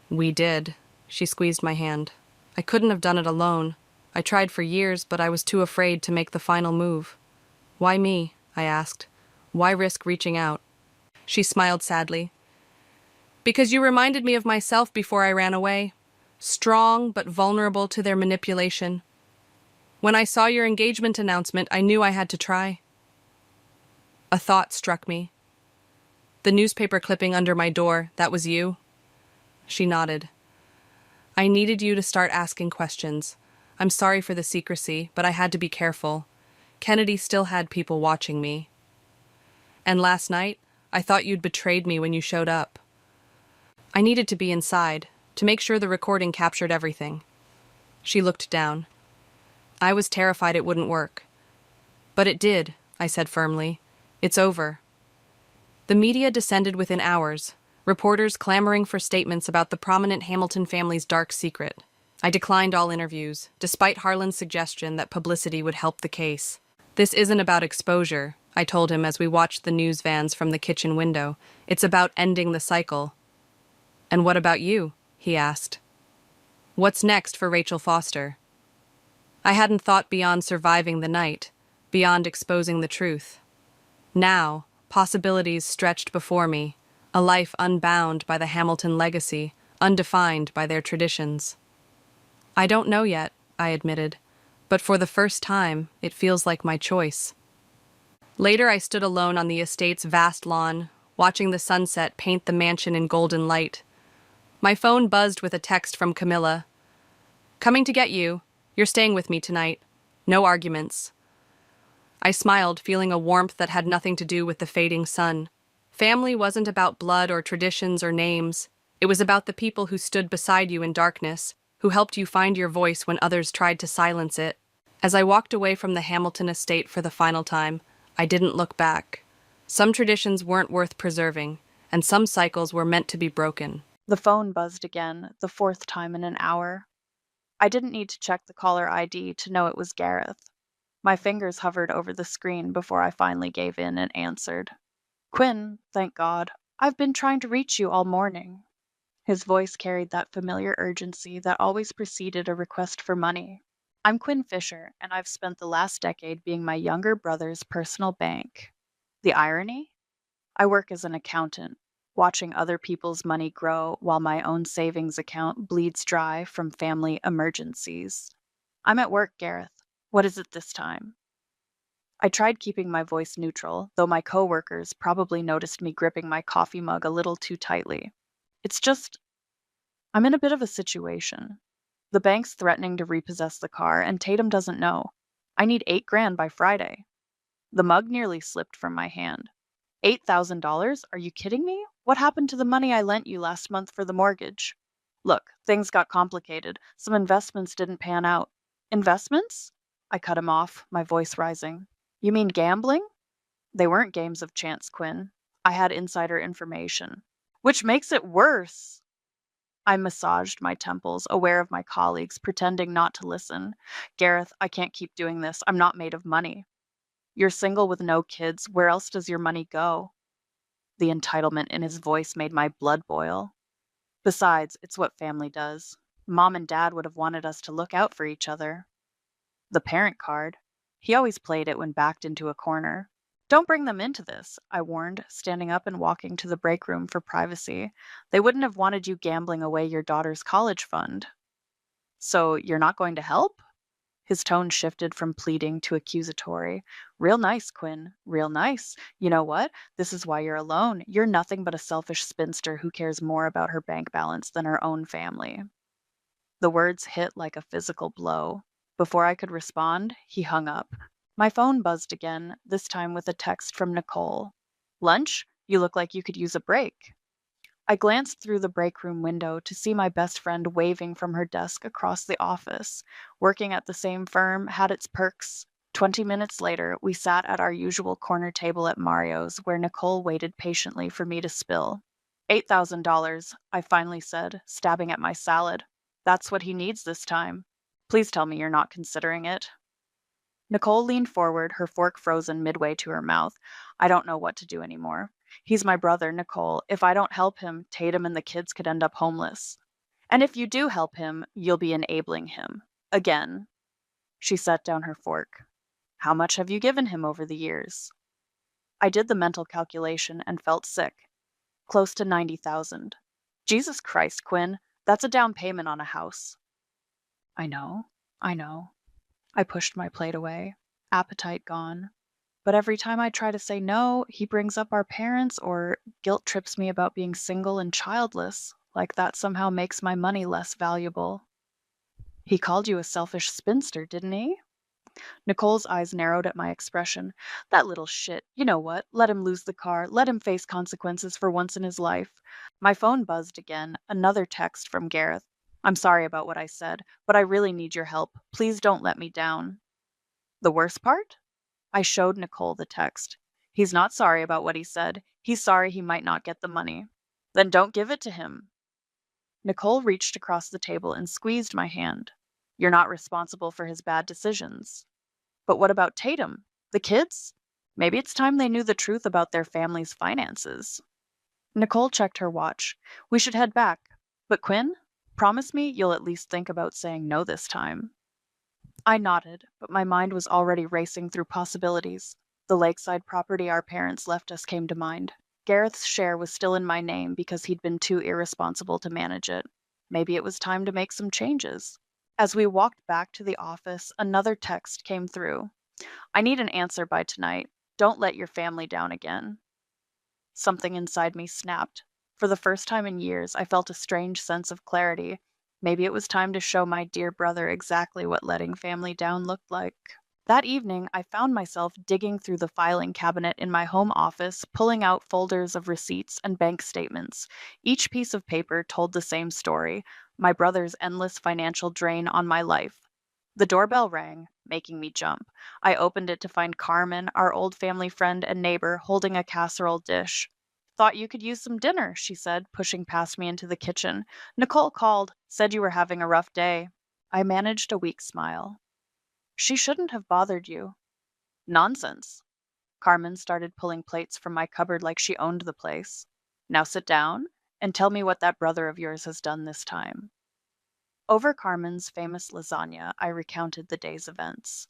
We did. She squeezed my hand. I couldn't have done it alone. I tried for years, but I was too afraid to make the final move. Why me? I asked. Why risk reaching out? She smiled sadly. Because you reminded me of myself before I ran away. Strong, but vulnerable to their manipulation. When I saw your engagement announcement, I knew I had to try. A thought struck me. The newspaper clipping under my door, that was you? She nodded. I needed you to start asking questions. I'm sorry for the secrecy, but I had to be careful. Kennedy still had people watching me. And last night, I thought you'd betrayed me when you showed up. I needed to be inside, to make sure the recording captured everything. She looked down. I was terrified it wouldn't work. But it did, I said firmly. It's over. The media descended within hours. reporters clamoring for statements about the prominent Hamilton family's dark secret. I declined all interviews, despite Harlan's suggestion that publicity would help the case. This isn't about exposure, I told him as we watched the news vans from the kitchen window. It's about ending the cycle. And what about you? He asked. What's next for Rachel Foster? I hadn't thought beyond surviving the night, beyond exposing the truth. Now, possibilities stretched before me, a life unbound by the Hamilton legacy, undefined by their traditions. I don't know yet, I admitted, but for the first time, it feels like my choice. Later, I stood alone on the estate's vast lawn, watching the sunset paint the mansion in golden light. My phone buzzed with a text from Camilla. Coming to get you. You're staying with me tonight. No arguments. I smiled, feeling a warmth that had nothing to do with the fading sun. Family wasn't about blood or traditions or names. It was about the people who stood beside you in darkness, who helped you find your voice when others tried to silence it. As I walked away from the Hamilton estate for the final time, I didn't look back. Some traditions weren't worth preserving, and some cycles were meant to be broken. The phone buzzed again, the fourth time in an hour. I didn't need to check the caller ID to know it was Gareth. My fingers hovered over the screen before I finally gave in and answered. Quinn, thank God. I've been trying to reach you all morning. His voice carried that familiar urgency that always preceded a request for money. I'm Quinn Fisher, and I've spent the last decade being my younger brother's personal bank. The irony? I work as an accountant, watching other people's money grow while my own savings account bleeds dry from family emergencies. I'm at work, Gareth. What is it this time? I tried keeping my voice neutral, though my coworkers probably noticed me gripping my coffee mug a little too tightly. It's just, I'm in a bit of a situation. The bank's threatening to repossess the car, and Tatum doesn't know. I need $8,000 by Friday. The mug nearly slipped from my hand. $8,000? Are you kidding me? What happened to the money I lent you last month for the mortgage? Look, things got complicated. Some investments didn't pan out. Investments? I cut him off, my voice rising. You mean gambling? They weren't games of chance, Quinn. I had insider information. Which makes it worse. I massaged my temples, aware of my colleagues, pretending not to listen. Gareth, I can't keep doing this. I'm not made of money. You're single with no kids. Where else does your money go? The entitlement in his voice made my blood boil. Besides, it's what family does. Mom and Dad would have wanted us to look out for each other. The parent card. He always played it when backed into a corner. Don't bring them into this, I warned, standing up and walking to the break room for privacy. They wouldn't have wanted you gambling away your daughter's college fund. So you're not going to help? His tone shifted from pleading to accusatory. Real nice, Quinn. Real nice. You know what? This is why you're alone. You're nothing but a selfish spinster who cares more about her bank balance than her own family. The words hit like a physical blow. Before I could respond, he hung up. My phone buzzed again, this time with a text from Nicole. Lunch? You look like you could use a break. I glanced through the break room window to see my best friend waving from her desk across the office. Working at the same firm had its perks. 20 minutes later, we sat at our usual corner table at Mario's, where Nicole waited patiently for me to spill. $8,000, I finally said, stabbing at my salad. That's what he needs this time. Please tell me you're not considering it. Nicole leaned forward, her fork frozen midway to her mouth. I don't know what to do anymore. He's my brother, Nicole. If I don't help him, Tatum and the kids could end up homeless. And if you do help him, you'll be enabling him. Again. She set down her fork. How much have you given him over the years? I did the mental calculation and felt sick. Close to $90,000. Jesus Christ, Quinn. That's a down payment on a house. I know. I pushed my plate away, appetite gone. But every time I try to say no, he brings up our parents or guilt trips me about being single and childless, like that somehow makes my money less valuable. He called you a selfish spinster, didn't he? Nicole's eyes narrowed at my expression. That little shit. You know what? Let him lose the car. Let him face consequences for once in his life. My phone buzzed again, another text from Gareth. I'm sorry about what I said, but I really need your help. Please don't let me down. The worst part? I showed Nicole the text. He's not sorry about what he said. He's sorry he might not get the money. Then don't give it to him. Nicole reached across the table and squeezed my hand. You're not responsible for his bad decisions. But what about Tatum? The kids? Maybe it's time they knew the truth about their family's finances. Nicole checked her watch. We should head back. But Quinn, promise me you'll at least think about saying no this time. I nodded, but my mind was already racing through possibilities. The lakeside property our parents left us came to mind. Gareth's share was still in my name because he'd been too irresponsible to manage it. Maybe it was time to make some changes. As we walked back to the office, another text came through. I need an answer by tonight. Don't let your family down again. Something inside me snapped. For the first time in years, I felt a strange sense of clarity. Maybe it was time to show my dear brother exactly what letting family down looked like. That evening, I found myself digging through the filing cabinet in my home office, pulling out folders of receipts and bank statements. Each piece of paper told the same story: my brother's endless financial drain on my life. The doorbell rang, making me jump. I opened it to find Carmen, our old family friend and neighbor, holding a casserole dish. Thought you could use some dinner, she said, pushing past me into the kitchen. Nicole called, said you were having a rough day. I managed a weak smile. She shouldn't have bothered you. Nonsense. Carmen started pulling plates from my cupboard like she owned the place. Now sit down and tell me what that brother of yours has done this time. Over Carmen's famous lasagna, I recounted the day's events.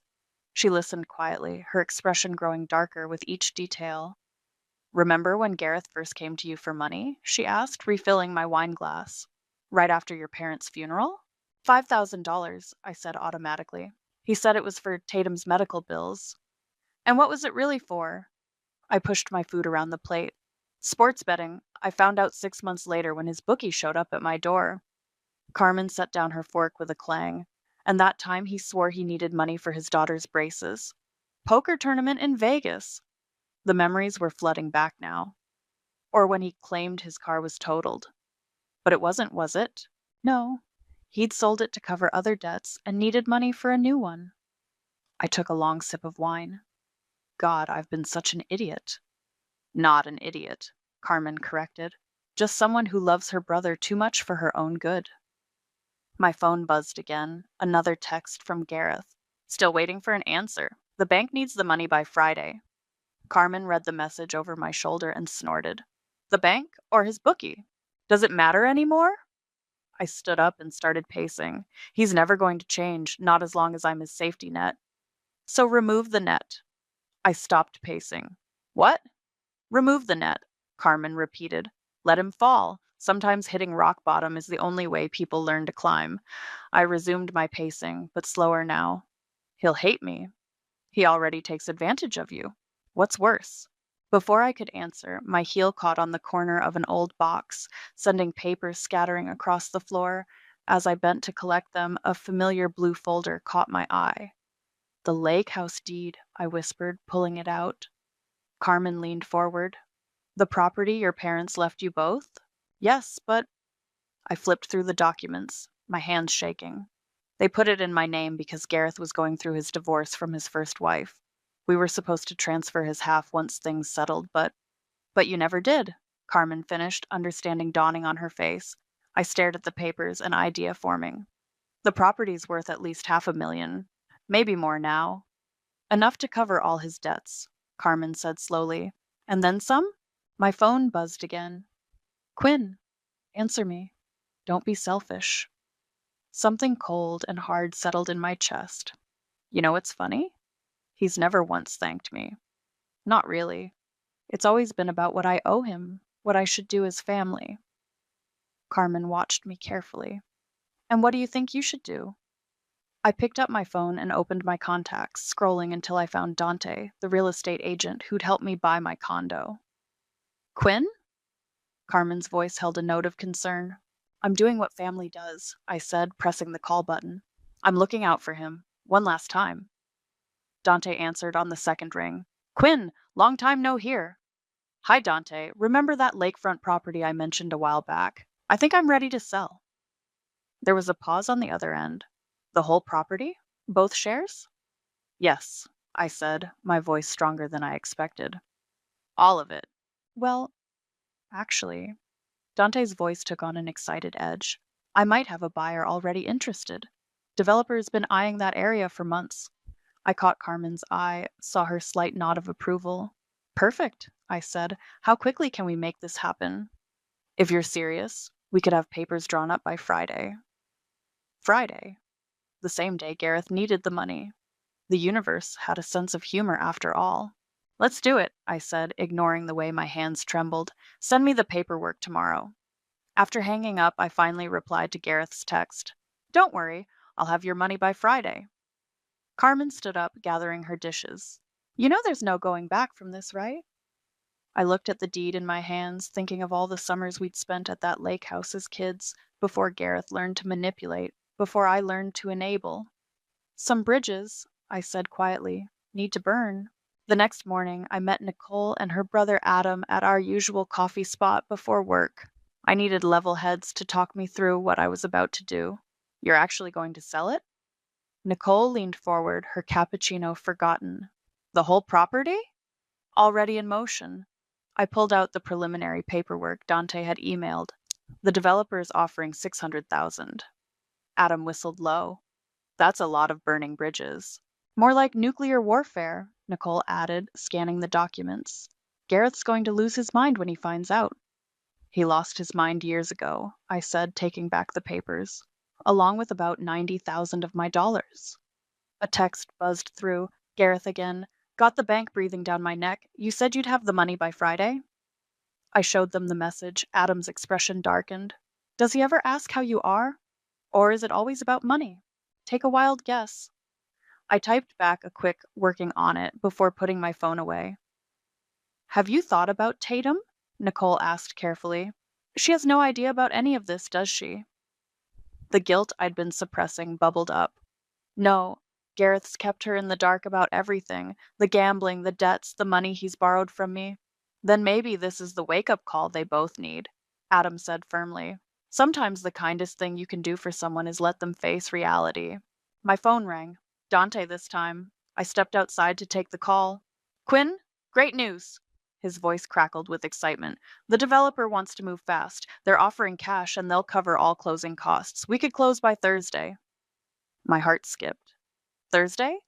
She listened quietly, her expression growing darker with each detail. Remember when Gareth first came to you for money? She asked, refilling my wine glass. Right after your parents' funeral? $5,000, I said automatically. He said it was for Tatum's medical bills. And what was it really for? I pushed my food around the plate. Sports betting. I found out 6 months later when his bookie showed up at my door. Carmen set down her fork with a clang. And that time he swore he needed money for his daughter's braces. Poker tournament in Vegas. The memories were flooding back now. Or when he claimed his car was totaled. But it wasn't, was it? No. He'd sold it to cover other debts and needed money for a new one. I took a long sip of wine. God, I've been such an idiot. Not an idiot, Carmen corrected. Just someone who loves her brother too much for her own good. My phone buzzed again. Another text from Gareth. Still waiting for an answer. The bank needs the money by Friday. Carmen read the message over my shoulder and snorted. The bank or his bookie? Does it matter anymore? I stood up and started pacing. He's never going to change, not as long as I'm his safety net. So remove the net. I stopped pacing. What? Remove the net, Carmen repeated. Let him fall. Sometimes hitting rock bottom is the only way people learn to climb. I resumed my pacing, but slower now. He'll hate me. He already takes advantage of you. What's worse? Before I could answer, my heel caught on the corner of an old box, sending papers scattering across the floor. As I bent to collect them, a familiar blue folder caught my eye. The lake house deed, I whispered, pulling it out. Carmen leaned forward. The property your parents left you both? Yes, but... I flipped through the documents, my hands shaking. They put it in my name because Gareth was going through his divorce from his first wife. We were supposed to transfer his half once things settled, but you never did, Carmen finished, understanding dawning on her face. I stared at the papers, an idea forming. The property's worth at least $500,000, maybe more now. Enough to cover all his debts, Carmen said slowly. And then some? My phone buzzed again. Quinn, answer me. Don't be selfish. Something cold and hard settled in my chest. You know what's funny? He's never once thanked me. Not really. It's always been about what I owe him, what I should do as family. Carmen watched me carefully. And what do you think you should do? I picked up my phone and opened my contacts, scrolling until I found Dante, the real estate agent who'd helped me buy my condo. Quinn? Carmen's voice held a note of concern. I'm doing what family does, I said, pressing the call button. I'm looking out for him. One last time. Dante answered on the second ring. Quinn, long time no hear. Hi, Dante. Remember that lakefront property I mentioned a while back? I think I'm ready to sell. There was a pause on the other end. The whole property? Both shares? Yes, I said, my voice stronger than I expected. All of it. Well, actually, Dante's voice took on an excited edge. I might have a buyer already interested. Developer's been eyeing that area for months. I caught Carmen's eye, saw her slight nod of approval. Perfect, I said. How quickly can we make this happen? If you're serious, we could have papers drawn up by Friday. Friday? The same day Gareth needed the money. The universe had a sense of humor after all. Let's do it, I said, ignoring the way my hands trembled. Send me the paperwork tomorrow. After hanging up, I finally replied to Gareth's text. Don't worry, I'll have your money by Friday. Carmen stood up, gathering her dishes. You know there's no going back from this, right? I looked at the deed in my hands, thinking of all the summers we'd spent at that lake house as kids, before Gareth learned to manipulate, before I learned to enable. Some bridges, I said quietly, need to burn. The next morning, I met Nicole and her brother Adam at our usual coffee spot before work. I needed level heads to talk me through what I was about to do. You're actually going to sell it? Nicole leaned forward, her cappuccino forgotten. The whole property? Already in motion. I pulled out the preliminary paperwork Dante had emailed. The developer is offering $600,000. Adam whistled low. That's a lot of burning bridges. More like nuclear warfare, Nicole added, scanning the documents. Gareth's going to lose his mind when he finds out. He lost his mind years ago, I said, taking back the papers, along with about 90,000 of my dollars. A text buzzed through. Gareth again. Got the bank breathing down my neck. You said you'd have the money by Friday? I showed them the message. Adam's expression darkened. Does he ever ask how you are? Or is it always about money? Take a wild guess. I typed back a quick working on it before putting my phone away. Have you thought about Tatum? Nicole asked carefully. She has no idea about any of this, does she? The guilt I'd been suppressing bubbled up. No, Gareth's kept her in the dark about everything, the gambling, the debts, the money he's borrowed from me. Then maybe this is the wake-up call they both need, Adam said firmly. Sometimes the kindest thing you can do for someone is let them face reality. My phone rang. Dante this time. I stepped outside to take the call. Quinn, great news. His voice crackled with excitement. The developer wants to move fast. They're offering cash and they'll cover all closing costs. We could close by Thursday. My heart skipped. Thursday?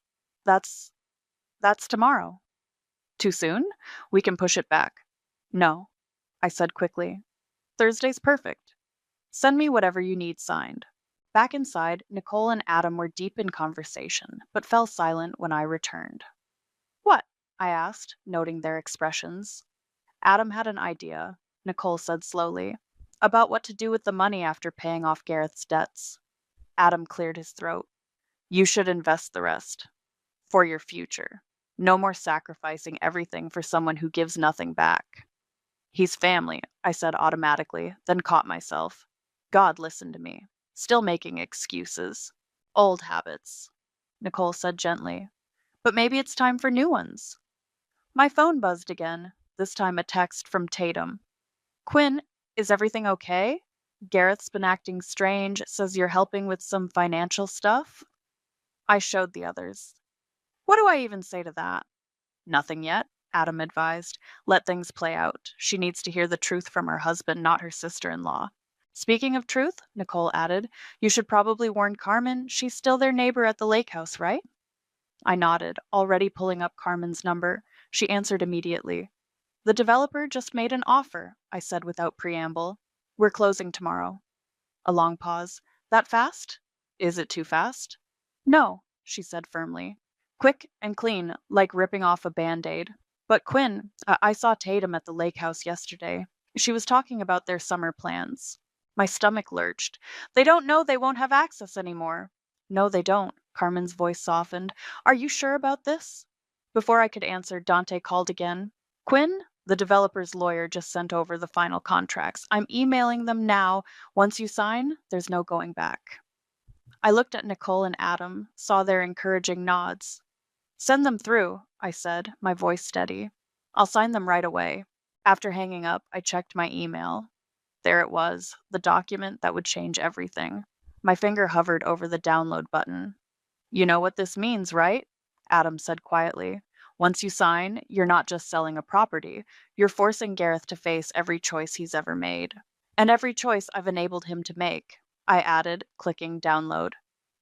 That's tomorrow. Too soon? We can push it back. No, I said quickly. Thursday's perfect. Send me whatever you need signed. Back inside, Nicole and Adam were deep in conversation, but fell silent when I returned. What? I asked, noting their expressions. Adam had an idea, Nicole said slowly, about what to do with the money after paying off Gareth's debts. Adam cleared his throat. You should invest the rest. For your future. No more sacrificing everything for someone who gives nothing back. He's family, I said automatically, then caught myself. God listened to me. Still making excuses. Old habits. Nicole said gently. But maybe it's time for new ones. My phone buzzed again, this time a text from Tatum. Quinn, is everything okay? Gareth's been acting strange, says you're helping with some financial stuff. I showed the others. What do I even say to that? Nothing yet, Adam advised. Let things play out. She needs to hear the truth from her husband, not her sister-in-law. Speaking of truth, Nicole added, you should probably warn Carmen. She's still their neighbor at the lake house, right? I nodded, already pulling up Carmen's number. She answered immediately. The developer just made an offer, I said without preamble. We're closing tomorrow. A long pause. That fast? Is it too fast? No, she said firmly. Quick and clean, like ripping off a Band-Aid. But Quinn, I saw Tatum at the lake house yesterday. She was talking about their summer plans. My stomach lurched. They don't know they won't have access anymore. No, they don't. Carmen's voice softened. Are you sure about this? Before I could answer, Dante called again. Quinn, the developer's lawyer just sent over the final contracts. I'm emailing them now. Once you sign, there's no going back. I looked at Nicole and Adam, saw their encouraging nods. Send them through, I said, my voice steady. I'll sign them right away. After hanging up, I checked my email. There it was, the document that would change everything. My finger hovered over the download button. You know what this means, right? Adam said quietly. Once you sign, you're not just selling a property. You're forcing Gareth to face every choice he's ever made. And every choice I've enabled him to make, I added, clicking download.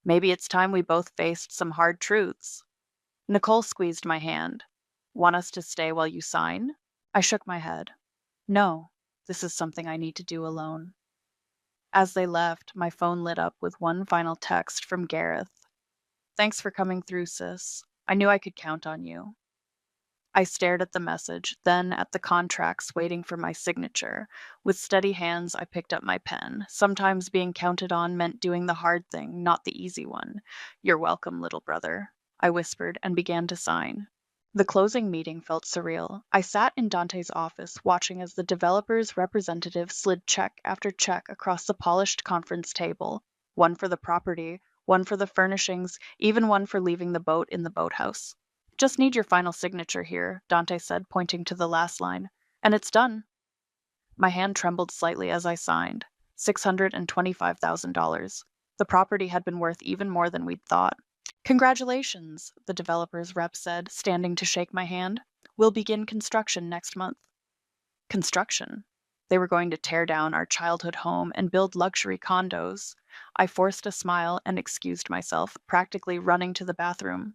Maybe it's time we both faced some hard truths. Nicole squeezed my hand. Want us to stay while you sign? I shook my head. No, this is something I need to do alone. As they left, my phone lit up with one final text from Gareth. Thanks for coming through, sis. I knew I could count on you. I stared at the message, then at the contracts waiting for my signature. With steady hands, I picked up my pen. Sometimes being counted on meant doing the hard thing, not the easy one. You're welcome, little brother, I whispered and began to sign. The closing meeting felt surreal. I sat in Dante's office, watching as the developer's representative slid check after check across the polished conference table. One for the property, one for the furnishings, even one for leaving the boat in the boathouse. Just need your final signature here, Dante said, pointing to the last line. And it's done. My hand trembled slightly as I signed. $625,000. The property had been worth even more than we'd thought. Congratulations, the developer's rep said, standing to shake my hand. We'll begin construction next month. Construction? They were going to tear down our childhood home and build luxury condos. I forced a smile and excused myself, practically running to the bathroom.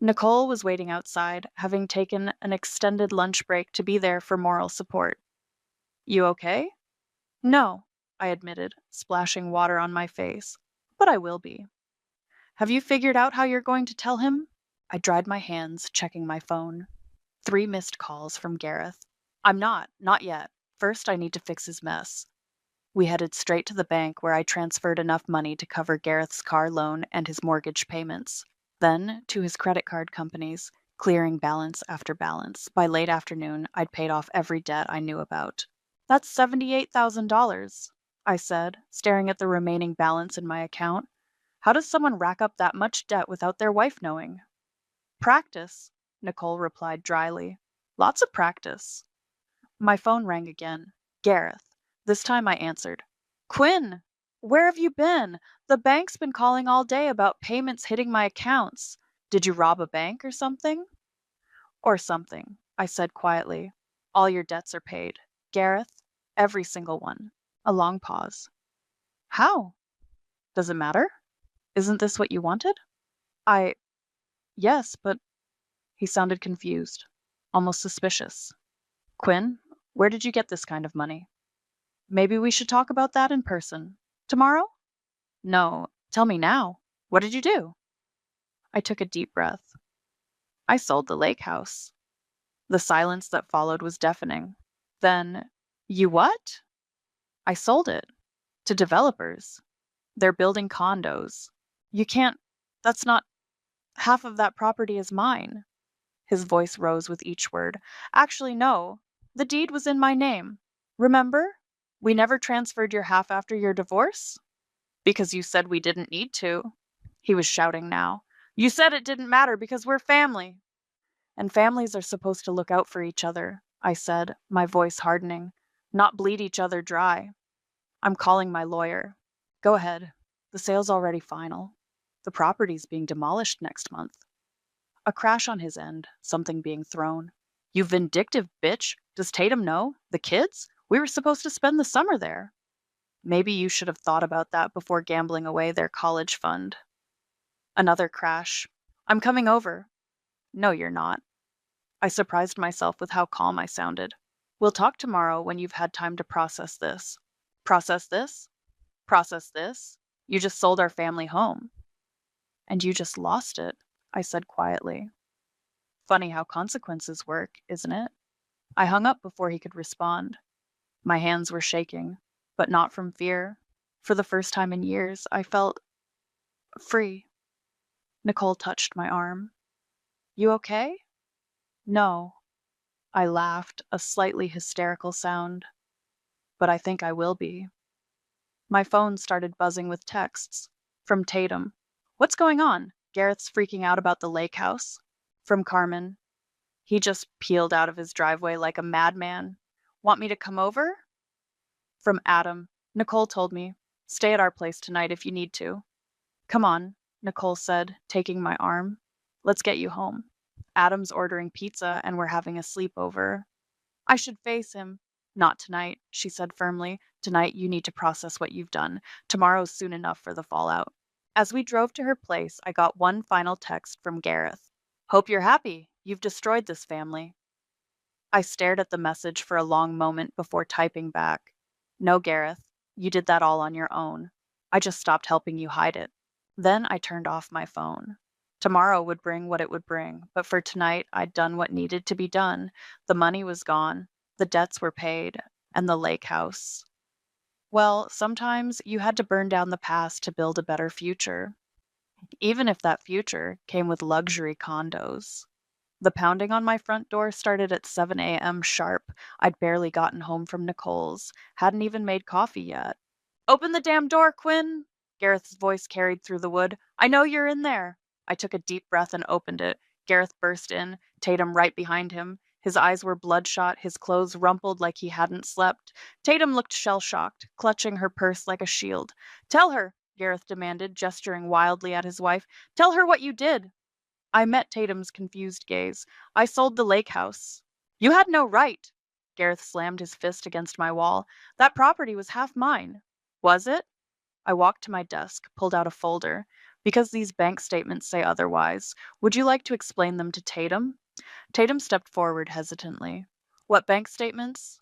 Nicole was waiting outside, having taken an extended lunch break to be there for moral support. You okay? No, I admitted, splashing water on my face. But I will be. Have you figured out how you're going to tell him? I dried my hands, checking my phone. 3 missed calls from Gareth. I'm not yet. First, I need to fix his mess. We headed straight to the bank where I transferred enough money to cover Gareth's car loan and his mortgage payments. Then to his credit card companies, clearing balance after balance. By late afternoon, I'd paid off every debt I knew about. That's $78,000, I said, staring at the remaining balance in my account. How does someone rack up that much debt without their wife knowing? Practice, Nicole replied dryly. Lots of practice. My phone rang again. Gareth. This time I answered. Quinn, where have you been? The bank's been calling all day about payments hitting my accounts. Did you rob a bank or something? Or something, I said quietly. All your debts are paid. Gareth, every single one. A long pause. How? Does it matter? Isn't this what you wanted? Yes, but he sounded confused, almost suspicious. Quinn, where did you get this kind of money? Maybe we should talk about that in person. Tomorrow? No, tell me now. What did you do? I took a deep breath. I sold the lake house. The silence that followed was deafening. Then, you what? I sold it. To developers. They're building condos. You can't, that's not, half of that property is mine. His voice rose with each word. Actually, no. The deed was in my name. Remember? We never transferred your half after your divorce? Because you said we didn't need to. He was shouting now. You said it didn't matter because we're family. And families are supposed to look out for each other, I said, my voice hardening. Not bleed each other dry. I'm calling my lawyer. Go ahead. The sale's already final. The property's being demolished next month. A crash on his end, something being thrown. You vindictive bitch. Does Tatum know? The kids? We were supposed to spend the summer there. Maybe you should have thought about that before gambling away their college fund. Another crash. I'm coming over. No, you're not. I surprised myself with how calm I sounded. We'll talk tomorrow when you've had time to process this. Process this? Process this? You just sold our family home. And you just lost it, I said quietly. Funny how consequences work, isn't it? I hung up before he could respond. My hands were shaking, but not from fear. For the first time in years, I felt free. Nicole touched my arm. You okay? No. I laughed, a slightly hysterical sound. But I think I will be. My phone started buzzing with texts. From Tatum. What's going on? Gareth's freaking out about the lake house. From Carmen. He just peeled out of his driveway like a madman. Want me to come over? From Adam. Nicole told me. Stay at our place tonight if you need to. Come on, Nicole said, taking my arm. Let's get you home. Adam's ordering pizza and we're having a sleepover. I should face him. Not tonight, she said firmly. Tonight you need to process what you've done. Tomorrow's soon enough for the fallout. As we drove to her place, I got one final text from Gareth. Hope you're happy. You've destroyed this family. I stared at the message for a long moment before typing back. No, Gareth, you did that all on your own. I just stopped helping you hide it. Then I turned off my phone. Tomorrow would bring what it would bring, but for tonight I'd done what needed to be done. The money was gone, the debts were paid, and the lake house. Well, sometimes you had to burn down the past to build a better future, even if that future came with luxury condos. The pounding on my front door started at 7 a.m. sharp. I'd barely gotten home from Nicole's, hadn't even made coffee yet. Open the damn door, Quinn! Gareth's voice carried through the wood. I know you're in there. I took a deep breath and opened it. Gareth burst in, Tatum right behind him. His eyes were bloodshot, his clothes rumpled like he hadn't slept. Tatum looked shell-shocked, clutching her purse like a shield. Tell her, Gareth demanded, gesturing wildly at his wife. Tell her what you did. I met Tatum's confused gaze. I sold the lake house. You had no right. Gareth slammed his fist against my wall. That property was half mine. Was it? I walked to my desk, pulled out a folder. Because these bank statements say otherwise, would you like to explain them to Tatum? Tatum stepped forward hesitantly. What bank statements?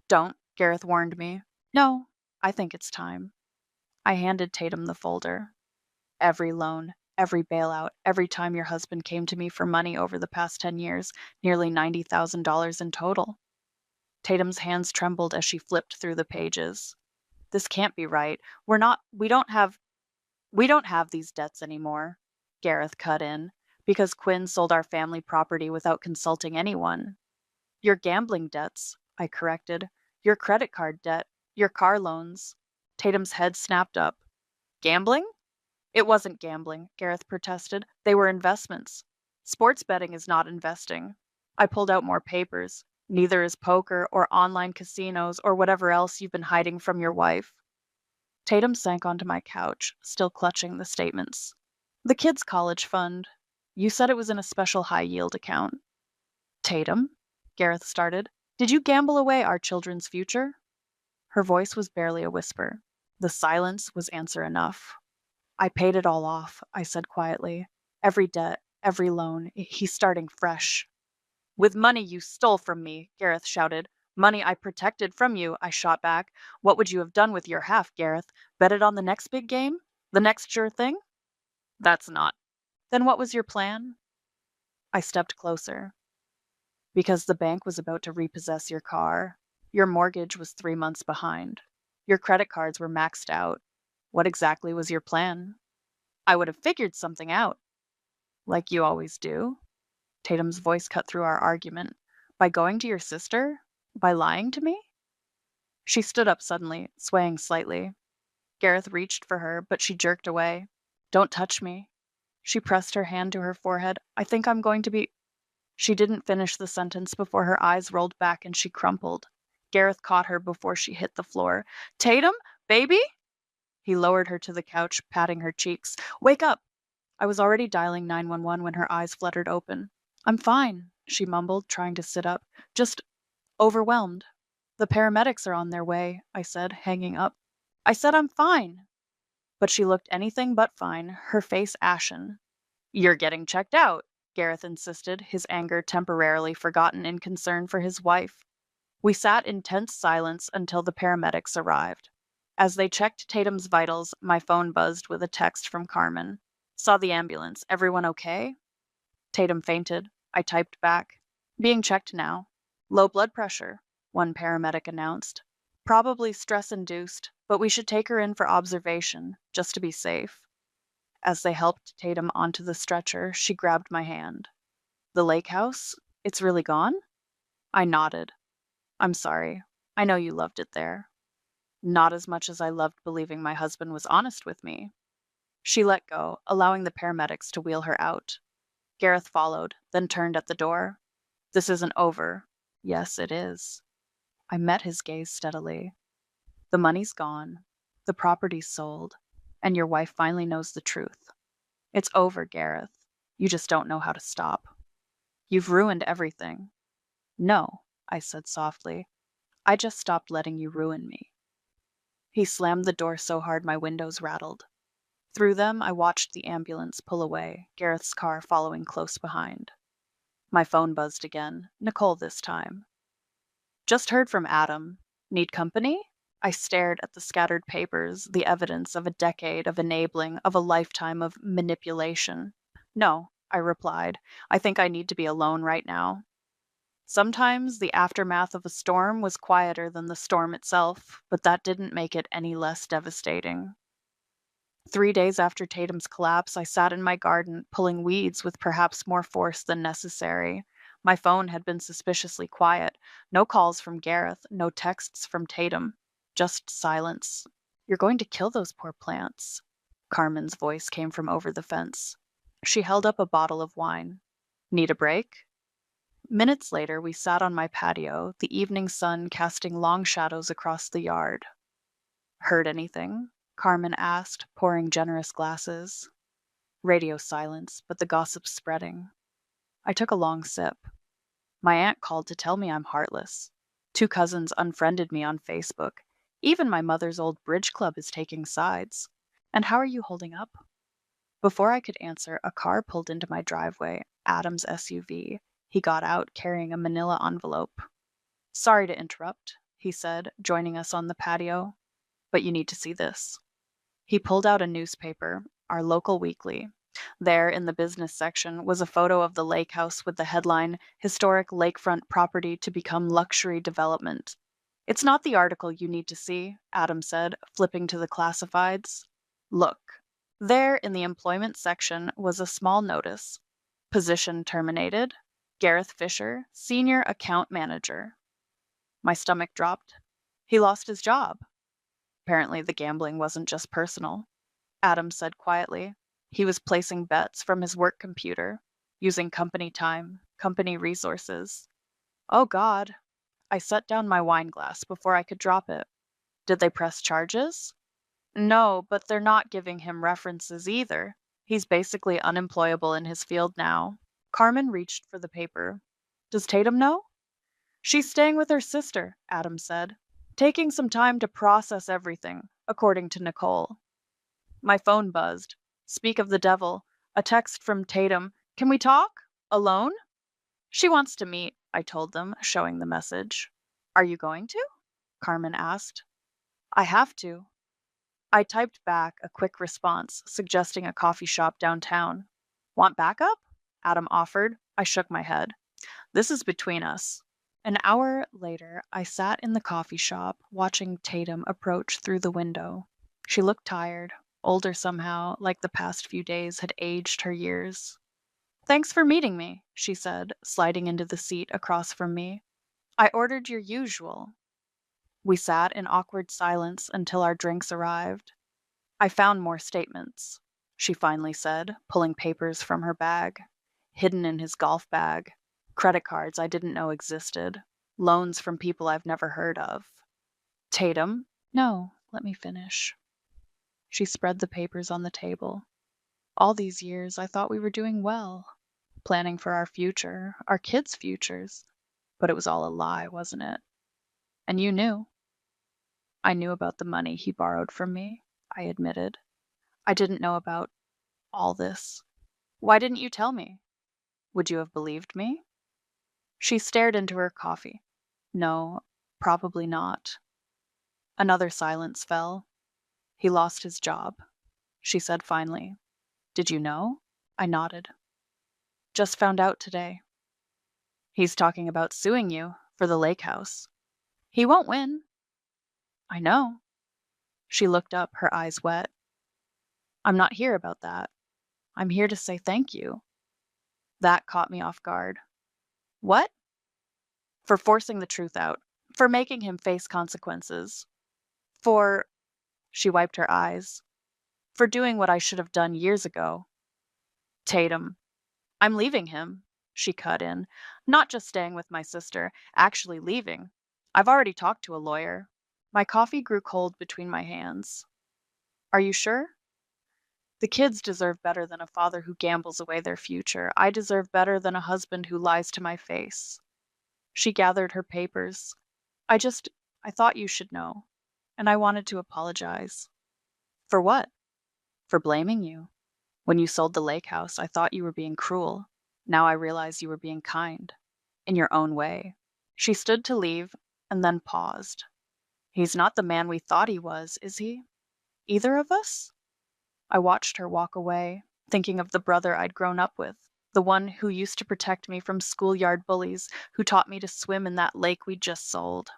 Don't, Gareth warned me. No, I think it's time. I handed Tatum the folder. Every loan, every bailout, every time your husband came to me for money over the past 10 years, nearly $90,000 in total. Tatum's hands trembled as she flipped through the pages. This can't be right. We don't have these debts anymore, Gareth cut in, because Quinn sold our family property without consulting anyone. Your gambling debts, I corrected. Your credit card debt, your car loans. Tatum's head snapped up. Gambling? It wasn't gambling, Gareth protested. They were investments. Sports betting is not investing. I pulled out more papers. Neither is poker or online casinos or whatever else you've been hiding from your wife. Tatum sank onto my couch, still clutching the statements. The kids' college fund. You said it was in a special high-yield account. Tatum? Gareth started. Did you gamble away our children's future? Her voice was barely a whisper. The silence was answer enough. I paid it all off, I said quietly. Every debt, every loan. He's starting fresh. With money you stole from me, Gareth shouted. Money I protected from you, I shot back. What would you have done with your half, Gareth? Bet it on the next big game? The next sure thing? That's not. Then what was your plan? I stepped closer. Because the bank was about to repossess your car. Your mortgage was 3 months behind. Your credit cards were maxed out. What exactly was your plan? I would have figured something out. Like you always do. Tatum's voice cut through our argument. By going to your sister? By lying to me? She stood up suddenly, swaying slightly. Gareth reached for her, but she jerked away. Don't touch me. She pressed her hand to her forehead. I think I'm going to be... She didn't finish the sentence before her eyes rolled back and she crumpled. Gareth caught her before she hit the floor. Tatum? Baby? He lowered her to the couch, patting her cheeks. Wake up! I was already dialing 911 when her eyes fluttered open. I'm fine, she mumbled, trying to sit up. Just overwhelmed. The paramedics are on their way, I said, hanging up. I said I'm fine. But she looked anything but fine, her face ashen. You're getting checked out, Gareth insisted, his anger temporarily forgotten in concern for his wife. We sat in tense silence until the paramedics arrived. As they checked Tatum's vitals, my phone buzzed with a text from Carmen. Saw the ambulance. Everyone okay? Tatum fainted. I typed back. Being checked now. Low blood pressure, one paramedic announced. Probably stress-induced, but we should take her in for observation, just to be safe. As they helped Tatum onto the stretcher, she grabbed my hand. The lake house? It's really gone? I nodded. I'm sorry. I know you loved it there. Not as much as I loved believing my husband was honest with me. She let go, allowing the paramedics to wheel her out. Gareth followed, then turned at the door. This isn't over. Yes, it is. I met his gaze steadily. The money's gone. The property's sold. And your wife finally knows the truth. It's over, Gareth. You just don't know how to stop. You've ruined everything. No, I said softly. I just stopped letting you ruin me. He slammed the door so hard my windows rattled. Through them, I watched the ambulance pull away, Gareth's car following close behind. My phone buzzed again, Nicole this time. Just heard from Adam. Need company? I stared at the scattered papers, the evidence of a decade of enabling, of a lifetime of manipulation. No, I replied. I think I need to be alone right now. Sometimes the aftermath of a storm was quieter than the storm itself, but that didn't make it any less devastating. 3 days after Tatum's collapse, I sat in my garden, pulling weeds with perhaps more force than necessary. My phone had been suspiciously quiet. No calls from Gareth, no texts from Tatum. Just silence. You're going to kill those poor plants. Carmen's voice came from over the fence. She held up a bottle of wine. Need a break? Minutes later, we sat on my patio, the evening sun casting long shadows across the yard. Heard anything? Carmen asked, pouring generous glasses. Radio silence, but the gossip spreading. I took a long sip. My aunt called to tell me I'm heartless. 2 cousins unfriended me on Facebook. Even my mother's old bridge club is taking sides. And how are you holding up? Before I could answer, a car pulled into my driveway, Adam's SUV. He got out carrying a manila envelope. Sorry to interrupt, he said, joining us on the patio, but you need to see this. He pulled out a newspaper, our local weekly. There, in the business section, was a photo of the lake house with the headline, Historic Lakefront Property to Become Luxury Development. It's not the article you need to see, Adam said, flipping to the classifieds. Look. There, in the employment section, was a small notice. Position terminated. Gareth Fisher, Senior Account Manager. My stomach dropped. He lost his job. Apparently the gambling wasn't just personal. Adam said quietly. He was placing bets from his work computer, using company time, company resources. Oh God. I set down my wine glass before I could drop it. Did they press charges? No, but they're not giving him references either. He's basically unemployable in his field now. Carmen reached for the paper. Does Tatum know? She's staying with her sister, Adam said, taking some time to process everything, according to Nicole. My phone buzzed. Speak of the devil. A text from Tatum. Can we talk? Alone? She wants to meet, I told them, showing the message. Are you going to? Carmen asked. I have to. I typed back a quick response, suggesting a coffee shop downtown. Want backup? Adam offered. I shook my head. This is between us. An hour later, I sat in the coffee shop, watching Tatum approach through the window. She looked tired, older somehow, like the past few days had aged her years. Thanks for meeting me, she said, sliding into the seat across from me. I ordered your usual. We sat in awkward silence until our drinks arrived. I found more statements, she finally said, pulling papers from her bag. Hidden in his golf bag. Credit cards I didn't know existed. Loans from people I've never heard of. Tatum? No, let me finish. She spread the papers on the table. All these years I thought we were doing well, planning for our future, our kids' futures. But it was all a lie, wasn't it? And you knew. I knew about the money he borrowed from me, I admitted. I didn't know about all this. Why didn't you tell me? Would you have believed me? She stared into her coffee. No, probably not. Another silence fell. He lost his job, she said finally. Did you know? I nodded. Just found out today. He's talking about suing you for the lake house. He won't win. I know. She looked up, her eyes wet. I'm not here about that. I'm here to say thank you. That caught me off guard. What? For forcing the truth out. For making him face consequences. For... She wiped her eyes. For doing what I should have done years ago. Tatum. I'm leaving him, she cut in. Not just staying with my sister, actually leaving. I've already talked to a lawyer. My coffee grew cold between my hands. Are you sure? The kids deserve better than a father who gambles away their future. I deserve better than a husband who lies to my face. She gathered her papers. I thought you should know. And I wanted to apologize. For what? For blaming you. When you sold the lake house, I thought you were being cruel. Now I realize you were being kind. In your own way. She stood to leave, and then paused. He's not the man we thought he was, is he? Either of us? I watched her walk away, thinking of the brother I'd grown up with, the one who used to protect me from schoolyard bullies, who taught me to swim in that lake we'd just sold.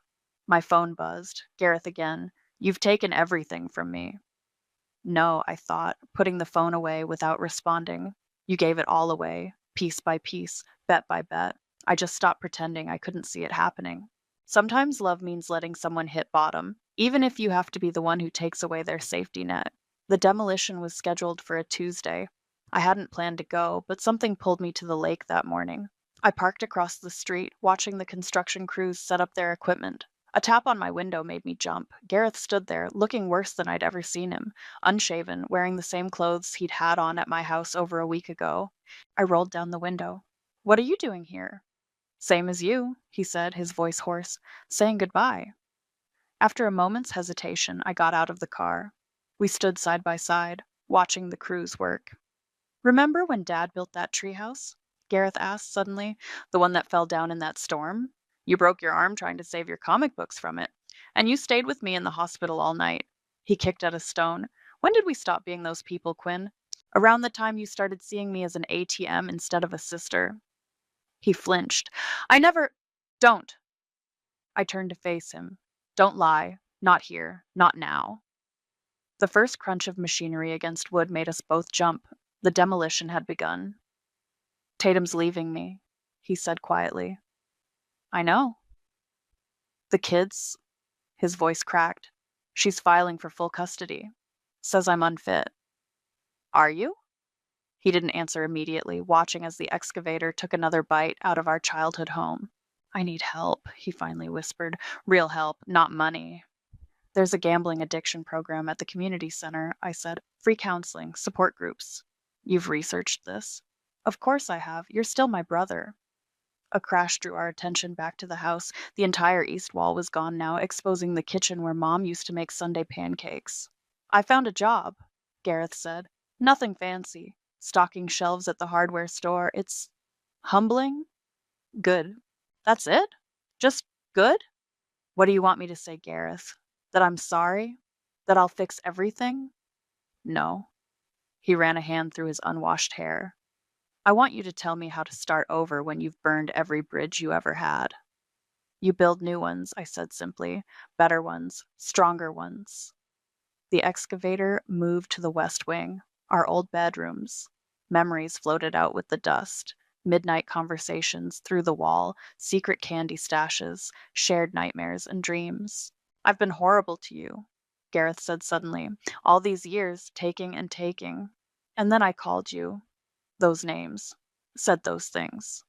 My phone buzzed. Gareth again. You've taken everything from me. No, I thought, putting the phone away without responding. You gave it all away, piece by piece, bet by bet. I just stopped pretending I couldn't see it happening. Sometimes love means letting someone hit bottom, even if you have to be the one who takes away their safety net. The demolition was scheduled for a Tuesday. I hadn't planned to go, but something pulled me to the lake that morning. I parked across the street, watching the construction crews set up their equipment. A tap on my window made me jump. Gareth stood there, looking worse than I'd ever seen him, unshaven, wearing the same clothes he'd had on at my house over a week ago. I rolled down the window. What are you doing here? Same as you, he said, his voice hoarse, saying goodbye. After a moment's hesitation, I got out of the car. We stood side by side, watching the crews work. Remember when Dad built that treehouse? Gareth asked suddenly, the one that fell down in that storm? You broke your arm trying to save your comic books from it, and you stayed with me in the hospital all night. He kicked at a stone. When did we stop being those people, Quinn? Around the time you started seeing me as an ATM instead of a sister. He flinched. I never. Don't. I turned to face him. Don't lie. Not here. Not now. The first crunch of machinery against wood made us both jump. The demolition had begun. Tatum's leaving me, he said quietly. I know. The kids, his voice cracked. She's filing for full custody. Says I'm unfit. Are you? He didn't answer immediately, watching as the excavator took another bite out of our childhood home. I need help, he finally whispered. Real help, not money. There's a gambling addiction program at the community center, I said. Free counseling, support groups. You've researched this? Of course I have. You're still my brother. A crash drew our attention back to the house. The entire east wall was gone now, exposing the kitchen where Mom used to make Sunday pancakes. I found a job, Gareth said. Nothing fancy. Stocking shelves at the hardware store. It's humbling. Good. That's it? Just good? What do you want me to say, Gareth? That I'm sorry? That I'll fix everything? No. He ran a hand through his unwashed hair. I want you to tell me how to start over when you've burned every bridge you ever had. You build new ones, I said simply. Better ones, stronger ones. The excavator moved to the west wing, our old bedrooms. Memories floated out with the dust. Midnight conversations through the wall, secret candy stashes, shared nightmares and dreams. I've been horrible to you, Gareth said suddenly. All these years, taking and taking. And then I called you. Those names. Said those things.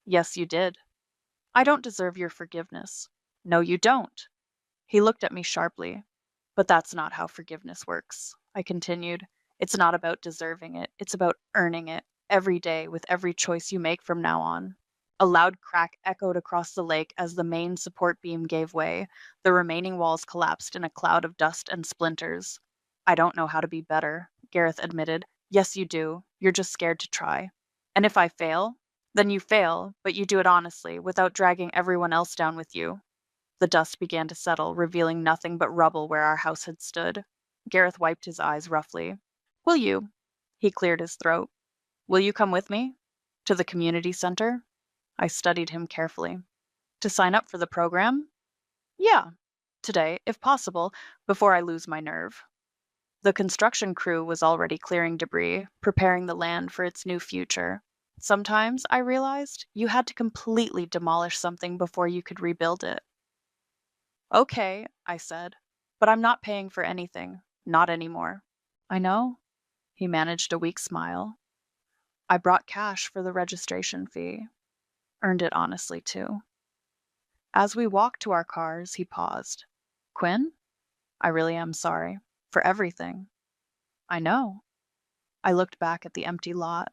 Yes, you did. I don't deserve your forgiveness. No, you don't. He looked at me sharply. But that's not how forgiveness works, I continued. It's not about deserving it. It's about earning it, every day, with every choice you make from now on. A loud crack echoed across the lake as the main support beam gave way. The remaining walls collapsed in a cloud of dust and splinters. I don't know how to be better, Gareth admitted. Yes, you do. You're just scared to try. And if I fail, then you fail, but you do it honestly, without dragging everyone else down with you. The dust began to settle, revealing nothing but rubble where our house had stood. Gareth wiped his eyes roughly. Will you? He cleared his throat. Will you come with me? To the community center? I studied him carefully. To sign up for the program? Yeah. Today, if possible, before I lose my nerve. The construction crew was already clearing debris, preparing the land for its new future. Sometimes, I realized, you had to completely demolish something before you could rebuild it. Okay, I said, but I'm not paying for anything. Not anymore. I know. He managed a weak smile. I brought cash for the registration fee. Earned it honestly, too. As we walked to our cars, he paused. Quinn? I really am sorry. For everything. I know. I looked back at the empty lot.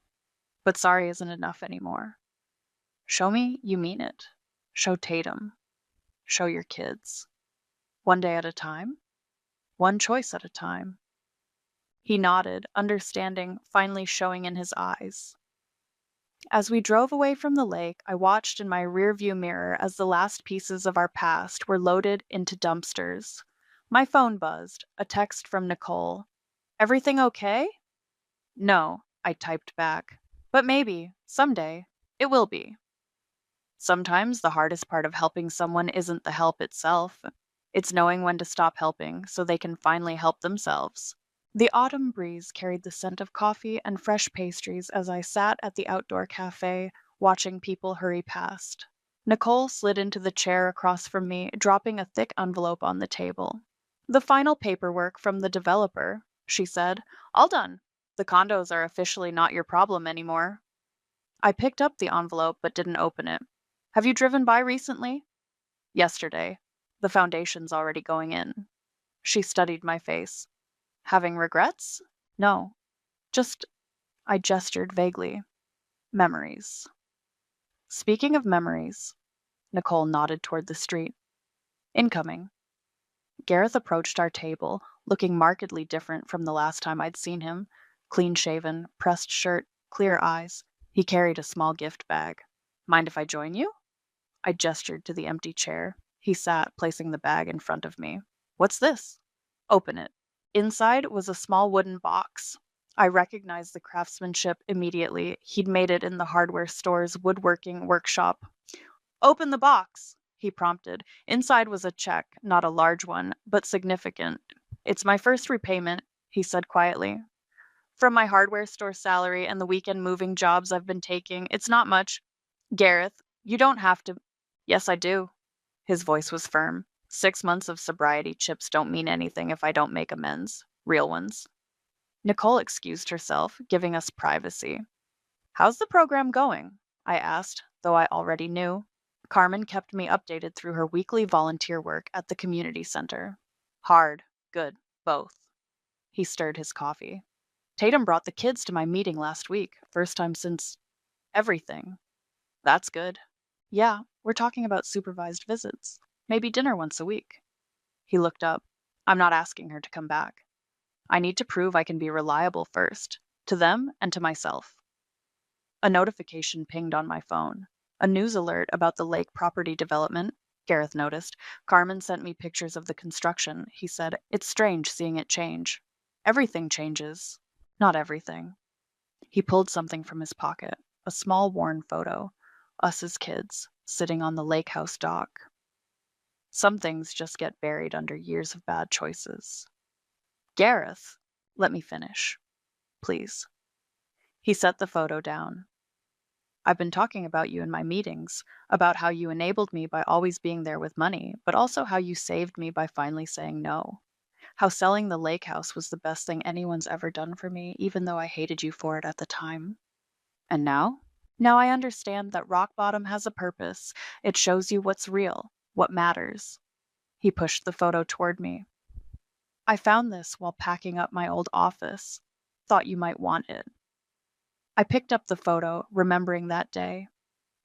But sorry isn't enough anymore. Show me you mean it. Show Tatum. Show your kids. One day at a time? One choice at a time. He nodded, understanding finally showing in his eyes. As we drove away from the lake, I watched in my rearview mirror as the last pieces of our past were loaded into dumpsters. My phone buzzed, a text from Nicole. Everything okay? No, I typed back. But maybe, someday, it will be. Sometimes the hardest part of helping someone isn't the help itself. It's knowing when to stop helping so they can finally help themselves. The autumn breeze carried the scent of coffee and fresh pastries as I sat at the outdoor cafe, watching people hurry past. Nicole slid into the chair across from me, dropping a thick envelope on the table. The final paperwork from the developer, she said. All done. The condos are officially not your problem anymore. I picked up the envelope but didn't open it. Have you driven by recently? Yesterday. The foundation's already going in. She studied my face. Having regrets? No. I gestured vaguely. Memories. Speaking of memories, Nicole nodded toward the street. Incoming. Gareth approached our table, looking markedly different from the last time I'd seen him. Clean-shaven, pressed shirt, clear eyes. He carried a small gift bag. Mind if I join you? I gestured to the empty chair. He sat, placing the bag in front of me. What's this? Open it. Inside was a small wooden box. I recognized the craftsmanship immediately. He'd made it in the hardware store's woodworking workshop. Open the box, he prompted. Inside was a check, not a large one, but significant. It's my first repayment, he said quietly. From my hardware store salary and the weekend moving jobs I've been taking, it's not much. Gareth, you don't have to. Yes, I do. His voice was firm. 6 months of sobriety chips don't mean anything if I don't make amends. Real ones. Nicole excused herself, giving us privacy. How's the program going? I asked, though I already knew. Carmen kept me updated through her weekly volunteer work at the community center. Hard, good, both. He stirred his coffee. Tatum brought the kids to my meeting last week, first time since everything. That's good. Yeah, we're talking about supervised visits. Maybe dinner once a week. He looked up. I'm not asking her to come back. I need to prove I can be reliable first, to them and to myself. A notification pinged on my phone. A news alert about the lake property development, Gareth noticed. Carmen sent me pictures of the construction. He said, it's strange seeing it change. Everything changes. Not everything. He pulled something from his pocket, a small worn photo. Us as kids, sitting on the lake house dock. Some things just get buried under years of bad choices. Gareth, let me finish. Please. He set the photo down. I've been talking about you in my meetings, about how you enabled me by always being there with money, but also how you saved me by finally saying no. How selling the lake house was the best thing anyone's ever done for me, even though I hated you for it at the time. And now? Now I understand that rock bottom has a purpose. It shows you what's real, what matters. He pushed the photo toward me. I found this while packing up my old office. Thought you might want it. I picked up the photo, remembering that day.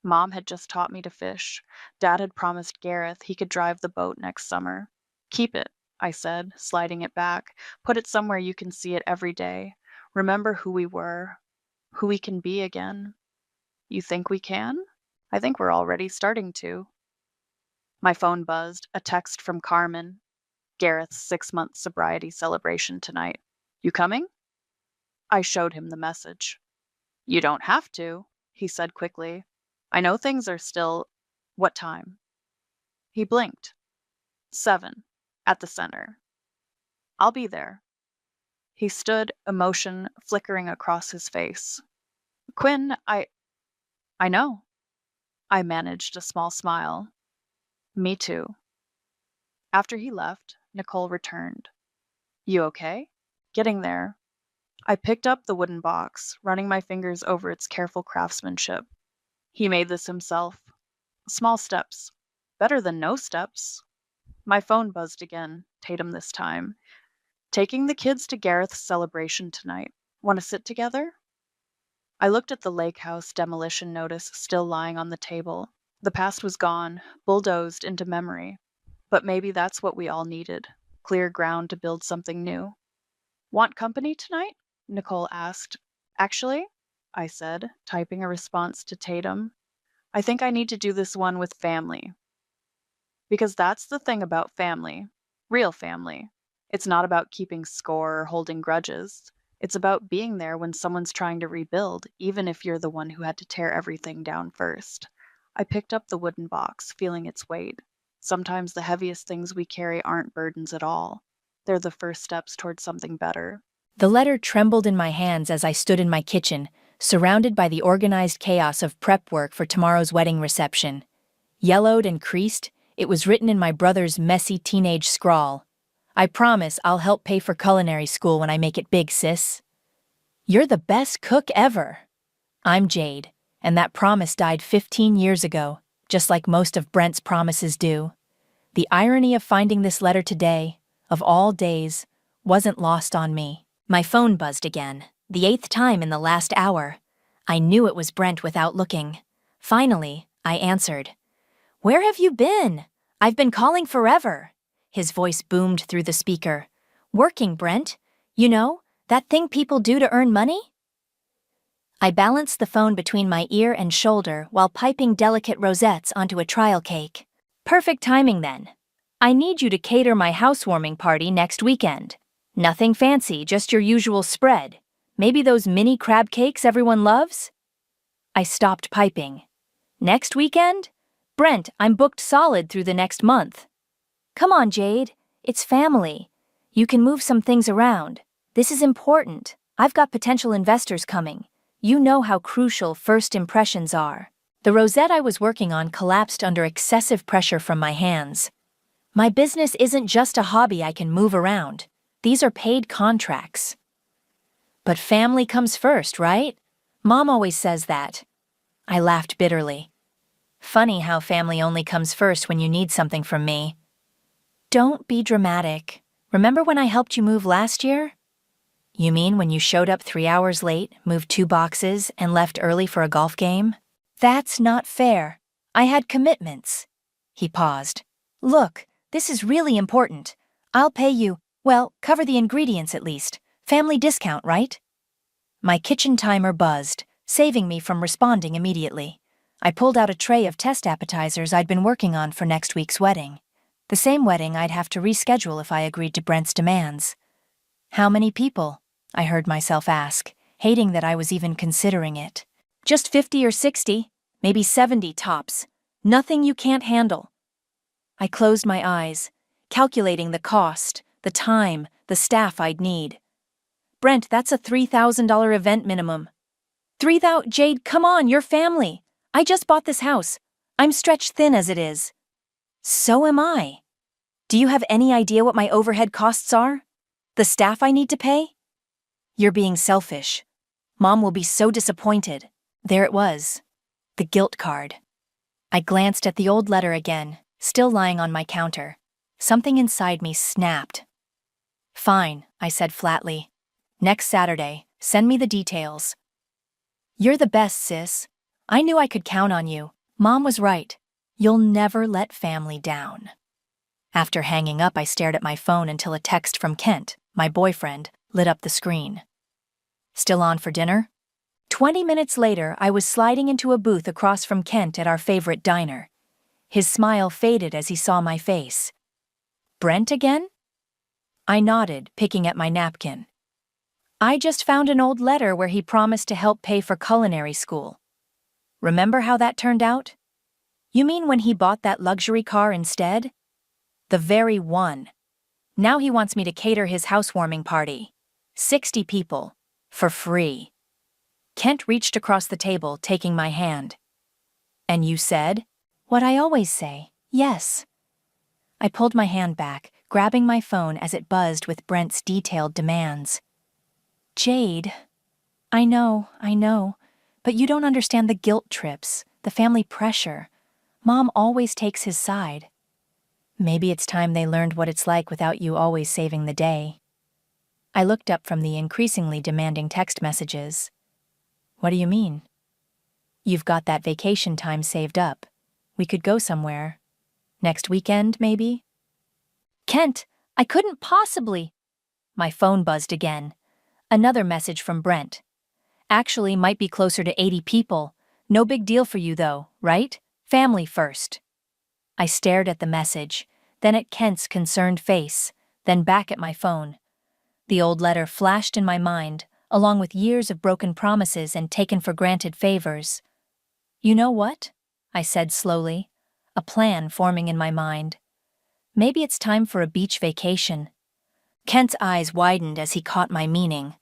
Mom had just taught me to fish. Dad had promised Gareth he could drive the boat next summer. Keep it, I said, sliding it back. Put it somewhere you can see it every day. Remember who we were, who we can be again. You think we can? I think we're already starting to. My phone buzzed, a text from Carmen. Gareth's 6-month sobriety celebration tonight. You coming? I showed him the message. You don't have to, he said quickly. I know things are still. What time? He blinked. 7, at the center. I'll be there. He stood, emotion flickering across his face. Quinn, I know. I managed a small smile. Me too. After he left, Nicole returned. You okay? Getting there. I picked up the wooden box, running my fingers over its careful craftsmanship. He made this himself. Small steps. Better than no steps. My phone buzzed again, Tatum this time. Taking the kids to Gareth's celebration tonight. Want to sit together? I looked at the lake house demolition notice still lying on the table. The past was gone, bulldozed into memory. But maybe that's what we all needed, clear ground to build something new. Want company tonight? Nicole asked. Actually, I said, typing a response to Tatum, I think I need to do this one with family. Because that's the thing about family, real family. It's not about keeping score or holding grudges. It's about being there when someone's trying to rebuild, even if you're the one who had to tear everything down first. I picked up the wooden box, feeling its weight. Sometimes the heaviest things we carry aren't burdens at all. They're the first steps towards something better. The letter trembled in my hands as I stood in my kitchen, surrounded by the organized chaos of prep work for tomorrow's wedding reception. Yellowed and creased, it was written in my brother's messy teenage scrawl. I promise I'll help pay for culinary school when I make it big, sis. You're the best cook ever. I'm Jade, and that promise died 15 years ago, just like most of Brent's promises do. The irony of finding this letter today, of all days, wasn't lost on me. My phone buzzed again, the 8th time in the last hour. I knew it was Brent without looking. Finally, I answered. Where have you been? I've been calling forever. His voice boomed through the speaker. Working, Brent. You know, that thing people do to earn money? I balanced the phone between my ear and shoulder while piping delicate rosettes onto a trial cake. Perfect timing then. I need you to cater my housewarming party next weekend. Nothing fancy, just your usual spread. Maybe those mini crab cakes everyone loves? I stopped piping. Next weekend? Brent, I'm booked solid through the next month. Come on, Jade. It's family. You can move some things around. This is important. I've got potential investors coming. You know how crucial first impressions are. The rosette I was working on collapsed under excessive pressure from my hands. My business isn't just a hobby I can move around. These are paid contracts. But family comes first, right? Mom always says that. I laughed bitterly. Funny how family only comes first when you need something from me. Don't be dramatic. Remember when I helped you move last year? You mean when you showed up 3 hours late, moved 2 boxes, and left early for a golf game? That's not fair. I had commitments. He paused. Look, this is really important. I'll pay you, well, cover the ingredients at least. Family discount, right? My kitchen timer buzzed, saving me from responding immediately. I pulled out a tray of test appetizers I'd been working on for next week's wedding. The same wedding I'd have to reschedule if I agreed to Brent's demands. How many people? I heard myself ask, hating that I was even considering it. Just 50 or 60, maybe 70 tops. Nothing you can't handle. I closed my eyes, calculating the cost, the time, the staff I'd need. Brent, that's a $3,000 event minimum. Jade, come on, you're family. I just bought this house. I'm stretched thin as it is. So am I. Do you have any idea what my overhead costs are? The staff I need to pay? You're being selfish. Mom will be so disappointed. There it was. The guilt card. I glanced at the old letter again, still lying on my counter. Something inside me snapped. Fine, I said flatly. Next Saturday, send me the details. You're the best, sis. I knew I could count on you. Mom was right. You'll never let family down. After hanging up, I stared at my phone until a text from Kent, my boyfriend, lit up the screen. Still on for dinner? 20 minutes later, I was sliding into a booth across from Kent at our favorite diner. His smile faded as he saw my face. Brent again? I nodded, picking at my napkin. I just found an old letter where he promised to help pay for culinary school. Remember how that turned out? You mean when he bought that luxury car instead? The very one. Now he wants me to cater his housewarming party. 60 people. For free. Kent reached across the table, taking my hand. And you said? What I always say, yes. I pulled my hand back, grabbing my phone as it buzzed with Brent's detailed demands. Jade. I know, but you don't understand the guilt trips, the family pressure. Mom always takes his side. Maybe it's time they learned what it's like without you always saving the day. I looked up from the increasingly demanding text messages. What do you mean? You've got that vacation time saved up. We could go somewhere. Next weekend, maybe? Kent, I couldn't possibly. My phone buzzed again. Another message from Brent. Actually, might be closer to 80 people. No big deal for you though, right? Family first. I stared at the message, then at Kent's concerned face, then back at my phone. The old letter flashed in my mind, along with years of broken promises and taken for granted favors. You know what? I said slowly, a plan forming in my mind. Maybe it's time for a beach vacation. Kent's eyes widened as he caught my meaning.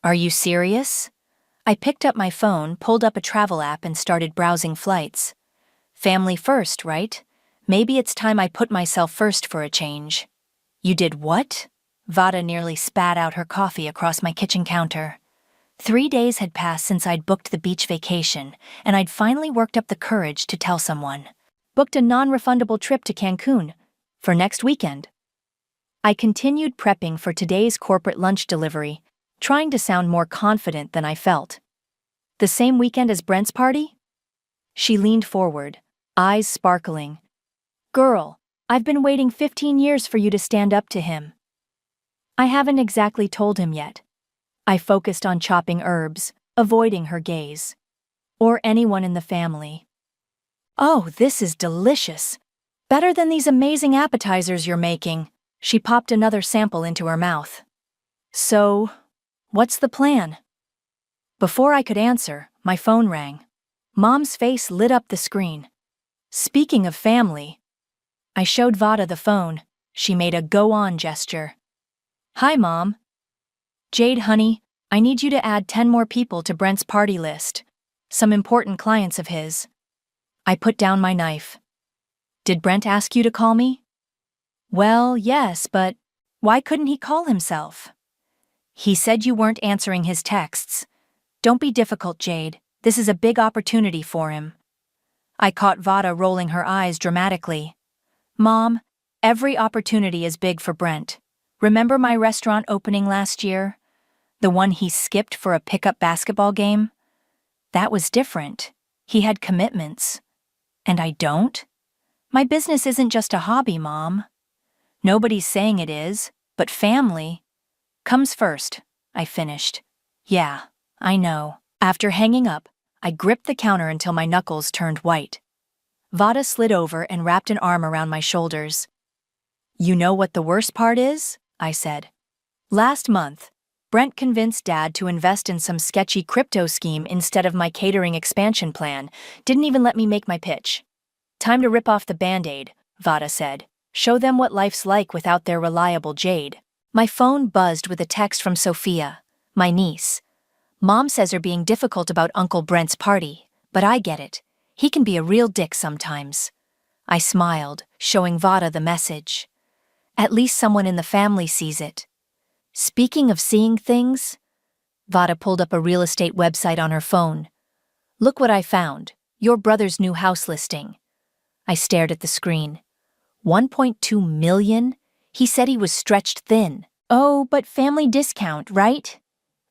Are you serious? I picked up my phone, pulled up a travel app, and started browsing flights. Family first, right? Maybe it's time I put myself first for a change. You did what? Vada nearly spat out her coffee across my kitchen counter. 3 days had passed since I'd booked the beach vacation, and I'd finally worked up the courage to tell someone. Booked a non-refundable trip to Cancun for next weekend. I continued prepping for today's corporate lunch delivery, trying to sound more confident than I felt. The same weekend as Brent's party? She leaned forward, eyes sparkling. Girl, I've been waiting 15 years for you to stand up to him. I haven't exactly told him yet. I focused on chopping herbs, avoiding her gaze. Or anyone in the family. Oh, this is delicious. Better than these amazing appetizers you're making. She popped another sample into her mouth. So, what's the plan? Before I could answer, my phone rang. Mom's face lit up the screen. Speaking of family, I showed Vada the phone. She made a go-on gesture. Hi, Mom. Jade, honey, I need you to add 10 more people to Brent's party list. Some important clients of his. I put down my knife. Did Brent ask you to call me? Well, yes, but why couldn't he call himself? He said you weren't answering his texts. Don't be difficult, Jade. This is a big opportunity for him. I caught Vada rolling her eyes dramatically. Mom, every opportunity is big for Brent. Remember my restaurant opening last year? The one he skipped for a pickup basketball game? That was different. He had commitments. And I don't? My business isn't just a hobby, Mom. Nobody's saying it is, but family comes first, I finished. Yeah, I know. After hanging up, I gripped the counter until my knuckles turned white. Vada slid over and wrapped an arm around my shoulders. You know what the worst part is? I said. Last month, Brent convinced Dad to invest in some sketchy crypto scheme instead of my catering expansion plan. Didn't even let me make my pitch. Time to rip off the Band-Aid, Vada said. Show them what life's like without their reliable Jade. My phone buzzed with a text from Sophia, my niece. Mom says they're being difficult about Uncle Brent's party, but I get it. He can be a real dick sometimes. I smiled, showing Vada the message. At least someone in the family sees it. Speaking of seeing things, Vada pulled up a real estate website on her phone. Look what I found, your brother's new house listing. I stared at the screen. 1.2 million? He said he was stretched thin. Oh, but family discount, right?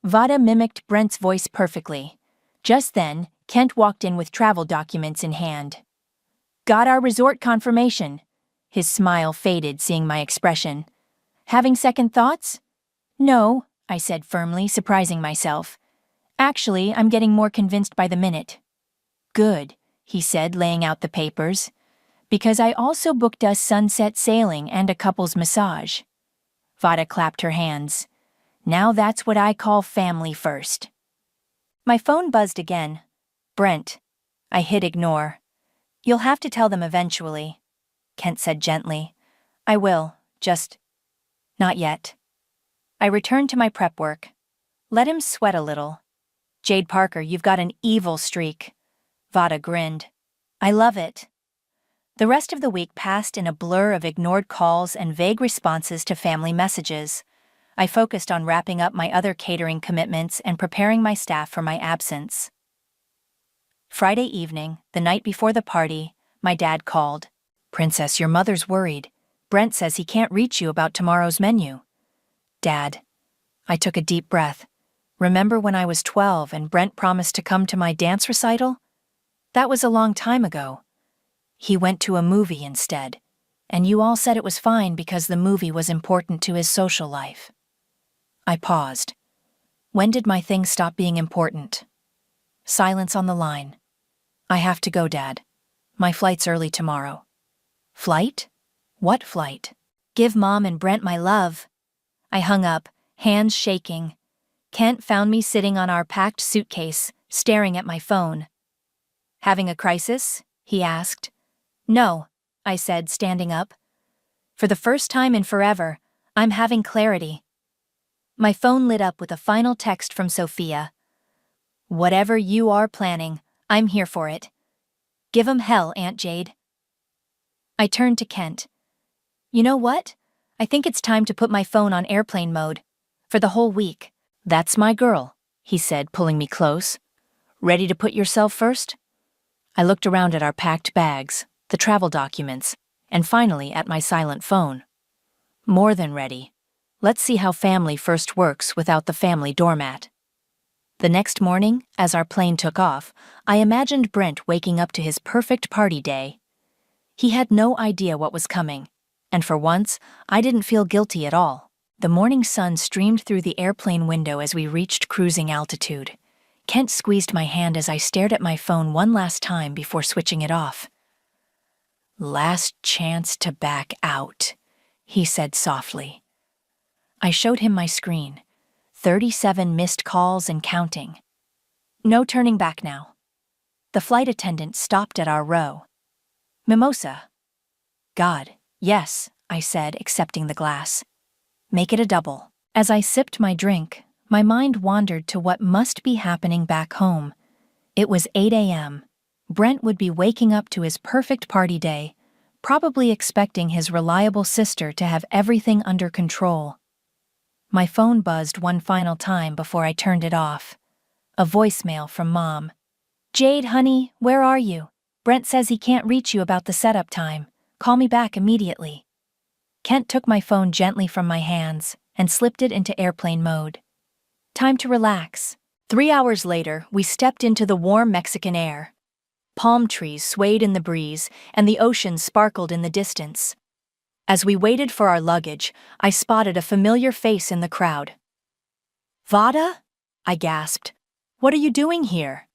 Vada mimicked Brent's voice perfectly. Just then, Kent walked in with travel documents in hand. Got our resort confirmation. His smile faded seeing my expression. Having second thoughts? No, I said firmly, surprising myself. Actually, I'm getting more convinced by the minute. Good, he said, laying out the papers. Because I also booked us sunset sailing and a couple's massage. Vada clapped her hands. Now that's what I call family first. My phone buzzed again. Brent. I hit ignore. You'll have to tell them eventually, Kent said gently. I will, just not yet. I returned to my prep work. Let him sweat a little. Jade Parker, you've got an evil streak. Vada grinned. I love it. The rest of the week passed in a blur of ignored calls and vague responses to family messages. I focused on wrapping up my other catering commitments and preparing my staff for my absence. Friday evening, the night before the party, my dad called. Princess, your mother's worried. Brent says he can't reach you about tomorrow's menu. Dad. I took a deep breath. Remember when I was 12 and Brent promised to come to my dance recital? That was a long time ago. He went to a movie instead, and you all said it was fine because the movie was important to his social life. I paused. When did my thing stop being important? Silence on the line. I have to go, Dad. My flight's early tomorrow. Flight? What flight? Give Mom and Brent my love. I hung up, hands shaking. Kent found me sitting on our packed suitcase, staring at my phone. Having a crisis? He asked. No, I said, standing up. For the first time in forever, I'm having clarity. My phone lit up with a final text from Sophia. Whatever you are planning, I'm here for it. Give 'em hell, Aunt Jade. I turned to Kent. You know what? I think it's time to put my phone on airplane mode. For the whole week. That's my girl, he said, pulling me close. Ready to put yourself first? I looked around at our packed bags, the travel documents, and finally at my silent phone. More than ready. Let's see how family first works without the family doormat. The next morning, as our plane took off, I imagined Brent waking up to his perfect party day. He had no idea what was coming, and for once, I didn't feel guilty at all. The morning sun streamed through the airplane window as we reached cruising altitude. Kent squeezed my hand as I stared at my phone one last time before switching it off. Last chance to back out, he said softly. I showed him my screen. 37 missed calls and counting. No turning back now. The flight attendant stopped at our row. Mimosa. God, yes, I said, accepting the glass. Make it a double. As I sipped my drink, my mind wandered to what must be happening back home. It was 8 a.m. Brent would be waking up to his perfect party day, probably expecting his reliable sister to have everything under control. My phone buzzed one final time before I turned it off. A voicemail from Mom. Jade, honey, where are you? Brent says he can't reach you about the setup time. Call me back immediately. Kent took my phone gently from my hands and slipped it into airplane mode. Time to relax. 3 hours later, we stepped into the warm Mexican air. Palm trees swayed in the breeze, and the ocean sparkled in the distance. As we waited for our luggage, I spotted a familiar face in the crowd. Vada? I gasped. What are you doing here?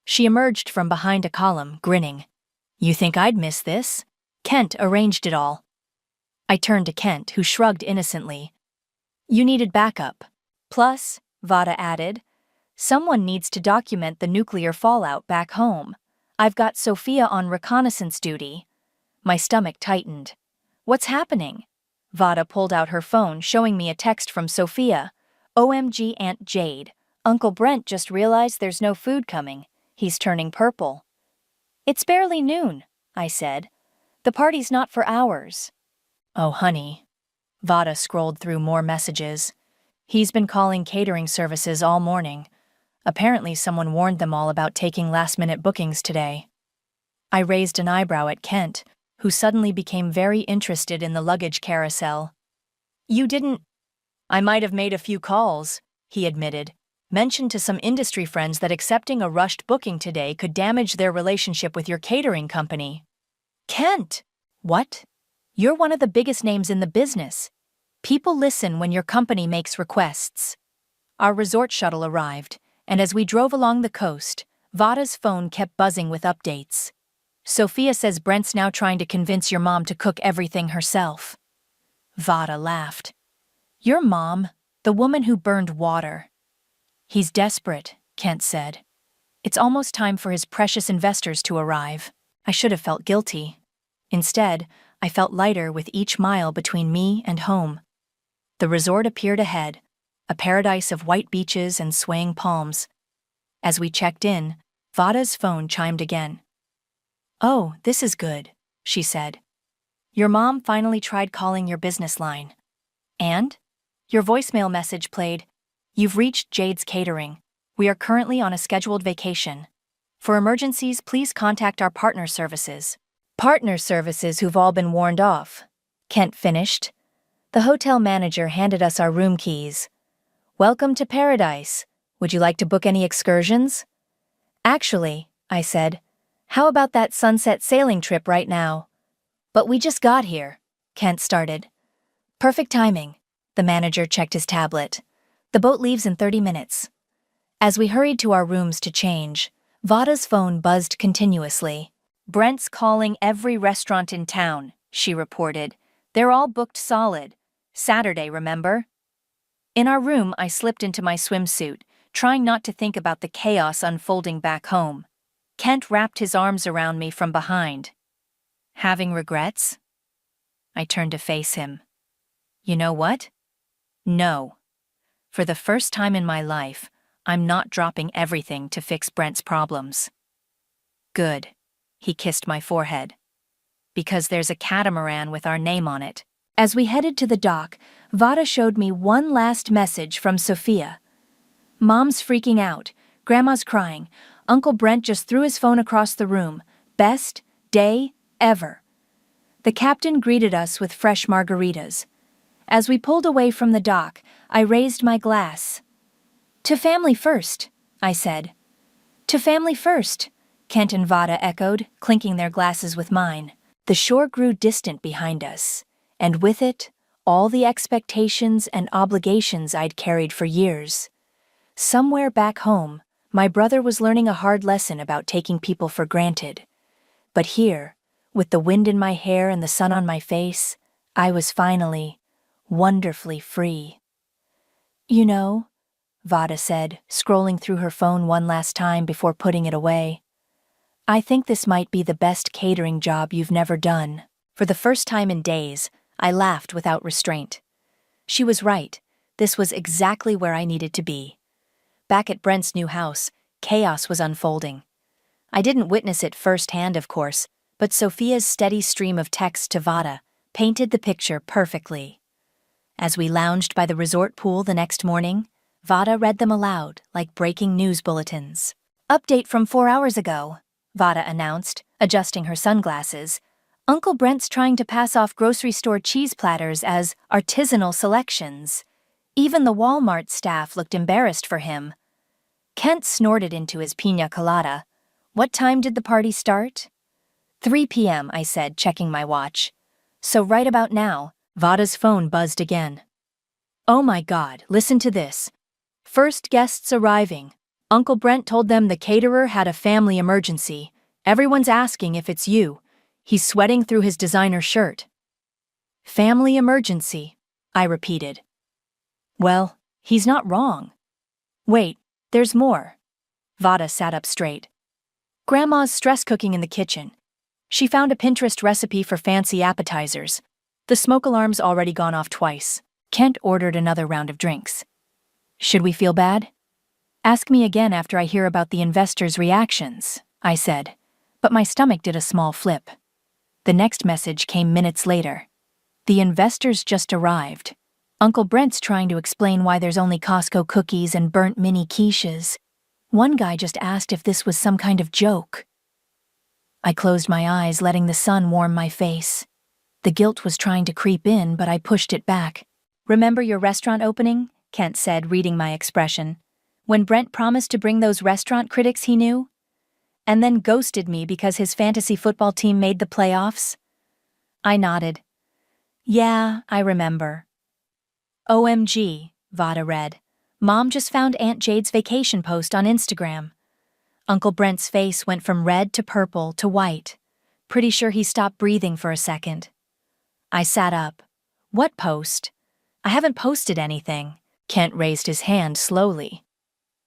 She emerged from behind a column, grinning. You think I'd miss this? Kent arranged it all. I turned to Kent, who shrugged innocently. You needed backup. Plus, Vada added, someone needs to document the nuclear fallout back home. I've got Sophia on reconnaissance duty. My stomach tightened. What's happening? Vada pulled out her phone, showing me a text from Sophia. OMG Aunt Jade. Uncle Brent just realized there's no food coming. He's turning purple. It's barely noon, I said. The party's not for hours. Oh, honey. Vada scrolled through more messages. He's been calling catering services all morning. Apparently someone warned them all about taking last-minute bookings today. I raised an eyebrow at Kent, who suddenly became very interested in the luggage carousel. You didn't... I might have made a few calls, he admitted. Mentioned to some industry friends that accepting a rushed booking today could damage their relationship with your catering company. Kent! What? You're one of the biggest names in the business. People listen when your company makes requests. Our resort shuttle arrived, and as we drove along the coast, Vada's phone kept buzzing with updates. Sophia says Brent's now trying to convince your mom to cook everything herself. Vada laughed. Your mom, the woman who burned water. He's desperate, Kent said. It's almost time for his precious investors to arrive. I should have felt guilty. Instead, I felt lighter with each mile between me and home. The resort appeared ahead, a paradise of white beaches and swaying palms. As we checked in, Vada's phone chimed again. Oh, this is good, she said. Your mom finally tried calling your business line. And? Your voicemail message played. You've reached Jade's Catering. We are currently on a scheduled vacation. For emergencies, please contact our partner services. Partner services who've all been warned off. Kent finished. The hotel manager handed us our room keys. Welcome to paradise. Would you like to book any excursions? Actually, I said, How about that sunset sailing trip right now? But we just got here, Kent started. Perfect timing. The manager checked his tablet. The boat leaves in 30 minutes. As we hurried to our rooms to change, Vada's phone buzzed continuously. Brent's calling every restaurant in town, she reported. They're all booked solid. Saturday, remember? In our room, I slipped into my swimsuit, trying not to think about the chaos unfolding back home. Kent wrapped his arms around me from behind. Having regrets? I turned to face him. You know what? No. For the first time in my life, I'm not dropping everything to fix Brent's problems. Good. He kissed my forehead. Because there's a catamaran with our name on it. As we headed to the dock, Vada showed me one last message from Sophia. Mom's freaking out. Grandma's crying. Uncle Brent just threw his phone across the room. Best day ever. The captain greeted us with fresh margaritas. As we pulled away from the dock, I raised my glass. To family first, I said. To family first, Kent and Vada echoed, clinking their glasses with mine. The shore grew distant behind us, and with it, all the expectations and obligations I'd carried for years. Somewhere back home, my brother was learning a hard lesson about taking people for granted. But here, with the wind in my hair and the sun on my face, I was finally, wonderfully free. You know, Vada said, scrolling through her phone one last time before putting it away. I think this might be the best catering job you've never done. For the first time in days, I laughed without restraint. She was right. This was exactly where I needed to be. Back at Brent's new house, chaos was unfolding. I didn't witness it firsthand, of course, but Sophia's steady stream of texts to Vada painted the picture perfectly. As we lounged by the resort pool the next morning, Vada read them aloud like breaking news bulletins. Update from 4 hours ago, Vada announced, adjusting her sunglasses. Uncle Brent's trying to pass off grocery store cheese platters as artisanal selections. Even the Walmart staff looked embarrassed for him. Kent snorted into his piña colada. What time did the party start? 3 p.m., I said, checking my watch. So right about now, Vada's phone buzzed again. Oh my God, listen to this. First guests arriving. Uncle Brent told them the caterer had a family emergency. Everyone's asking if it's you. He's sweating through his designer shirt. Family emergency, I repeated. Well, he's not wrong. Wait, there's more. Vada sat up straight. Grandma's stress cooking in the kitchen. She found a Pinterest recipe for fancy appetizers. The smoke alarm's already gone off twice. Kent ordered another round of drinks. Should we feel bad? Ask me again after I hear about the investors' reactions, I said, but my stomach did a small flip. The next message came minutes later. The investors just arrived. Uncle Brent's trying to explain why there's only Costco cookies and burnt mini quiches. One guy just asked if this was some kind of joke. I closed my eyes, letting the sun warm my face. The guilt was trying to creep in, but I pushed it back. Remember your restaurant opening? Kent said, reading my expression. When Brent promised to bring those restaurant critics he knew? And then ghosted me because his fantasy football team made the playoffs? I nodded. Yeah, I remember. OMG, Vada read. Mom just found Aunt Jade's vacation post on Instagram. Uncle Brent's face went from red to purple to white. Pretty sure he stopped breathing for a second. I sat up. What post? I haven't posted anything. Kent raised his hand slowly.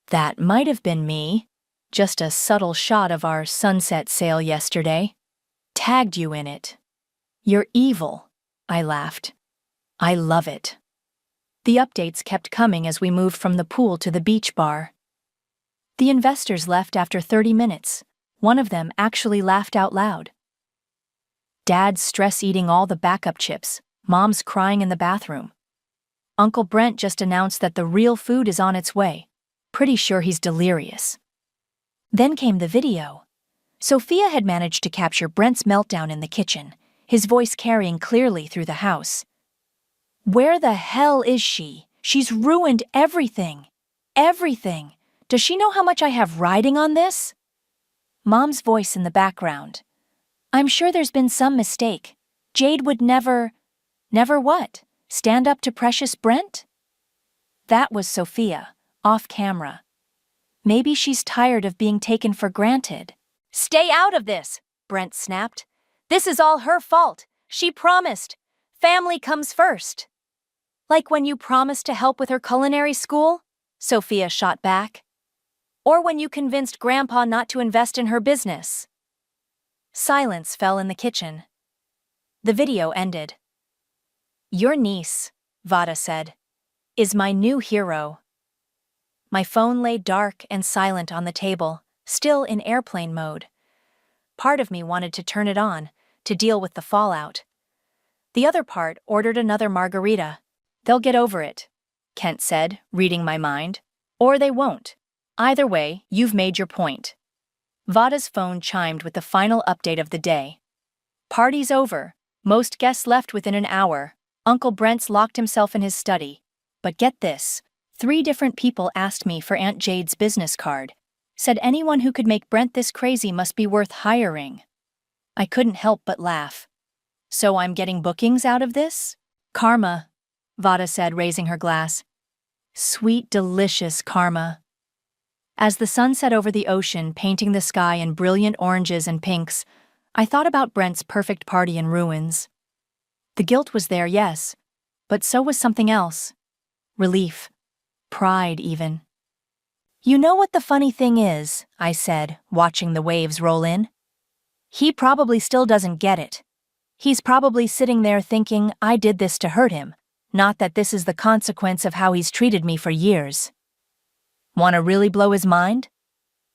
That might have been me. Just a subtle shot of our sunset sail yesterday. Tagged you in it. You're evil, I laughed. I love it. The updates kept coming as we moved from the pool to the beach bar. The investors left after 30 minutes. One of them actually laughed out loud. Dad's stress-eating all the backup chips. Mom's crying in the bathroom. Uncle Brent just announced that the real food is on its way. Pretty sure he's delirious. Then came the video. Sophia had managed to capture Brent's meltdown in the kitchen, his voice carrying clearly through the house. Where the hell is she? She's ruined everything. Everything. Does she know how much I have riding on this? Mom's voice in the background. I'm sure there's been some mistake. Jade would never what? Stand up to precious Brent? That was Sophia, off camera. Maybe she's tired of being taken for granted. Stay out of this, Brent snapped. This is all her fault. She promised. Family comes first. Like when you promised to help with her culinary school? Sophia shot back. Or when you convinced Grandpa not to invest in her business. Silence fell in the kitchen. The video ended. Your niece, Vada said, is my new hero. My phone lay dark and silent on the table, still in airplane mode. Part of me wanted to turn it on, to deal with the fallout. The other part ordered another margarita. They'll get over it, Kent said, reading my mind. Or they won't. Either way, you've made your point. Vada's phone chimed with the final update of the day. Party's over. Most guests left within an hour. Uncle Brent's locked himself in his study. But get this. 3 different people asked me for Aunt Jade's business card. Said anyone who could make Brent this crazy must be worth hiring. I couldn't help but laugh. So I'm getting bookings out of this? Karma, Vada said, raising her glass. Sweet, delicious karma. As the sun set over the ocean, painting the sky in brilliant oranges and pinks, I thought about Brent's perfect party in ruins. The guilt was there, yes, but so was something else. Relief. Pride, even. You know what the funny thing is, I said, watching the waves roll in? He probably still doesn't get it. He's probably sitting there thinking I did this to hurt him, not that this is the consequence of how he's treated me for years. Want to really blow his mind?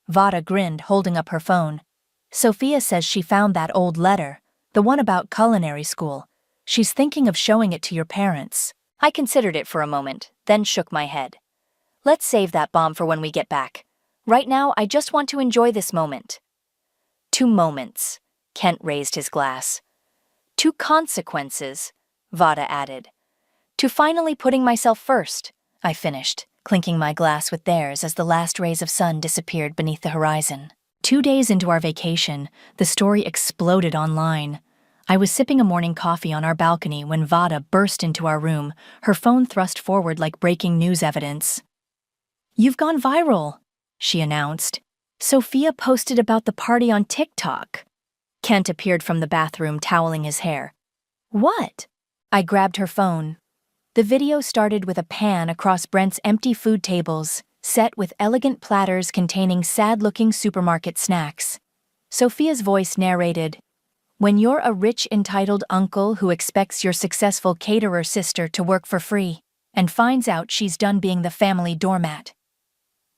Vada grinned, holding up her phone. Sophia says she found that old letter, the one about culinary school. She's thinking of showing it to your parents. I considered it for a moment, then shook my head. Let's save that bomb for when we get back. Right now, I just want to enjoy this moment. 2 moments. Kent raised his glass. 2 consequences, Vada added. To finally putting myself first, I finished, clinking my glass with theirs as the last rays of sun disappeared beneath the horizon. 2 days into our vacation, the story exploded online. I was sipping a morning coffee on our balcony when Vada burst into our room, her phone thrust forward like breaking news evidence. You've gone viral, she announced. Sophia posted about the party on TikTok. Kent appeared from the bathroom, toweling his hair. What? I grabbed her phone. The video started with a pan across Brent's empty food tables, set with elegant platters containing sad-looking supermarket snacks. Sophia's voice narrated, When you're a rich, entitled uncle who expects your successful caterer sister to work for free and finds out she's done being the family doormat.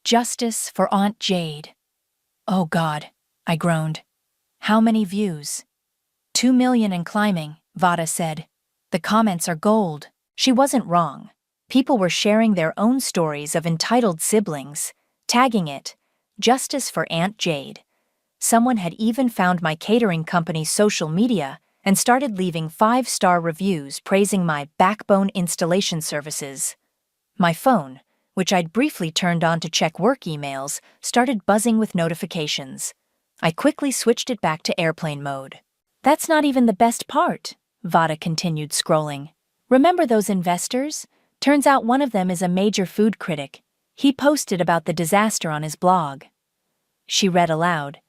Justice for Aunt Jade. Oh God, I groaned. How many views? 2 million and climbing, Vada said. The comments are gold. She wasn't wrong. People were sharing their own stories of entitled siblings, tagging it, Justice for Aunt Jade. Someone had even found my catering company's social media and started leaving 5-star reviews praising my backbone installation services. My phone, which I'd briefly turned on to check work emails, started buzzing with notifications. I quickly switched it back to airplane mode. That's not even the best part, Vada continued scrolling. Remember those investors? Turns out one of them is a major food critic. He posted about the disaster on his blog. She read aloud.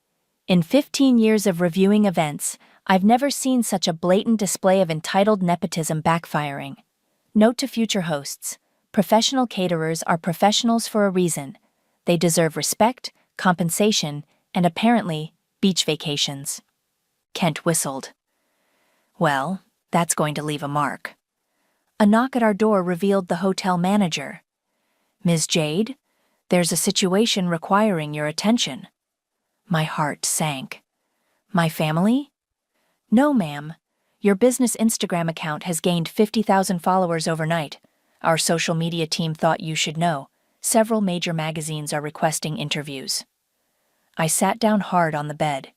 In 15 years of reviewing events, I've never seen such a blatant display of entitled nepotism backfiring. Note to future hosts. Professional caterers are professionals for a reason. They deserve respect, compensation, and apparently, beach vacations. Kent whistled. Well, that's going to leave a mark. A knock at our door revealed the hotel manager. Ms. Jade, there's a situation requiring your attention. My heart sank. My family? No, ma'am. Your business Instagram account has gained 50,000 followers overnight. Our social media team thought you should know. Several major magazines are requesting interviews. I sat down hard on the bed.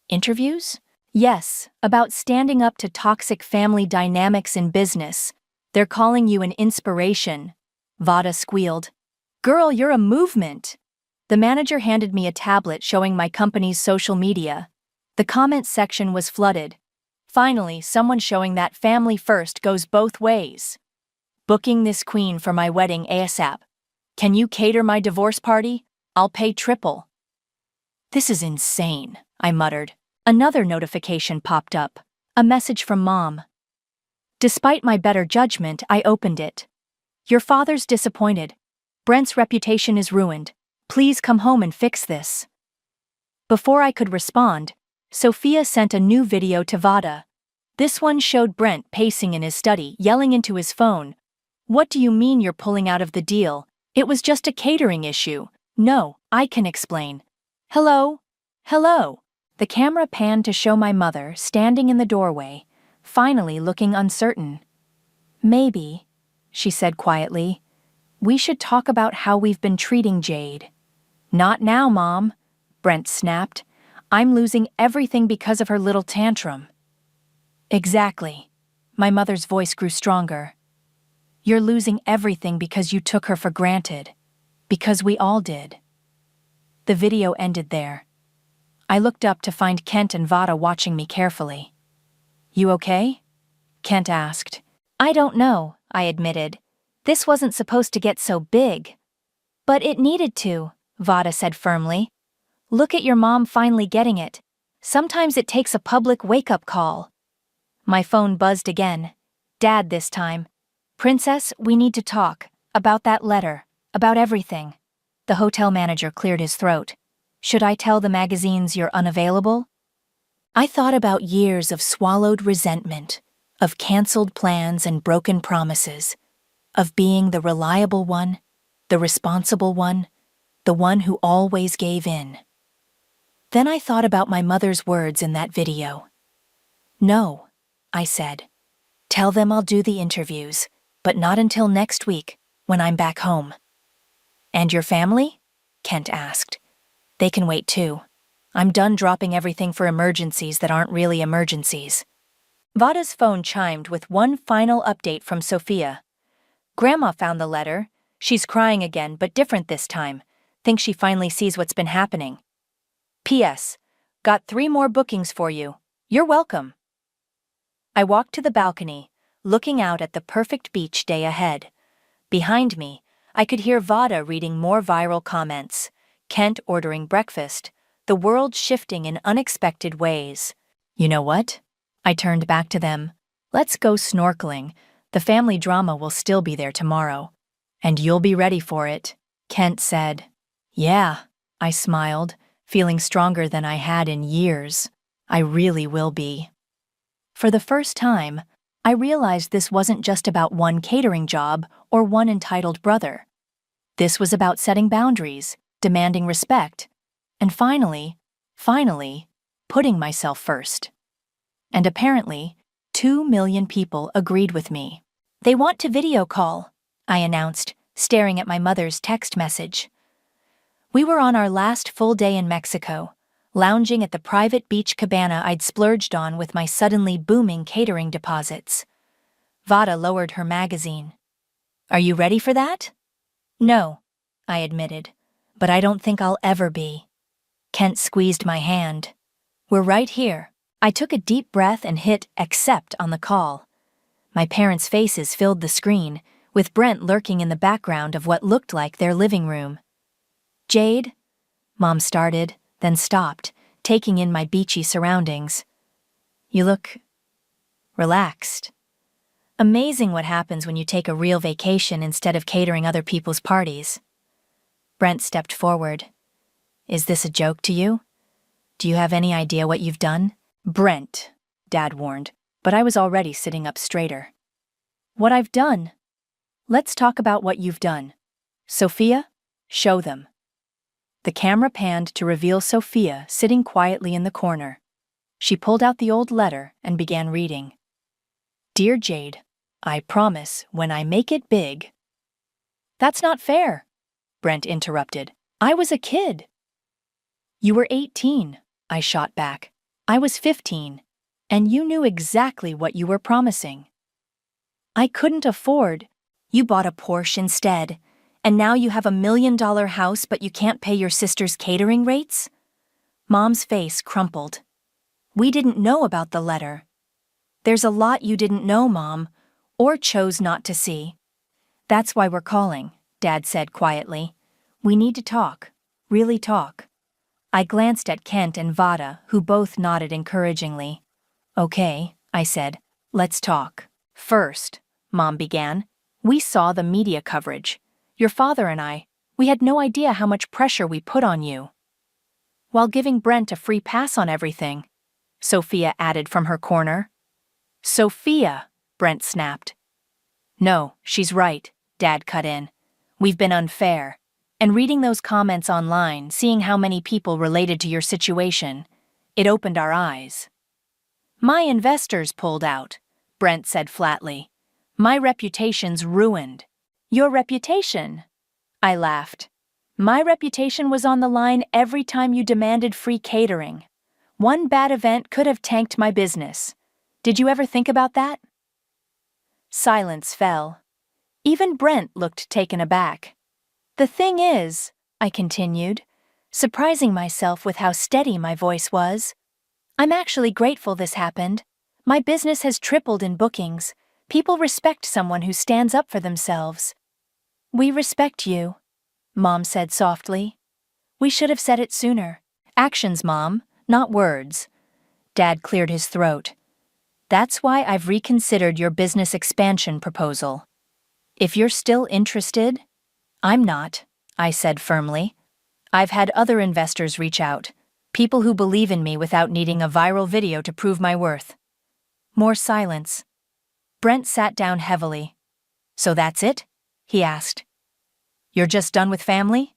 Interviews? Yes, about standing up to toxic family dynamics in business. They're calling you an inspiration. Vada squealed. Girl, you're a movement. The manager handed me a tablet showing my company's social media. The comments section was flooded. Finally, someone showing that family first goes both ways. Booking this queen for my wedding ASAP. Can you cater my divorce party? I'll pay triple. This is insane, I muttered. Another notification popped up. A message from Mom. Despite my better judgment, I opened it. Your father's disappointed. Brent's reputation is ruined. Please come home and fix this. Before I could respond, Sophia sent a new video to Vada. This one showed Brent pacing in his study, yelling into his phone. What do you mean you're pulling out of the deal? It was just a catering issue. No, I can explain. Hello? Hello? The camera panned to show my mother standing in the doorway, finally looking uncertain. Maybe, she said quietly, we should talk about how we've been treating Jade. Not now, Mom, Brent snapped. I'm losing everything because of her little tantrum. Exactly. My mother's voice grew stronger. You're losing everything because you took her for granted. Because we all did. The video ended there. I looked up to find Kent and Vada watching me carefully. You okay? Kent asked. I don't know, I admitted. This wasn't supposed to get so big. But it needed to, Vada said firmly. Look at your mom finally getting it. Sometimes it takes a public wake-up call. My phone buzzed again. Dad this time. Princess, we need to talk. About that letter. About everything. The hotel manager cleared his throat. Should I tell the magazines you're unavailable? I thought about years of swallowed resentment, of canceled plans and broken promises, of being the reliable one, the responsible one, the one who always gave in. Then I thought about my mother's words in that video. No, I said. Tell them I'll do the interviews, but not until next week, when I'm back home. And your family? Kent asked. They can wait too. I'm done dropping everything for emergencies that aren't really emergencies. Vada's phone chimed with one final update from Sophia. Grandma found the letter. She's crying again, but different this time. Thinks she finally sees what's been happening. P.S. Got 3 more bookings for you. You're welcome. I walked to the balcony, looking out at the perfect beach day ahead. Behind me, I could hear Vada reading more viral comments, Kent ordering breakfast, the world shifting in unexpected ways. You know what? I turned back to them. Let's go snorkeling. The family drama will still be there tomorrow. And you'll be ready for it, Kent said. Yeah, I smiled, feeling stronger than I had in years. I really will be. For the first time, I realized this wasn't just about one catering job or one entitled brother. This was about setting boundaries, demanding respect, and finally, putting myself first. And apparently, 2 million people agreed with me. They want to video call, I announced, staring at my mother's text message. We were on our last full day in Mexico, lounging at the private beach cabana I'd splurged on with my suddenly booming catering deposits. Vada lowered her magazine. Are you ready for that? No, I admitted, but I don't think I'll ever be. Kent squeezed my hand. We're right here. I took a deep breath and hit accept on the call. My parents' faces filled the screen, with Brent lurking in the background of what looked like their living room. Jade? Mom started, then stopped, taking in my beachy surroundings. You look relaxed. Amazing what happens when you take a real vacation instead of catering other people's parties. Brent stepped forward. Is this a joke to you? Do you have any idea what you've done? Brent, Dad warned, but I was already sitting up straighter. What I've done? Let's talk about what you've done. Sophia, show them. The camera panned to reveal Sophia sitting quietly in the corner. She pulled out the old letter and began reading. Dear Jade, I promise when I make it big. That's not fair, Brent interrupted. I was a kid. You were 18, I shot back. I was 15, and you knew exactly what you were promising. I couldn't afford. You bought a Porsche instead, And now you have $1 million house but you can't pay your sister's catering rates? Mom's face crumpled. We didn't know about the letter. There's a lot you didn't know, Mom, or chose not to see. That's why we're calling, Dad said quietly. We need to talk, really talk. I glanced at Kent and Vada, who both nodded encouragingly. Okay, I said, let's talk. First, Mom began, we saw the media coverage. Your father and I, we had no idea how much pressure we put on you. While giving Brent a free pass on everything, Sophia added from her corner. Sophia, Brent snapped. No, she's right, Dad cut in. We've been unfair. And reading those comments online, seeing how many people related to your situation, it opened our eyes. My investors pulled out, Brent said flatly. My reputation's ruined. Your reputation? I laughed. My reputation was on the line every time you demanded free catering. One bad event could have tanked my business. Did you ever think about that? Silence fell. Even Brent looked taken aback. The thing is, I continued, surprising myself with how steady my voice was, I'm actually grateful this happened. My business has tripled in bookings. People respect someone who stands up for themselves. We respect you, Mom said softly. We should have said it sooner. Actions, Mom, not words. Dad cleared his throat. That's why I've reconsidered your business expansion proposal. If you're still interested, I'm not, I said firmly. I've had other investors reach out, people who believe in me without needing a viral video to prove my worth. More silence. Brent sat down heavily. So that's it? He asked. You're just done with family?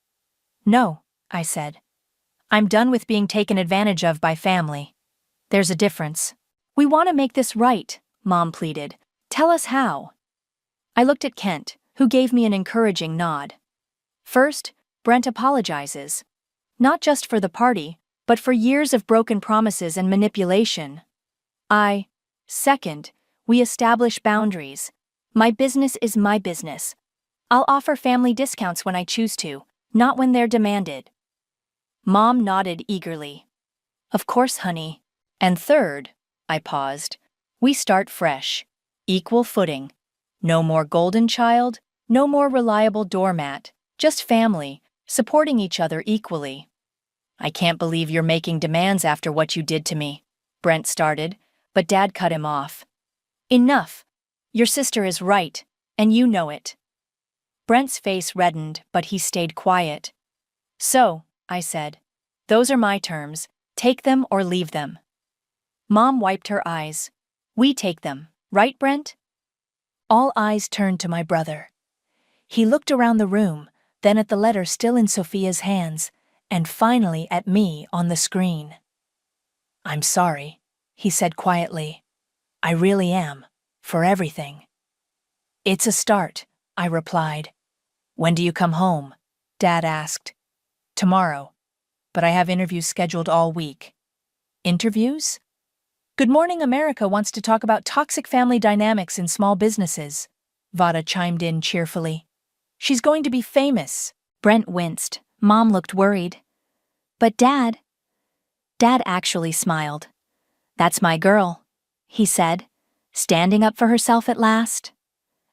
No, I said. I'm done with being taken advantage of by family. There's a difference. We want to make this right, Mom pleaded. Tell us how. I looked at Kent, who gave me an encouraging nod. First, Brent apologizes. Not just for the party, but for years of broken promises and manipulation. Second, we establish boundaries. My business is my business. I'll offer family discounts when I choose to, not when they're demanded. Mom nodded eagerly. Of course, honey. And third, I paused, we start fresh. Equal footing. No more golden child, no more reliable doormat, just family, supporting each other equally. I can't believe you're making demands after what you did to me, Brent started, but Dad cut him off. Enough. Your sister is right, and you know it. Brent's face reddened, but he stayed quiet. So, I said, those are my terms. Take them or leave them. Mom wiped her eyes. We take them, right, Brent? All eyes turned to my brother. He looked around the room, then at the letter still in Sophia's hands, and finally at me on the screen. I'm sorry, he said quietly. I really am, for everything. It's a start, I replied. When do you come home? Dad asked. Tomorrow, but I have interviews scheduled all week. Interviews? Good Morning America wants to talk about toxic family dynamics in small businesses, Vada chimed in cheerfully. She's going to be famous. Brent winced. Mom looked worried. But Dad actually smiled. That's my girl, he said, standing up for herself at last.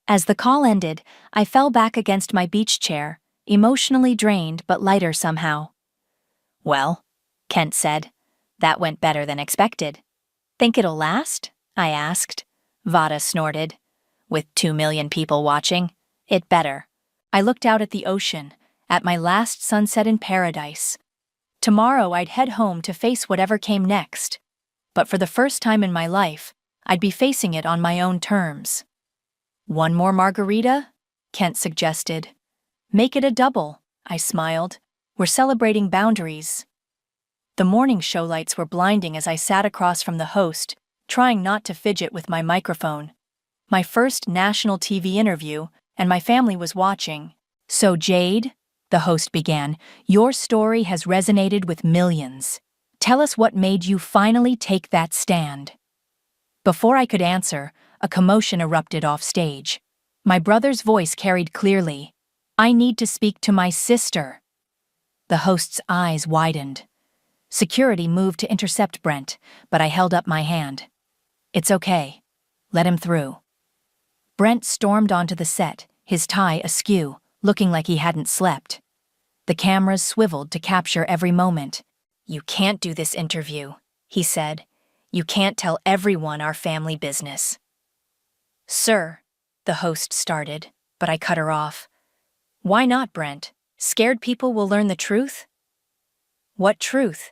As the call ended, I fell back against my beach chair, emotionally drained but lighter somehow. Well, Kent said, that went better than expected. Think it'll last? I asked. Vada snorted. With 2 million people watching, it better. I looked out at the ocean, at my last sunset in paradise. Tomorrow I'd head home to face whatever came next. But for the first time in my life, I'd be facing it on my own terms. One more margarita? Kent suggested. Make it a double, I smiled. We're celebrating boundaries. The morning show lights were blinding as I sat across from the host, trying not to fidget with my microphone. My first national TV interview, and my family was watching. So Jade, the host began, your story has resonated with millions. Tell us what made you finally take that stand. Before I could answer, a commotion erupted off stage. My brother's voice carried clearly. I need to speak to my sister. The host's eyes widened. Security moved to intercept Brent, but I held up my hand. It's okay. Let him through. Brent stormed onto the set, his tie askew, looking like he hadn't slept. The cameras swiveled to capture every moment. You can't do this interview, he said. You can't tell everyone our family business. Sir, the host started, but I cut her off. Why not, Brent? Scared people will learn the truth? What truth?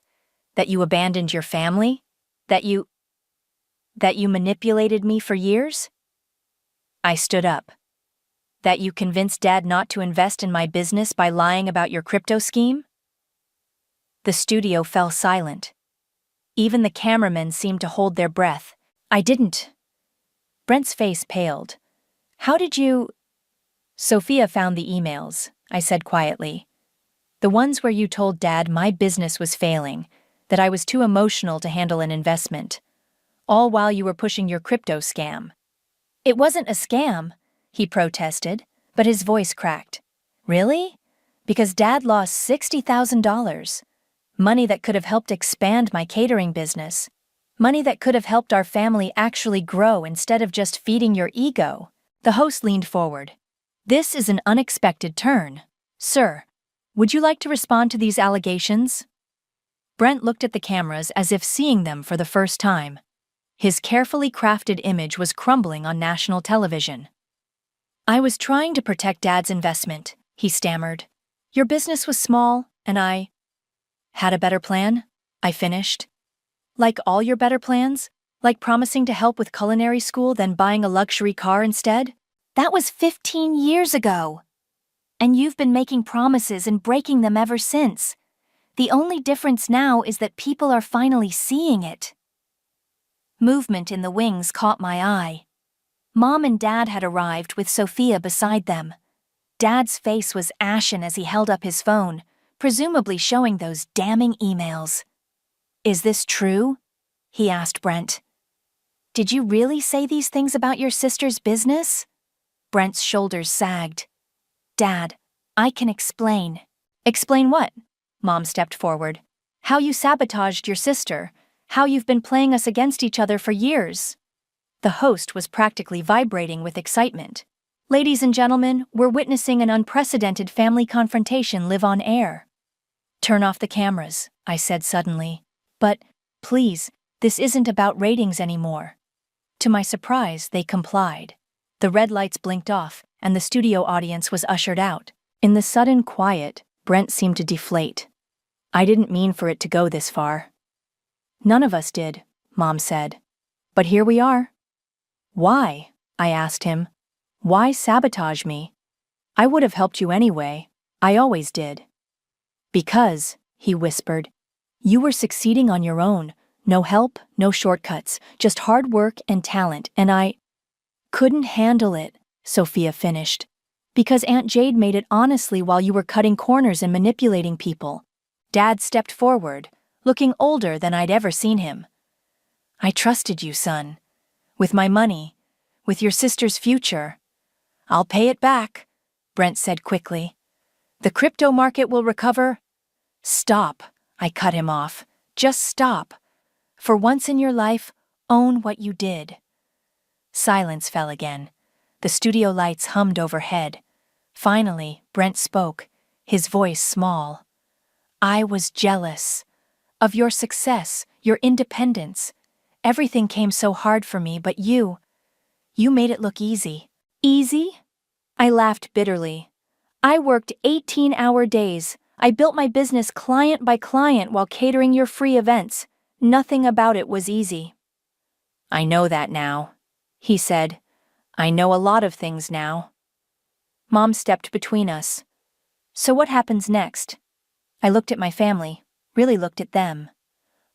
That you abandoned your family? That you manipulated me for years? I stood up. That you convinced Dad not to invest in my business by lying about your crypto scheme? The studio fell silent. Even the cameramen seemed to hold their breath. I didn't. Brent's face paled. How did you... Sophia found the emails, I said quietly. The ones where you told Dad my business was failing, that I was too emotional to handle an investment. All while you were pushing your crypto scam. It wasn't a scam, he protested, but his voice cracked. Really? Because Dad lost $60,000. Money that could have helped expand my catering business. Money that could have helped our family actually grow instead of just feeding your ego. The host leaned forward. This is an unexpected turn. Sir, would you like to respond to these allegations? Brent looked at the cameras as if seeing them for the first time. His carefully crafted image was crumbling on national television. I was trying to protect Dad's investment, he stammered. Your business was small, and I had a better plan, I finished. Like all your better plans? Like promising to help with culinary school, then buying a luxury car instead? That was 15 years ago. And you've been making promises and breaking them ever since. The only difference now is that people are finally seeing it. Movement in the wings caught my eye. Mom and Dad had arrived with Sophia beside them. Dad's face was ashen as he held up his phone, presumably showing those damning emails. Is this true? He asked Brent. Did you really say these things about your sister's business? Brent's shoulders sagged. Dad, I can explain. Explain what? Mom stepped forward. How you sabotaged your sister. How you've been playing us against each other for years. The host was practically vibrating with excitement. Ladies and gentlemen, we're witnessing an unprecedented family confrontation live on air. Turn off the cameras, I said suddenly. But, please, this isn't about ratings anymore. To my surprise, they complied. The red lights blinked off, and the studio audience was ushered out. In the sudden quiet, Brent seemed to deflate. I didn't mean for it to go this far. None of us did, Mom said. But here we are. Why? I asked him. Why sabotage me? I would have helped you anyway. I always did. Because, he whispered, you were succeeding on your own. No help, no shortcuts, just hard work and talent, and I couldn't handle it, Sophia finished. Because Aunt Jade made it honestly while you were cutting corners and manipulating people. Dad stepped forward, looking older than I'd ever seen him. I trusted you, son. With my money, with your sister's future. I'll pay it back, Brent said quickly. The crypto market will recover. Stop, I cut him off. Just stop. For once in your life, own what you did. Silence fell again. The studio lights hummed overhead. Finally, Brent spoke, his voice small. I was jealous. Of your success, your independence. Everything came so hard for me, but you made it look easy. Easy? I laughed bitterly. I worked 18-hour days. I built my business client by client while catering your free events. Nothing about it was easy. I know that now, he said. I know a lot of things now. Mom stepped between us. So what happens next? I looked at my family, really looked at them.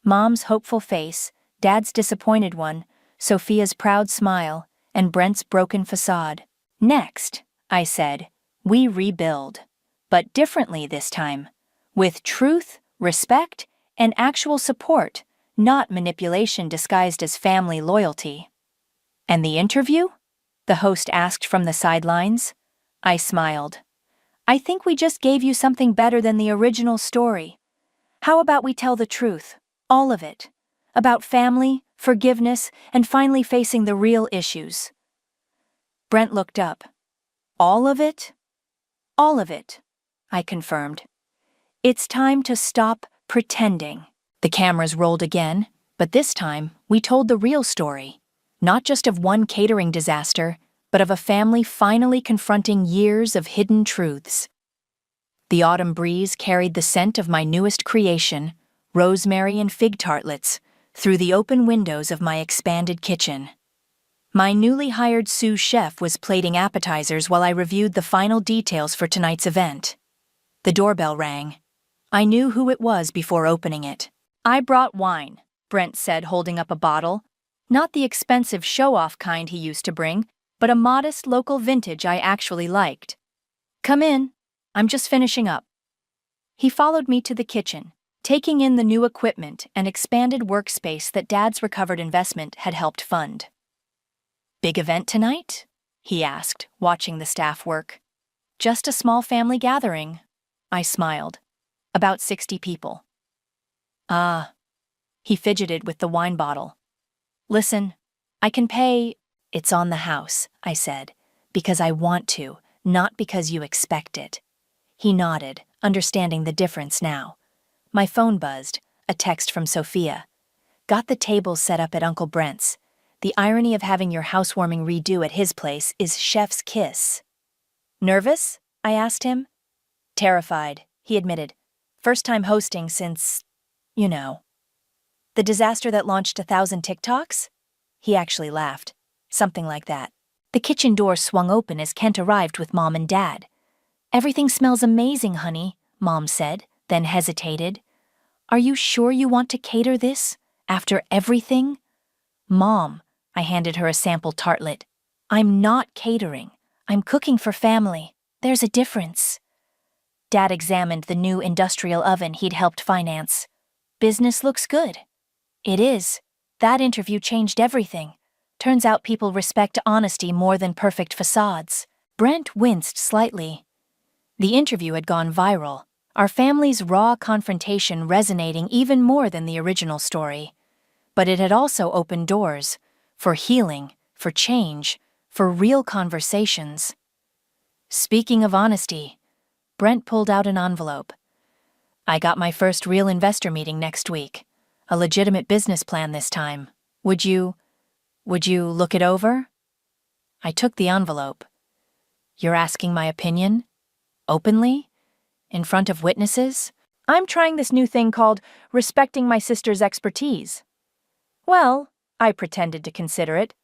Mom's hopeful face, Dad's disappointed one, Sophia's proud smile, and Brent's broken facade. Next, I said, we rebuild. But differently this time. With truth, respect, and actual support, not manipulation disguised as family loyalty. And the interview? The host asked from the sidelines. I smiled. I think we just gave you something better than the original story. How about we tell the truth, all of it, about family, forgiveness, and finally facing the real issues?" Brent looked up. "All of it?" "All of it," I confirmed. "It's time to stop pretending." The cameras rolled again, but this time we told the real story, not just of one catering disaster, but of a family finally confronting years of hidden truths. The autumn breeze carried the scent of my newest creation, rosemary and fig tartlets, through the open windows of my expanded kitchen. My newly hired sous chef was plating appetizers while I reviewed the final details for tonight's event. The doorbell rang. I knew who it was before opening it. "I brought wine," Brent said, holding up a bottle. Not the expensive show-off kind he used to bring, but a modest local vintage I actually liked. "Come in. I'm just finishing up." He followed me to the kitchen, taking in the new equipment and expanded workspace that Dad's recovered investment had helped fund. "Big event tonight?" he asked, watching the staff work. "Just a small family gathering," I smiled. "About 60 people." "Ah." He fidgeted with the wine bottle. "Listen, I can pay—" "It's on the house," I said, "because I want to, not because you expect it." He nodded, understanding the difference now. My phone buzzed, a text from Sophia. "Got the table set up at Uncle Brent's. The irony of having your housewarming redo at his place is chef's kiss." "Nervous?" I asked him. "Terrified," he admitted. "First time hosting since, you know." "The disaster that launched 1,000 TikToks?" He actually laughed. "Something like that." The kitchen door swung open as Kent arrived with Mom and Dad. "Everything smells amazing, honey," Mom said, then hesitated. "Are you sure you want to cater this? After everything?" "Mom," I handed her a sample tartlet. "I'm not catering. I'm cooking for family. There's a difference." Dad examined the new industrial oven he'd helped finance. "Business looks good." "It is. That interview changed everything. Turns out people respect honesty more than perfect facades." Brent winced slightly. The interview had gone viral, our family's raw confrontation resonating even more than the original story. But it had also opened doors for healing, for change, for real conversations. Speaking of honesty, Brent pulled out an envelope. "I got my first real investor meeting next week. A legitimate business plan this time. Would you look it over?" I took the envelope. "You're asking my opinion? Openly? In front of witnesses?" "I'm trying this new thing called respecting my sister's expertise." "Well," I pretended to consider it,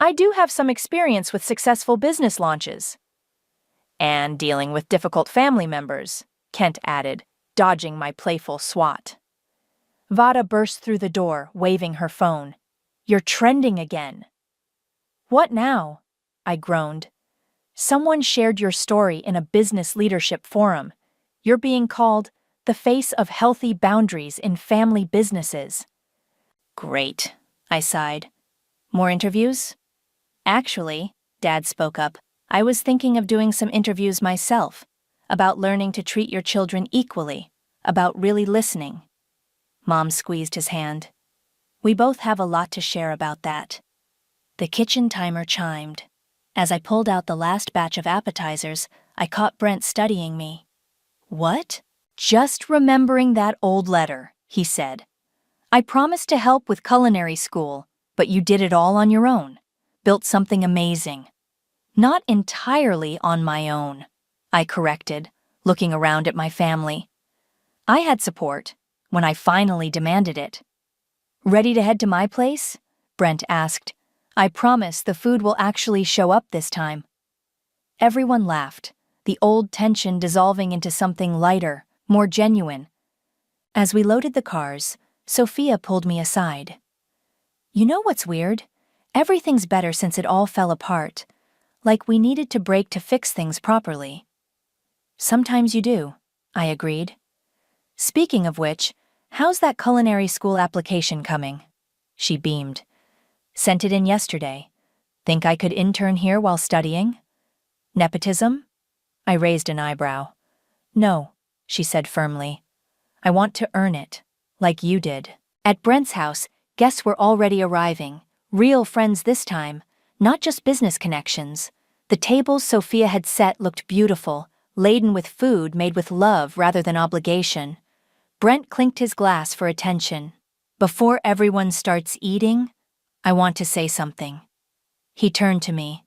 "I do have some experience with successful business launches." "And dealing with difficult family members," Kent added, dodging my playful swat. Vada burst through the door, waving her phone. "You're trending again." "What now?" I groaned. "Someone shared your story in a business leadership forum. You're being called the face of healthy boundaries in family businesses." "Great," I sighed. "More interviews?" "Actually," Dad spoke up, "I was thinking of doing some interviews myself, about learning to treat your children equally, about really listening." Mom squeezed his hand. "We both have a lot to share about that." The kitchen timer chimed. As I pulled out the last batch of appetizers, I caught Brent studying me. "What?" "Just remembering that old letter," he said. "I promised to help with culinary school, but you did it all on your own. Built something amazing." "Not entirely on my own," I corrected, looking around at my family. "I had support when I finally demanded it." "Ready to head to my place?" Brent asked. "I promise the food will actually show up this time." Everyone laughed, the old tension dissolving into something lighter, more genuine. As we loaded the cars, Sophia pulled me aside. "You know what's weird? Everything's better since it all fell apart. Like we needed to break to fix things properly." "Sometimes you do," I agreed. "Speaking of which, how's that culinary school application coming?" She beamed. "Sent it in yesterday. Think I could intern here while studying?" "Nepotism?" I raised an eyebrow. No, she said firmly. I want to earn it, like you did. At Brent's house, guests were already arriving, real friends this time, not just business connections. The tables Sophia had set looked beautiful, laden with food made with love rather than obligation. Brent clinked his glass for attention. Before everyone starts eating, I want to say something. He turned to me.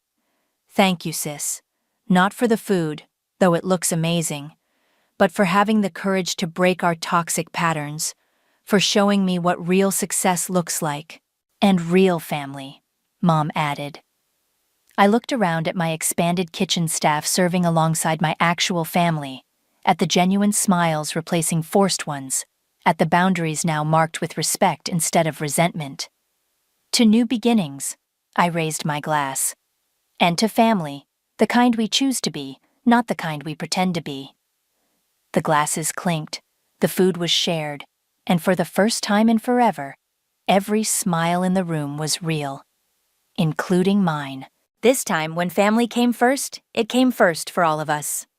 Thank you, sis. Not for the food, though it looks amazing, but for having the courage to break our toxic patterns, for showing me what real success looks like. And real family, Mom added. I looked around at my expanded kitchen staff serving alongside my actual family, at the genuine smiles replacing forced ones, at the boundaries now marked with respect instead of resentment. To new beginnings, I raised my glass. And to family, the kind we choose to be, not the kind we pretend to be. The glasses clinked, the food was shared, and for the first time in forever, every smile in the room was real, including mine. This time, when family came first, it came first for all of us.